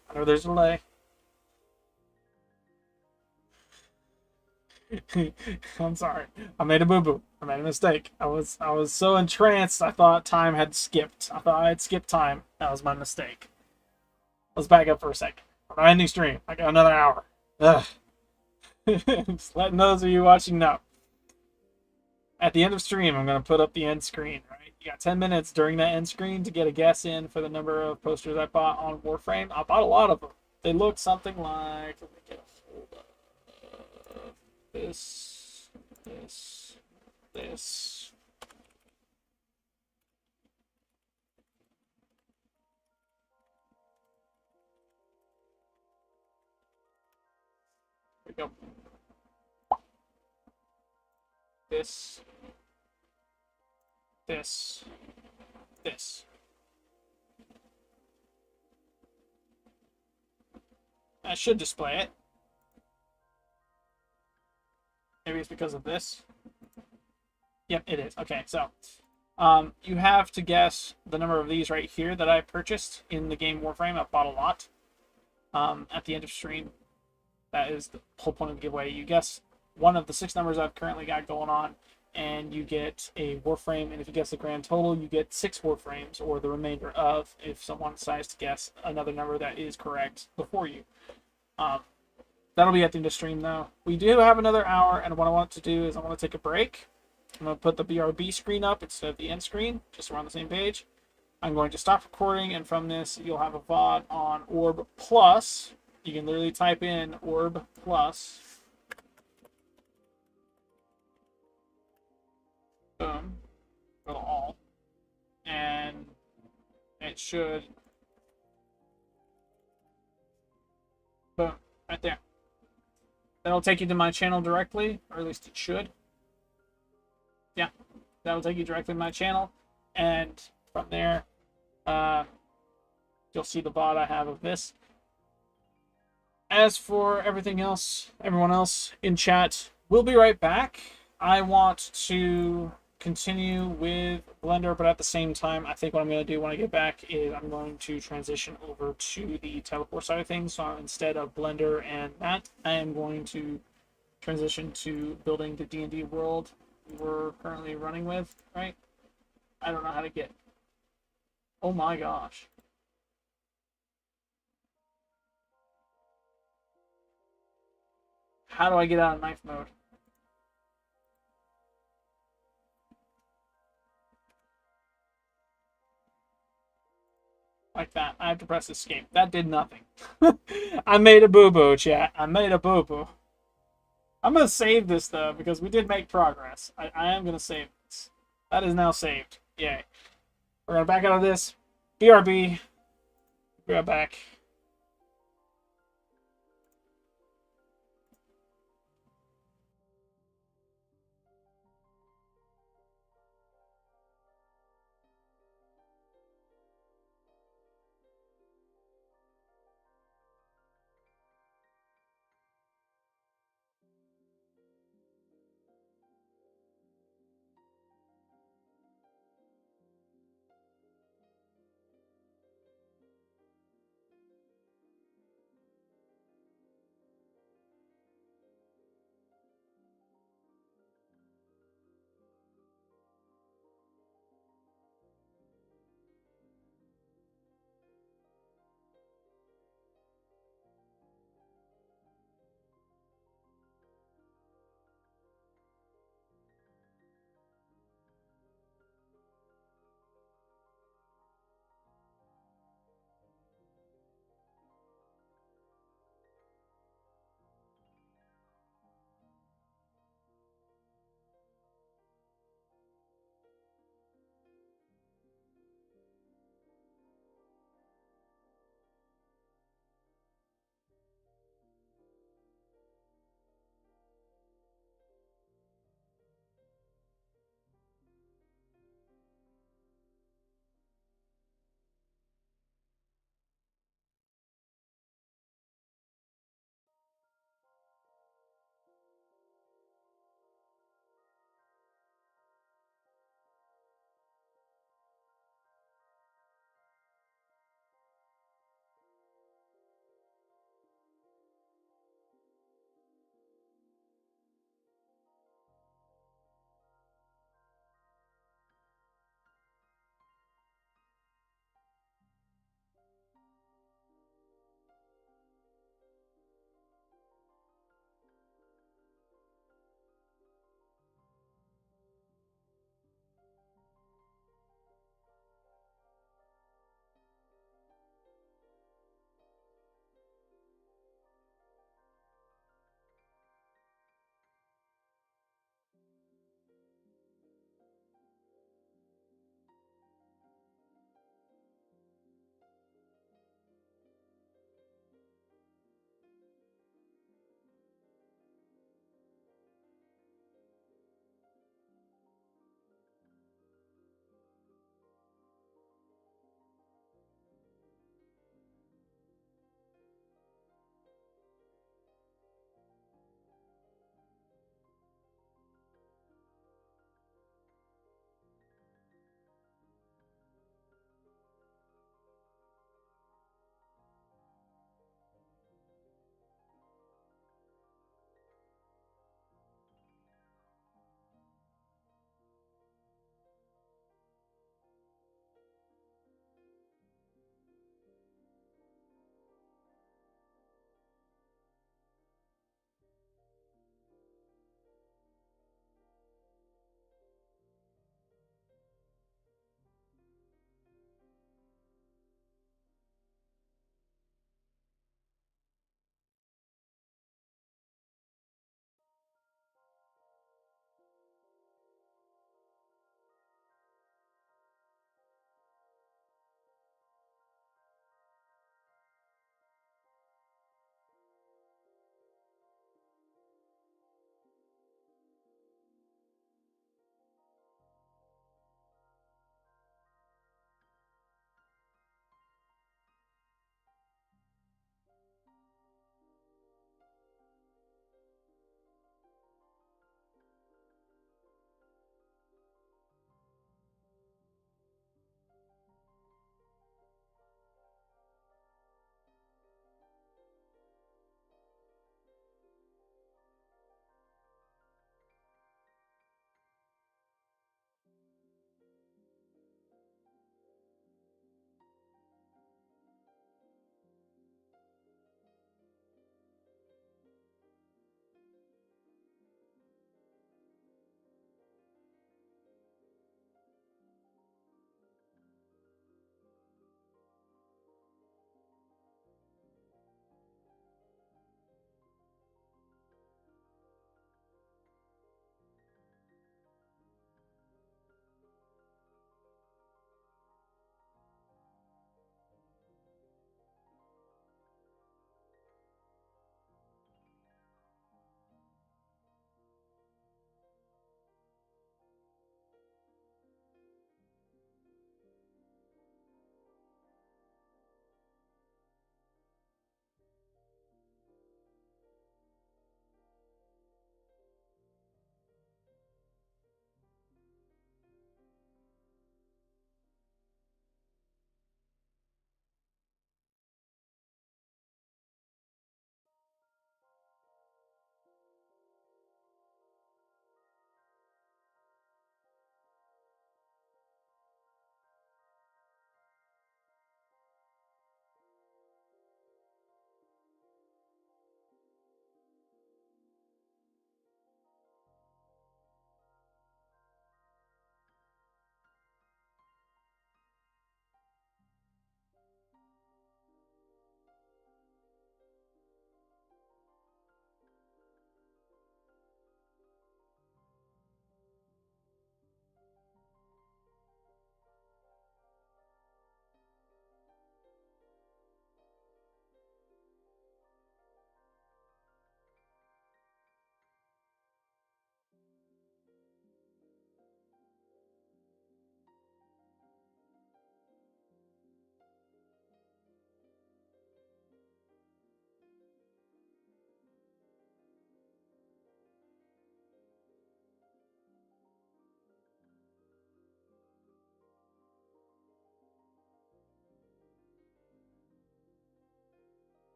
I'm sorry. I made a boo-boo. I made a mistake. I was so entranced I thought time had skipped. I thought I had skipped time. That was my mistake. Let's back up for a second. I'm not ending stream. I got another hour. Ugh. Just letting those of you watching know. At the end of stream, I'm going to put up the end screen, right? You got 10 minutes during that end screen to get a guess in for the number of posters I bought on Warframe. I bought a lot of them. They look something like... Let me get a hold of this. There we go. This. I should display it. Maybe it's because of this. Yep, it is. Okay, so you have to guess the number of these right here that I purchased in the game Warframe. I bought a lot. At the end of stream, that is the whole point of the giveaway. You guess one of the 6 numbers I've currently got going on, and you get a Warframe. And if you guess the grand total, you get 6 Warframes, or the remainder of, if someone decides to guess another number that is correct before you. That'll be at the end of stream, though. We do have another hour, and what I want to do is I want to take a break. I'm going to put the BRB screen up instead of the end screen, just so we're on the same page. I'm going to stop recording, and from this, you'll have a VOD on Orb Plus. You can literally type in Orb Plus. Boom. Go to all. And it should... Boom. Right there. That'll take you to my channel directly, or at least it should. Yeah, that'll take you directly to my channel, and from there, you'll see the VOD I have of this. As for everything else, everyone else in chat, we'll be right back. I want to continue with Blender, but at the same time, I think what I'm going to do when I get back is I'm going to transition over to the teleport side of things. So instead of Blender and that, I am going to transition to building the D&D world we're currently running with, right? I don't know how to get... Oh my gosh. How do I get out of knife mode? like that. I have to press escape. That did nothing. I made a boo-boo, chat. I made a boo-boo. I'm going to save this, though, because we did make progress. I am going to save this. That is now saved. Yay. We're going to back out of this. BRB. Be right back.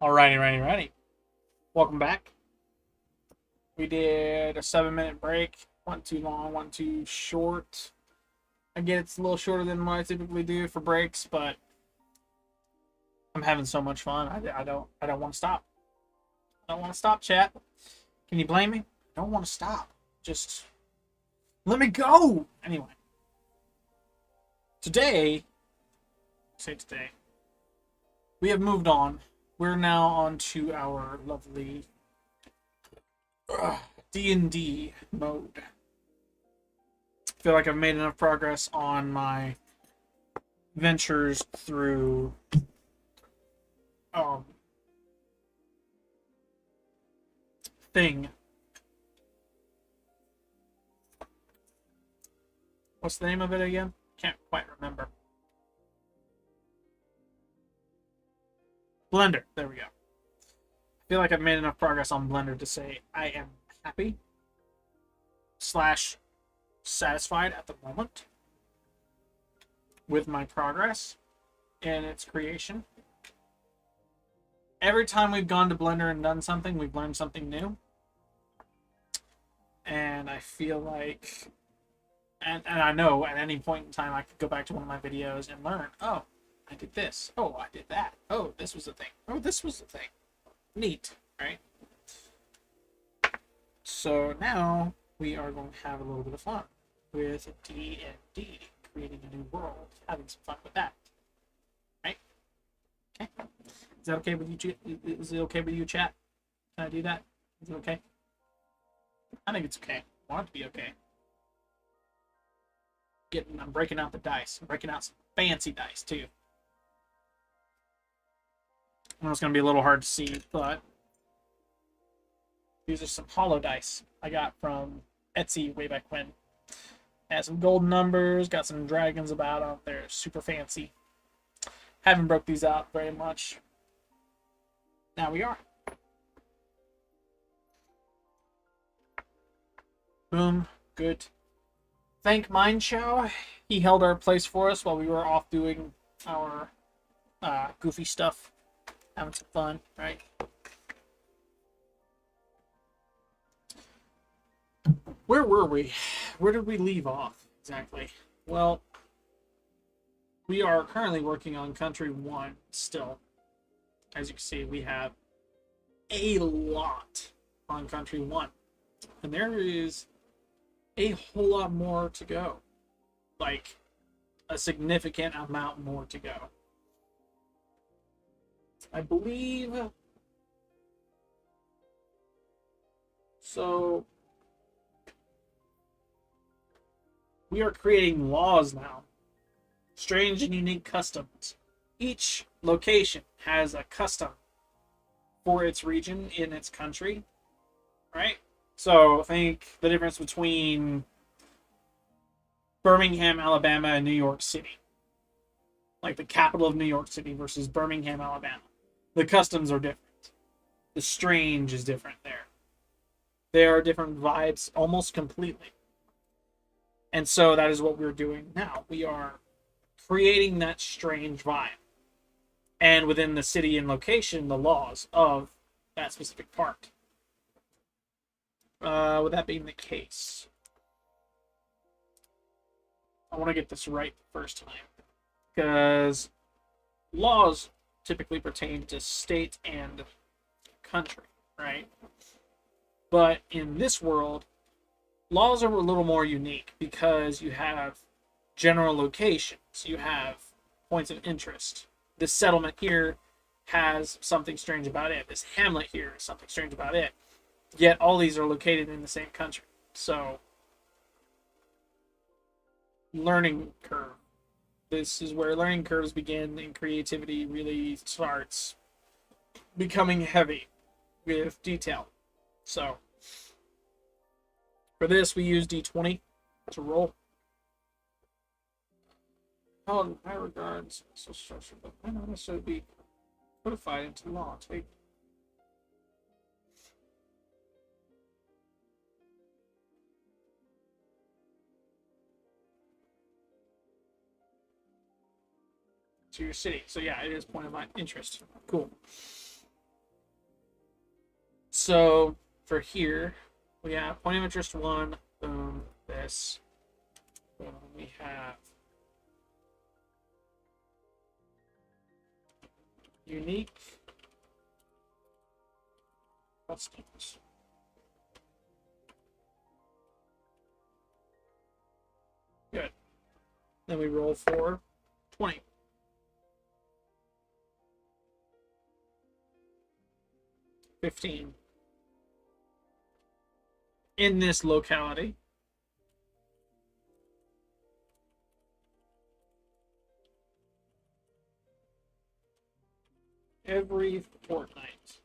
Alrighty. Welcome back. We did a 7-minute break. Wasn't too long, wasn't too short. I get it's a little shorter than what I typically do for breaks, but I'm having so much fun. I don't want to stop. I don't want to stop, chat. Can you blame me? I don't want to stop. Just let me go. Anyway, today, we have moved on. We're now on to our lovely D&D mode. I feel like I've made enough progress on my ventures through thing. What's the name of it again? Can't quite remember. Blender. There we go. I feel like I've made enough progress on Blender to say I am happy / satisfied at the moment with my progress and its creation. Every time we've gone to Blender and done something, we've learned something new. And I feel like, and I know at any point in time I could go back to one of my videos and learn, oh, I did this. Oh, I did that. Oh, this was a thing. Oh, this was a thing. Neat, right? So now we are going to have a little bit of fun with D&D, creating a new world, having some fun with that. Right? Okay. Is that okay with you? Is it okay with you, chat? Can I do that? Is it okay? I think it's okay. I want it to be okay. I'm breaking out the dice. I'm breaking out some fancy dice too. I know it's going to be a little hard to see, but these are some hollow dice I got from Etsy way back when. Has some gold numbers, got some dragons about them. They're super fancy. Haven't broke these out very much. Now we are. Boom. Good. Thank Mindshow. He held our place for us while we were off doing our goofy stuff. Having some fun, right? Where were we? Where did we leave off exactly? Well, we are currently working on Country 1 still. As you can see, we have a lot on Country 1. And there is a whole lot more to go. Like, a significant amount more to go. I believe... So... we are creating laws now. Strange and unique customs. Each location has a custom for its region in its country, right? So think the difference between Birmingham, Alabama, and New York City. Like the capital of New York City versus Birmingham, Alabama. The customs are different. The strange is different there. There are different vibes almost completely. And so that is what we're doing now. We are creating that strange vibe. And within the city and location, the laws of that specific part. With that being the case, I want to get this right the first time. Because laws typically pertain to state and country, right? But in this world, laws are a little more unique because you have general locations, you have points of interest. This settlement here has something strange about it. This hamlet here is something strange about it. Yet all these are located in the same country. So, learning curve. This is where learning curves begin and creativity really starts becoming heavy with detail. So, for this, we use D20 to roll. Oh, in high regards, so structured, but might not necessarily be codified into law. Take to your city. So yeah, it is point of my interest. Cool. So for here, we have point of interest one, boom, this. Boom, we have unique customs. Good. Then we roll for 20. 15. In this locality, every fortnight,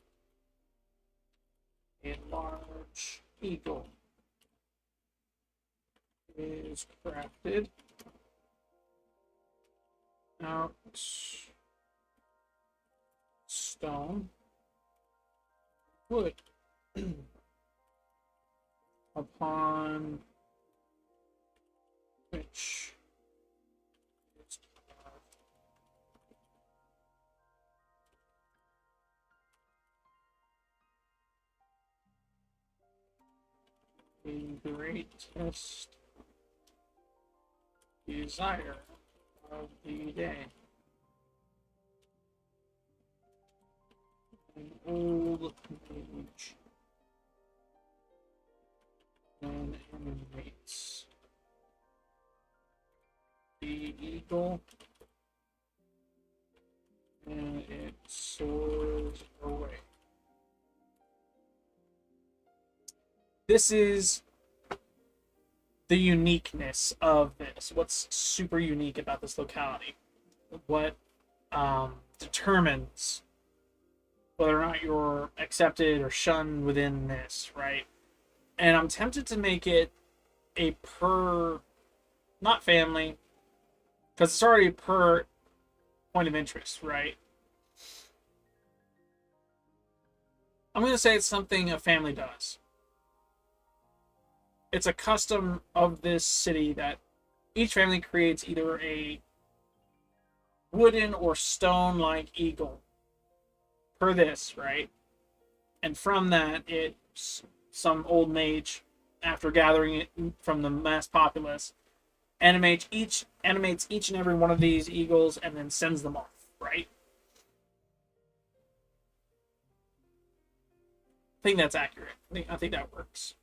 a large eagle is crafted out stone wood upon which is the greatest desire of the day. An old age and animates the eagle and it soars away. This is the uniqueness of this. What's super unique about this locality? What determines whether or not you're accepted or shunned within this, right? And I'm tempted to make it a per, not family, because it's already per point of interest, right? I'm going to say it's something a family does. It's a custom of this city that each family creates either a wooden or stone-like eagle per this, right? And from that, it's some old mage, after gathering it from the mass populace, animates each and every one of these eagles and then sends them off, right? I think that's accurate. I think that works.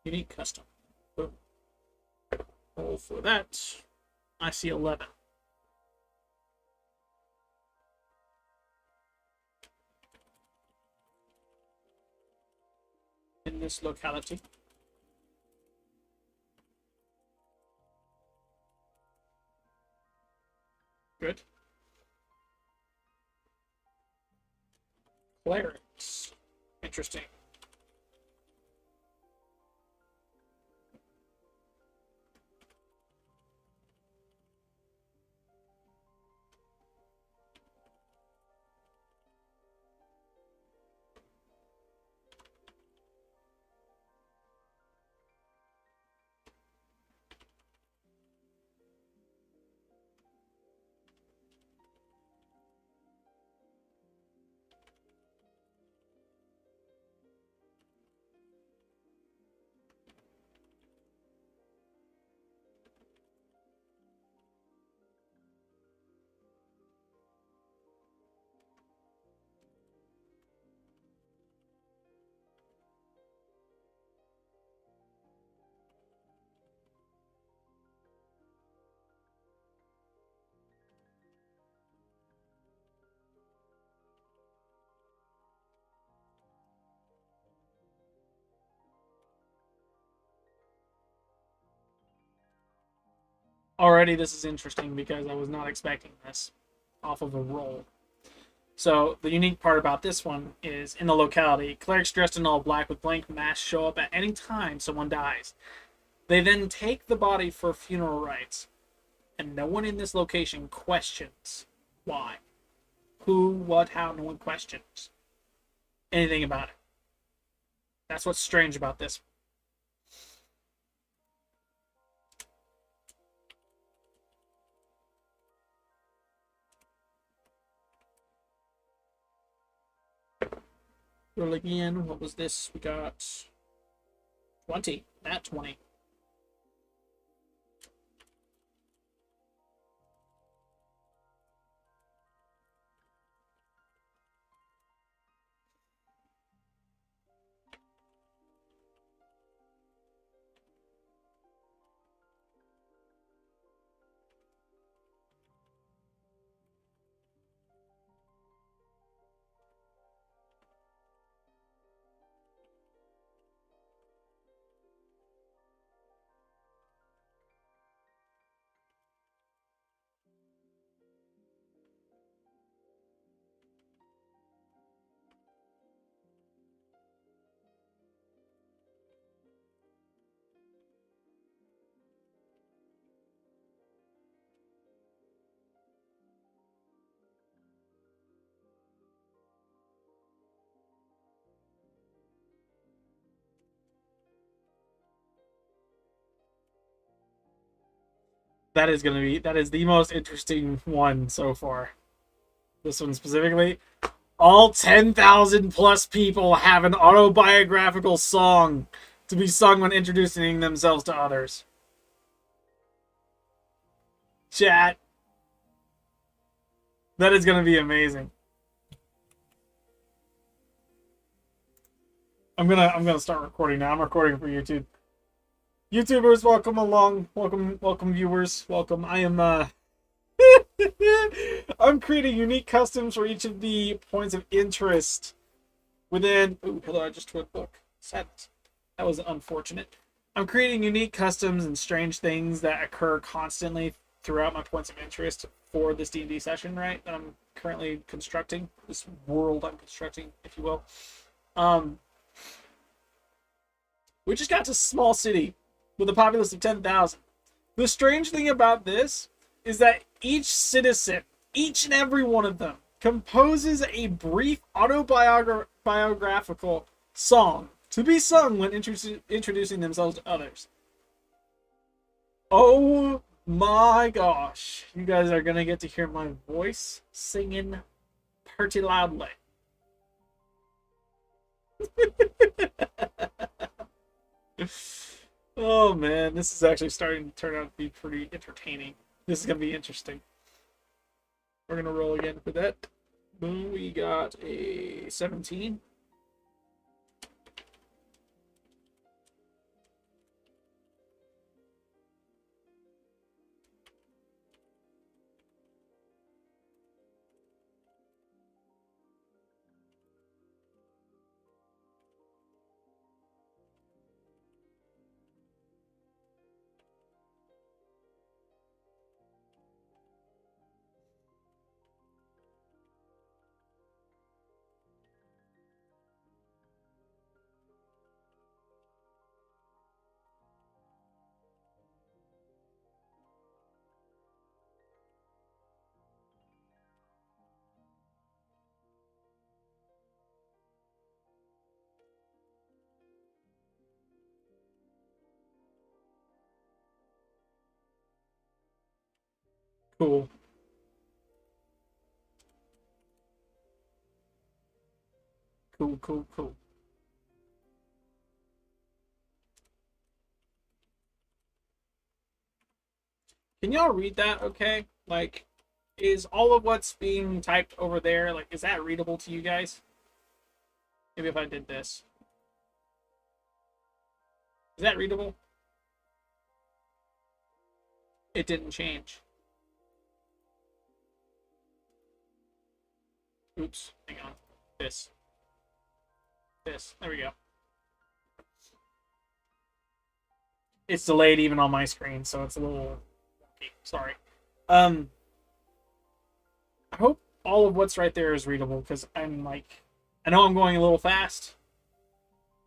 Unique custom. Boom. Roll for that. I see 11. In this locality. Good. Clerics. Interesting. Already this is interesting because I was not expecting this off of a roll. So the unique part about this one is in the locality, clerics dressed in all black with blank masks show up at any time someone dies. They then take the body for funeral rites, and no one in this location questions why. Who, what, how, no one questions anything about it. That's what's strange about this. Roll again. What was this? We got 20. Nat 20. That is the most interesting one so far. This one specifically. All 10,000 plus people have an autobiographical song to be sung when introducing themselves to others. Chat. That is going to be amazing. I'm gonna start recording now. I'm recording for YouTube. YouTubers, welcome along. Welcome viewers. Welcome. I am I'm creating unique customs for each of the points of interest within. Ooh, hello, I just tore a book. Sadness. That was unfortunate. I'm creating unique customs and strange things that occur constantly throughout my points of interest for this D&D session, right? That I'm currently constructing. This world I'm constructing, if you will. We just got to a small city with a populace of 10,000. The strange thing about this is that each citizen, each and every one of them, composes a brief autobiographical song to be sung when introducing themselves to others. Oh my gosh. You guys are going to get to hear my voice singing pretty loudly. Oh man, this is actually starting to turn out to be pretty entertaining. This is going to be interesting. We're going to roll again for that. Boom, we got a 17. Cool. Cool. Can y'all read that okay? Like, is all of what's being typed over there, like, is that readable to you guys? Maybe if I did this. Is that readable? It didn't change. Oops, hang on. This. There we go. It's delayed even on my screen, so it's a little wonky. Sorry. I hope all of what's right there is readable, because I'm like, I know I'm going a little fast.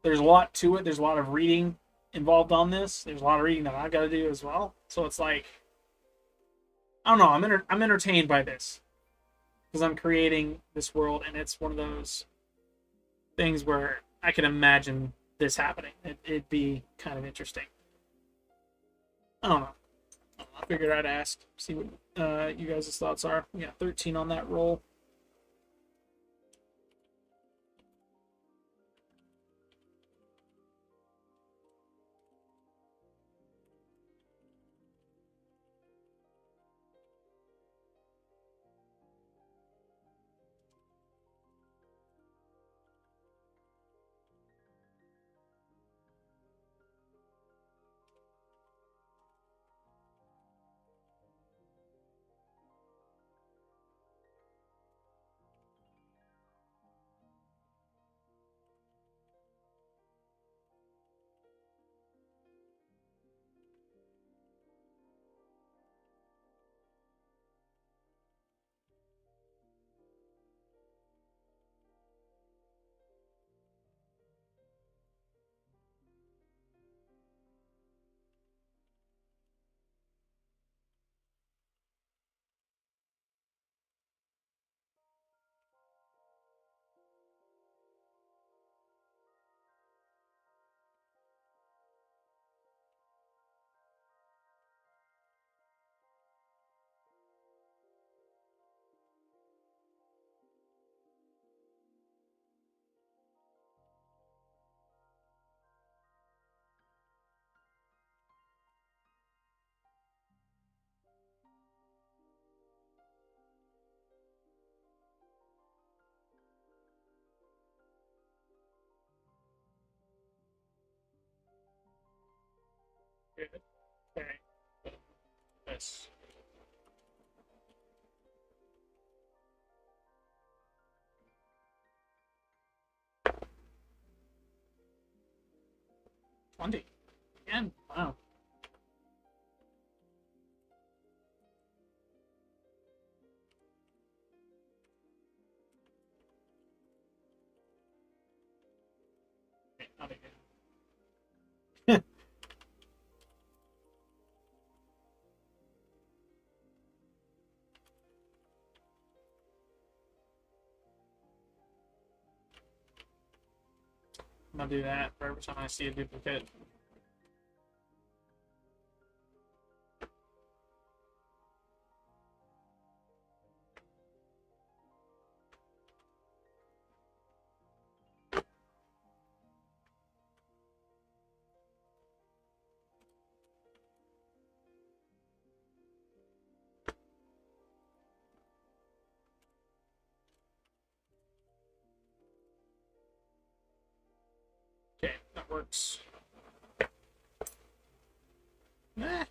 There's a lot to it. There's a lot of reading involved on this. There's a lot of reading that I've got to do as well. So it's like, I don't know. I'm entertained by this because I'm creating this world, and it's one of those things where I can imagine this happening. It'd be kind of interesting. I don't know. I figured I'd ask, see what you guys' thoughts are. We got 13 on that roll. Good. Okay. This. $20. Again? Wow. Okay, not again. I'm gonna do that for every time I see a duplicate. Okay, that works. Eh,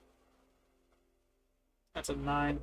that's a 9.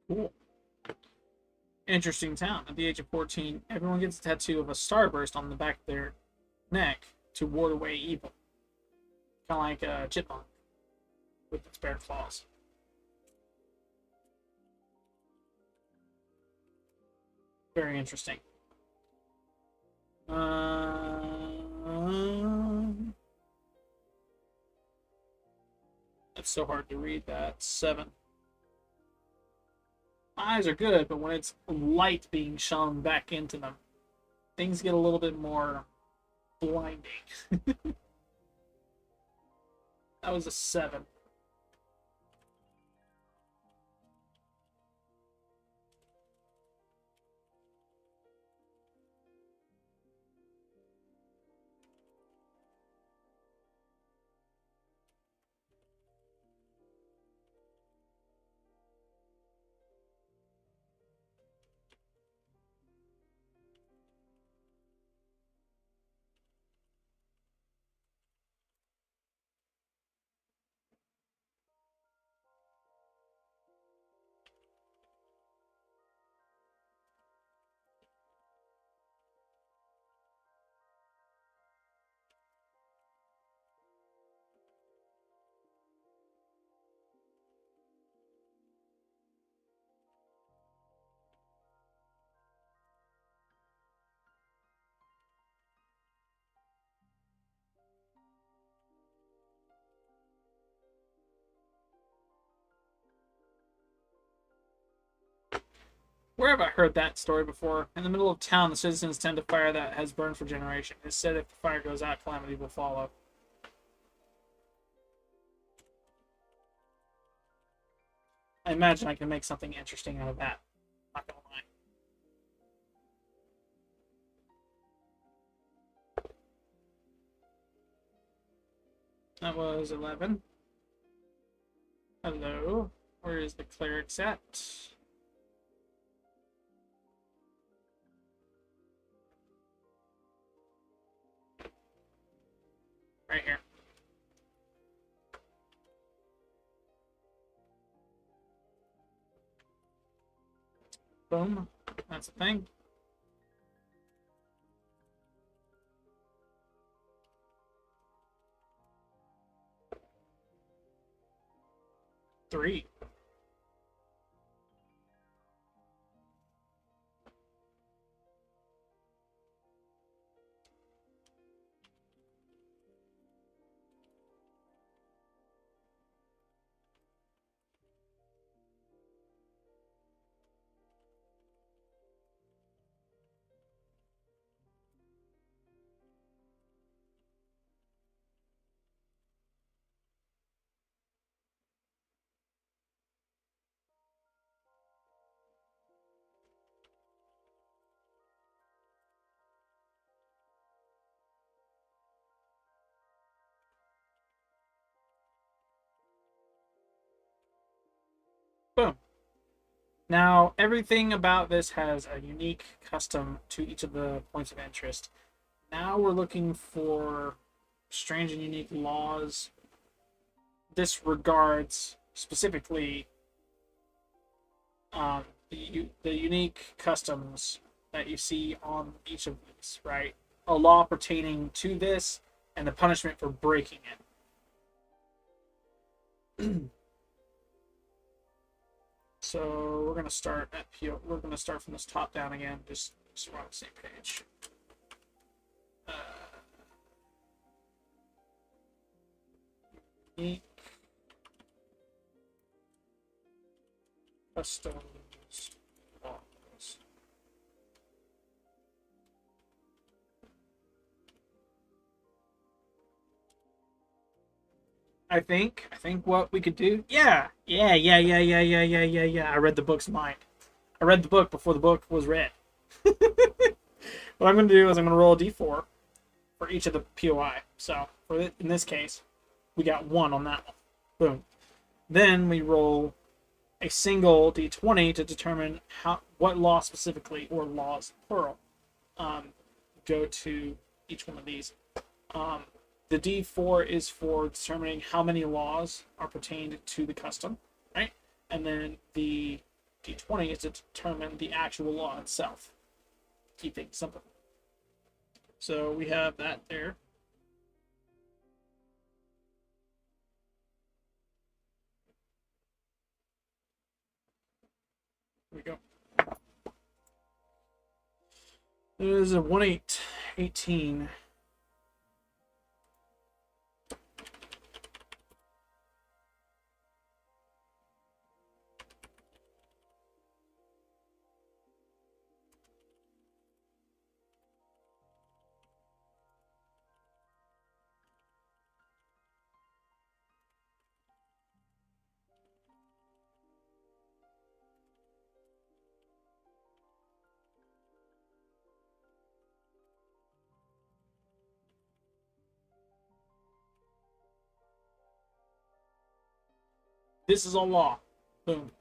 Cool. Interesting town. At the age of 14, everyone gets a tattoo of a starburst on the back of their neck to ward away evil. Kind of like a chipmunk with its bare claws. Very interesting. It's so hard to read that. 7. My eyes are good, but when it's light being shone back into them, things get a little bit more blinding. That was a 7. Where have I heard that story before? In the middle of town, the citizens tend to fire that has burned for generations. It's said if the fire goes out, calamity will follow. I imagine I can make something interesting out of that. Not gonna lie. That was 11. Hello. Where is the cleric's at? Right here. Boom. That's the thing. Three. Now, everything about this has a unique custom to each of the points of interest. Now we're looking for strange and unique laws. This regards specifically the unique customs that you see on each of these, right? A law pertaining to this and the punishment for breaking it. So we're gonna start at we're gonna start from this top down again, just so we're on the same page. Unique customs laws. I think what we could do. Yeah. I read the book's mind. I read the book before the book was read. What I'm going to do is I'm going to roll a d4 for each of the POI. So in this case, we got 1 on that one. Boom. Then we roll a single d20 to determine what law specifically, or laws plural, go to each one of these. The d4 is for determining how many laws are pertained to the custom, right? And then the d20 is to determine the actual law itself. Keep things simple. So we have that there. Here we go. It is a 1/8/18. This is a law. Boom.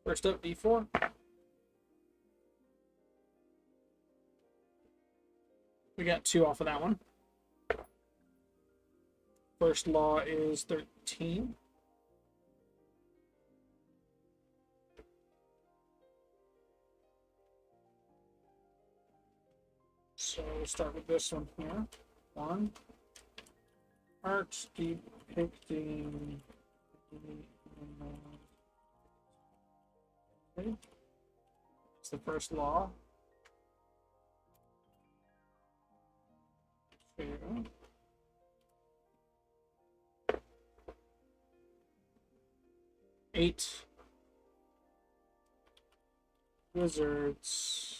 First up, d4. We got 2 off of that one. First law is 13. So we'll start with this one here. 1. Art depicting. It's the first law. 2. 8. Wizards.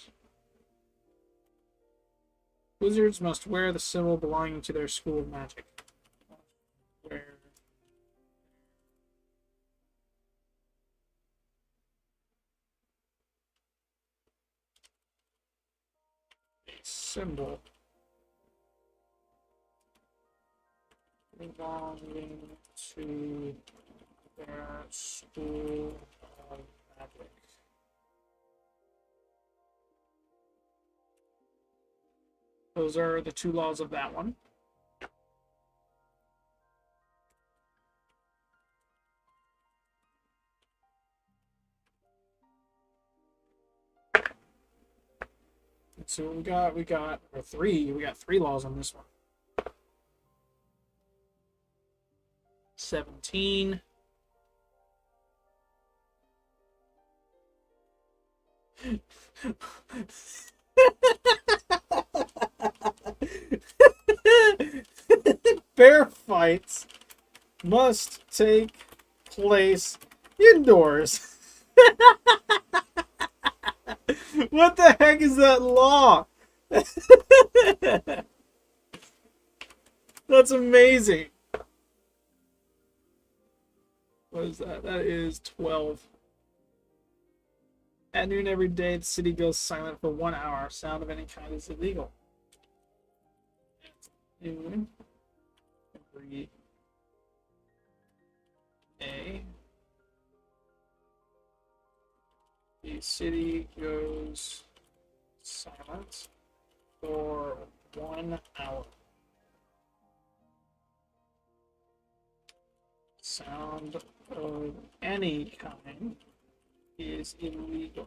Wizards must wear the symbol belonging to their school of magic. Wear a symbol belonging to their school of magic. Those are the 2 laws of that one. Let's see what we got. We got 3. We got 3 laws on this one. 17. Bear fights must take place indoors. What the heck is that law? That's amazing. What is that? That is 12. At noon every day, the city goes silent for 1 hour. Sound of any kind is illegal. At noon every day, the city goes silent for 1 hour. Sound of any kind is illegal.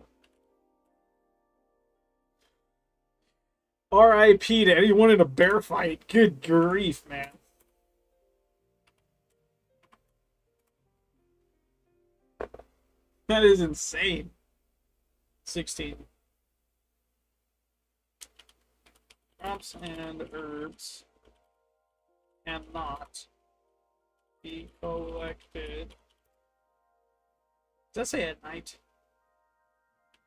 R.I.P. to anyone in a bear fight. Good grief, man. That is insane. 16. Crops and herbs cannot be collected. Does that say at night?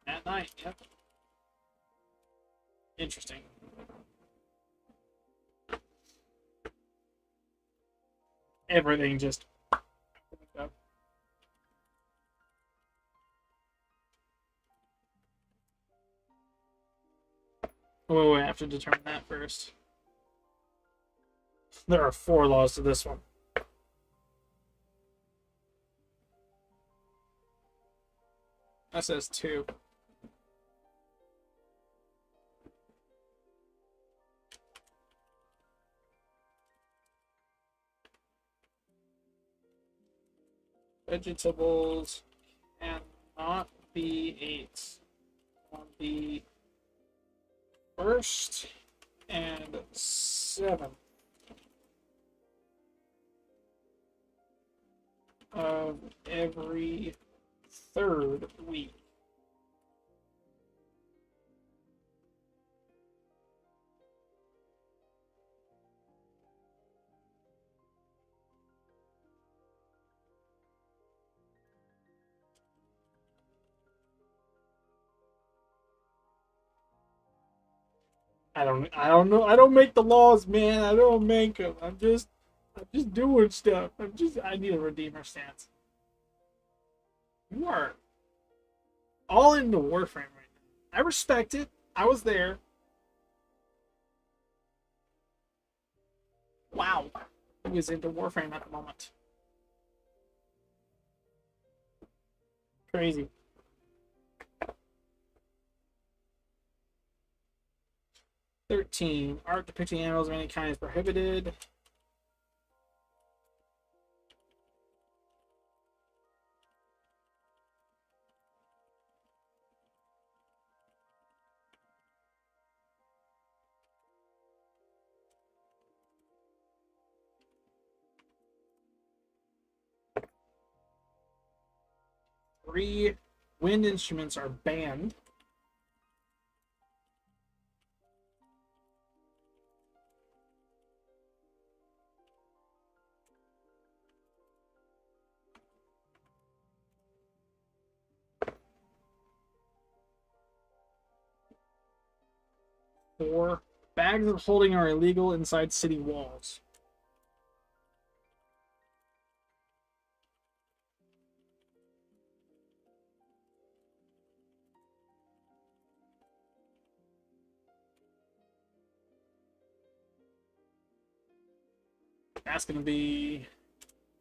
At night, yep. Interesting. Everything just. Oh, I have to determine that first. There are 4 laws to this one. That says 2. Vegetables cannot be ate on the 1st and 7th of every 3rd week. I don't know. I don't make the laws, man. I don't make them. I'm just doing stuff. I need a redeemer stance. You are all into Warframe right now. I respect it. I was there. Wow. He was into Warframe at the moment. Crazy. "13. Art depicting animals of any kind is prohibited. "3. Wind instruments are banned. "4. Bags of holding are illegal inside city walls." That's going to be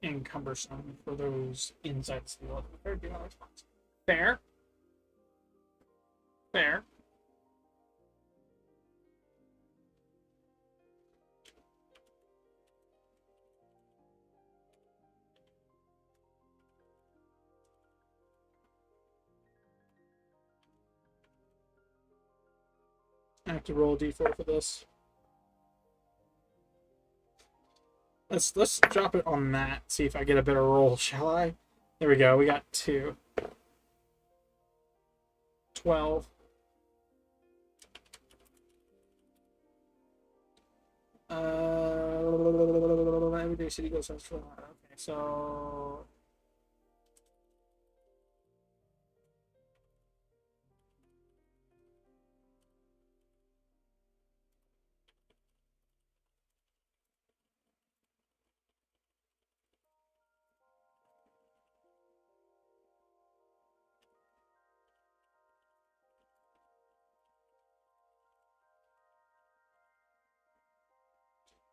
encumbersome for those inside the city walls. Fair. Fair. I have to roll a d4 for this. Let's drop it on that. See if I get a better roll, shall I? There we go. We got 2. 12. Everyday city goes central. Okay, so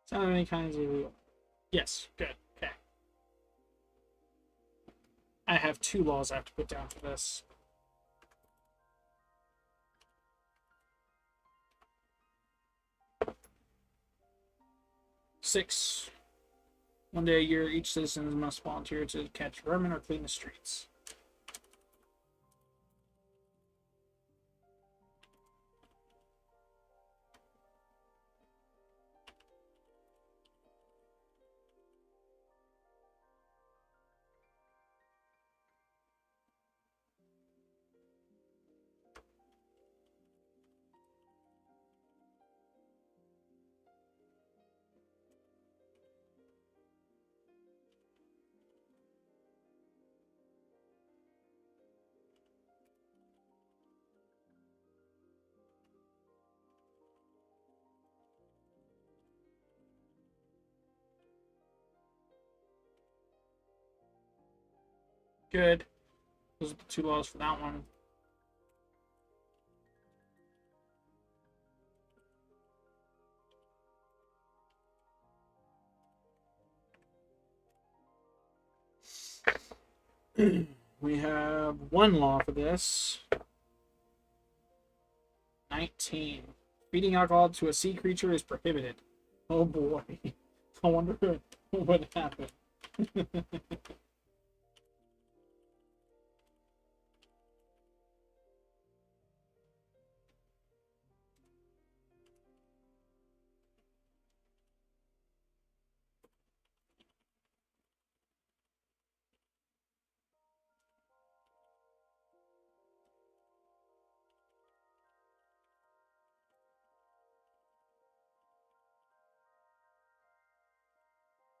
Sound of any kinds of illegal. Yes, good. Okay. I have 2 laws I have to put down for this. Six. One day a year, each citizen must volunteer to catch vermin or clean the streets. Good. Those are the 2 laws for that one. We have 1 law for this. 19. Feeding alcohol to a sea creature is prohibited. Oh boy. I wonder what happened.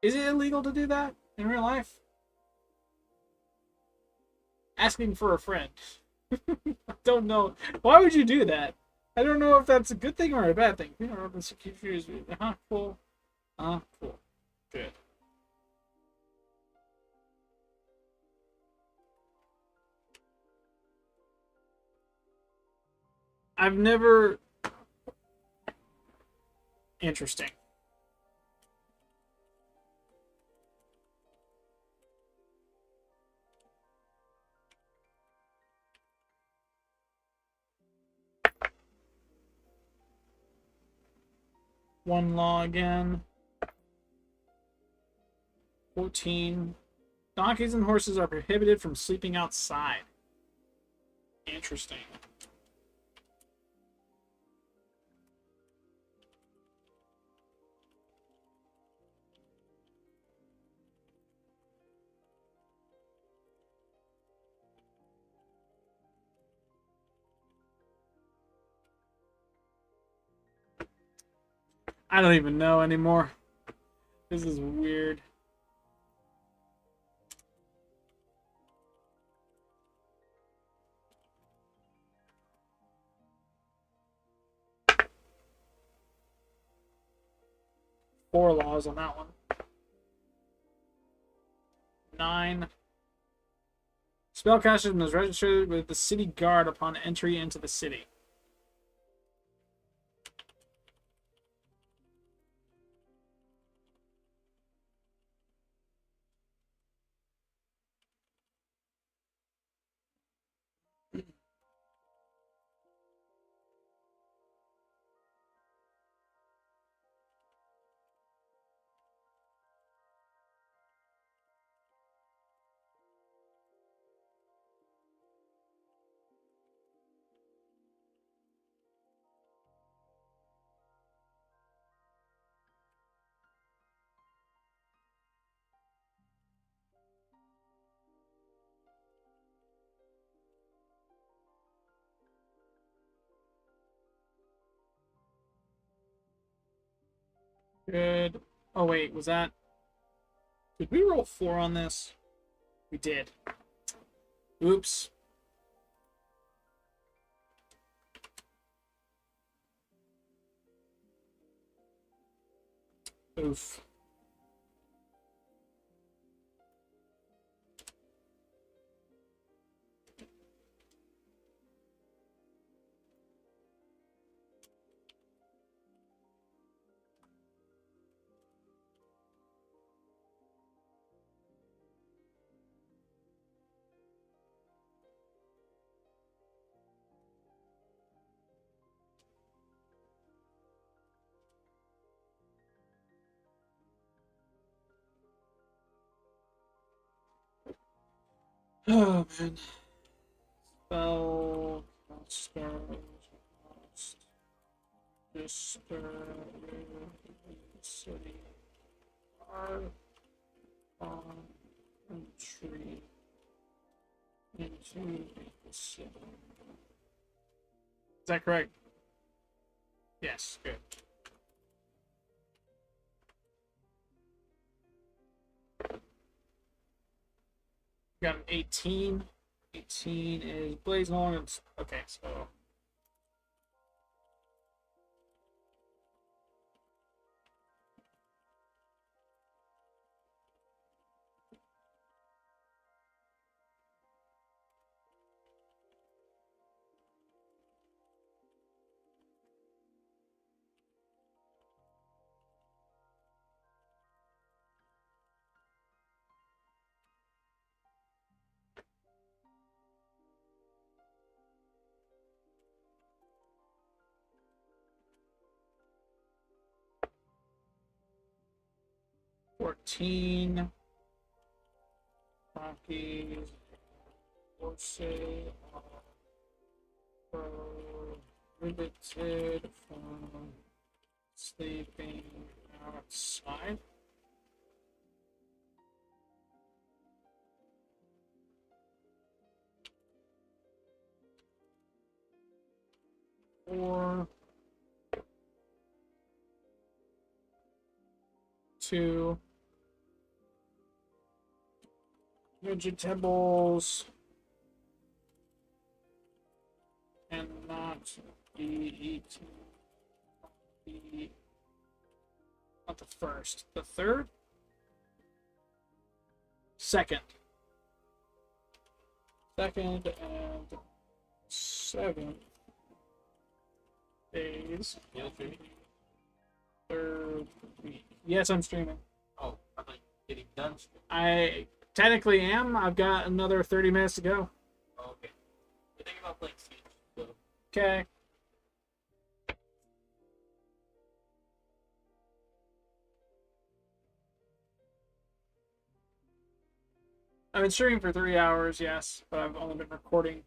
Is it illegal to do that in real life? Asking for a friend. I don't know. Why would you do that? I don't know if that's a good thing or a bad thing. You know, the security is cool. Cool. Good. I've never. Interesting. One law again. 14. Donkeys and horses are prohibited from sleeping outside. Interesting. I don't even know anymore. This is weird. Four laws on that one. 9. Spellcaster must register with the city guard upon entry into the city. Good. Oh, wait, was that... Did we roll 4 on this? We did. Oops. Oof. Oh man. Spell disturb city are on entry into the city. Is that correct? Yes, good. Got an 18. 18 is Blaze Long. Okay, so 14. Rockies. Force prohibited from sleeping outside. Or 2 vegetables and not be eaten. Not the first, the third, second, and 7th days. Yeah, streaming. Third week. Yes, I'm streaming. Oh, I'm like getting done. I technically am. I've got another 30 minutes to go. Oh, okay. I think about playing Siege. So. Okay. I've been streaming for 3 hours, yes, but I've only been recording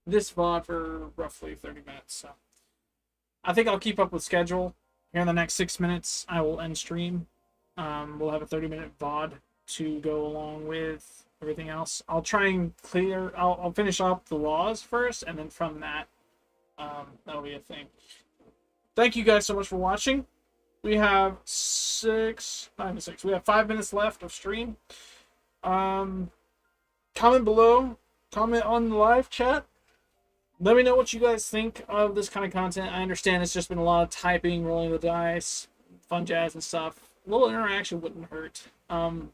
this VOD for roughly 30 minutes, so I think I'll keep up with schedule. Here in the next 6 minutes, I will end stream. We'll have a 30-minute VOD to go along with everything else. I'll try and I'll finish up the laws first, and then from that, that'll be a thing. Thank you guys so much for watching. We have 9 to 6. We have 5 minutes left of stream. Comment below. Comment on the live chat. Let me know what you guys think of this kind of content. I understand it's just been a lot of typing, rolling the dice, fun jazz and stuff. A little interaction wouldn't hurt. I'm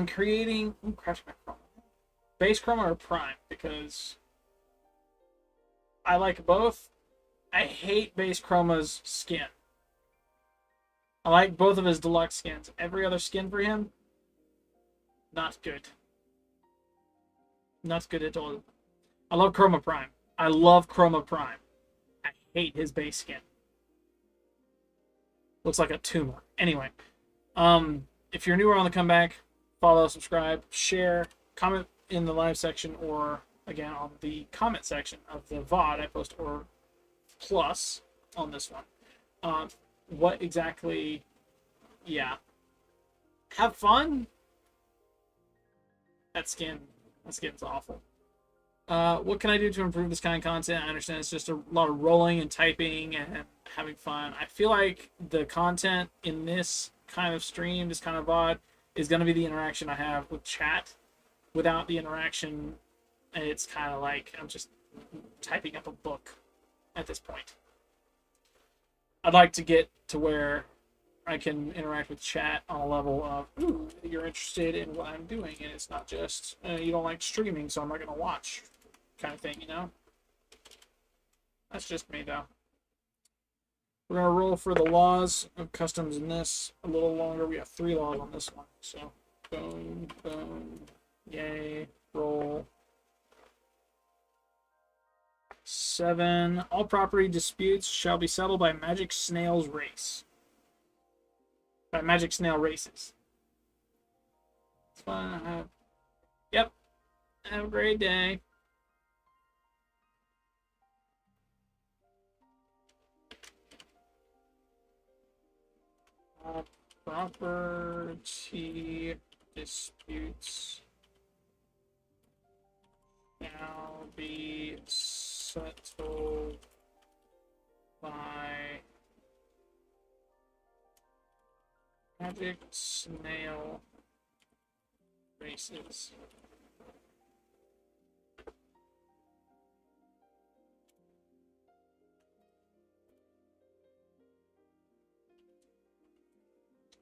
creating... crash my chroma. Base chroma or prime, because I like both. I hate base chroma's skin. I like both of his deluxe skins. Every other skin for him, not good. Not good at all. I love Chroma Prime. I love Chroma Prime. I hate his base skin. Looks like a tumor. Anyway, if you're newer on the comeback, follow, subscribe, share, comment in the live section, or again on the comment section of the VOD I post, or plus on this one. What exactly? Yeah. Have fun. That skin's awful. What can I do to improve this kind of content? I understand it's just a lot of rolling and typing and having fun. I feel like the content in this kind of stream, this kind of VOD, is going to be the interaction I have with chat. Without the interaction, it's kind of like I'm just typing up a book at this point. I'd like to get to where I can interact with chat on a level of, ooh, you're interested in what I'm doing, and it's not just, you don't like streaming, so I'm not going to watch, kind of thing, you know? That's just me, though. We're going to roll for the laws of customs in this a little longer. We have 3 laws on this one, so boom, boom, yay, roll. 7. All property disputes shall be settled by magic snail's race. By magic snail races. It's fun. Yep. Have a great day. Property disputes shall be settled by magic snail races.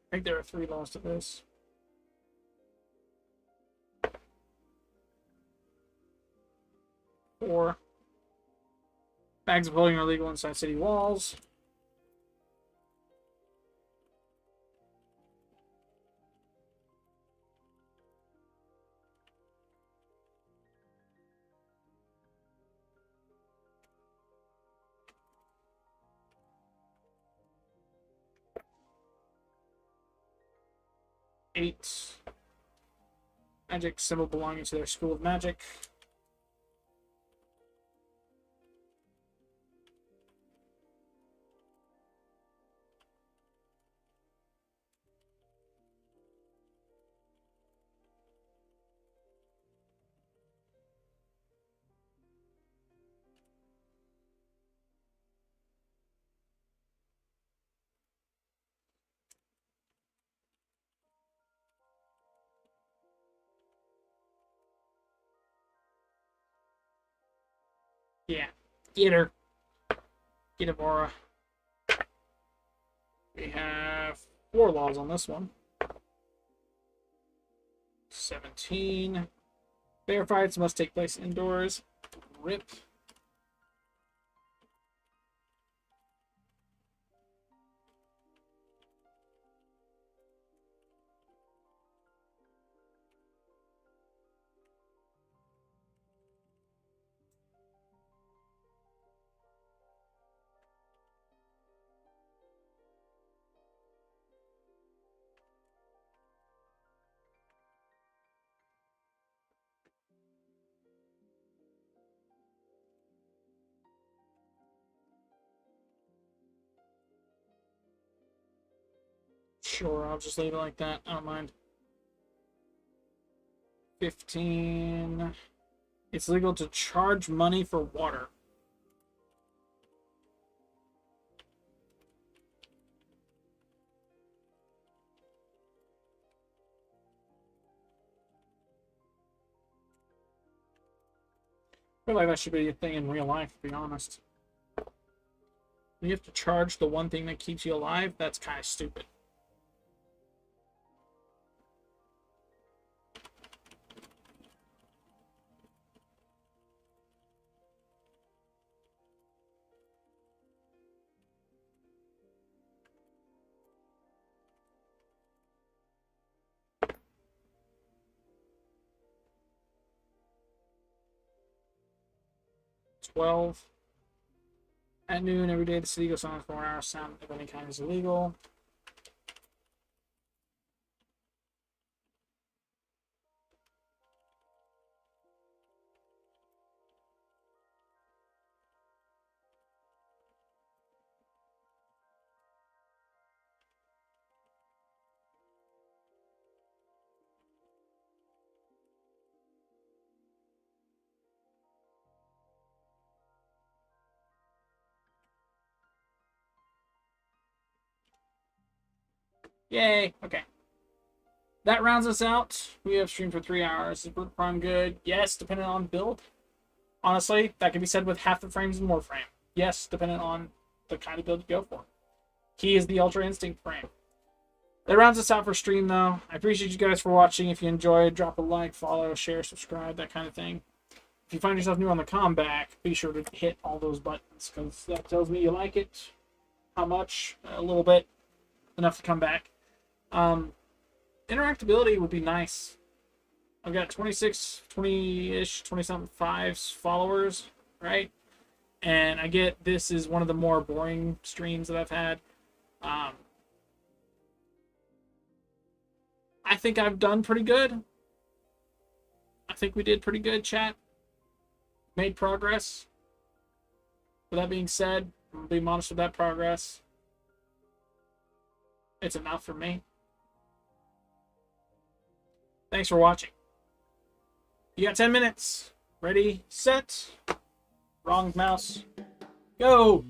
I think there are 3 laws to this. 4. Bags of holding are legal inside city walls. 8. Magic symbol belonging to their school of magic. 'Yeah. Get her. Get it, Mora. We have 4 laws on this one. 17. Fair fights must take place indoors. Rip. Sure, I'll just leave it like that. I don't mind. 15. It's legal to charge money for water. I feel like that should be a thing in real life, to be honest. You have to charge the one thing that keeps you alive? That's kind of stupid. $12. At noon every day, the city goes on for 1 hour. Sound of any kind is illegal. Yay. Okay. That rounds us out. We have streamed for 3 hours. Is Brute Prime good? Yes, depending on build. Honestly, that can be said with half the frames and more frame. Yes, depending on the kind of build you go for. Key is the Ultra Instinct frame. That rounds us out for stream, though. I appreciate you guys for watching. If you enjoyed, drop a like, follow, share, subscribe, that kind of thing. If you find yourself new on the comeback, be sure to hit all those buttons, because that tells me you like it. How much? A little bit. Enough to come back. Interactability would be nice. I've got 26, 20-ish, 20-something 5s followers, right? And I get this is one of the more boring streams that I've had. I think I've done pretty good. I think we did pretty good, chat. Made progress. With that being said, I'm gonna be modest with that progress. It's enough for me. Thanks for watching. You got 10 minutes. Ready, set. Wrong mouse. Go.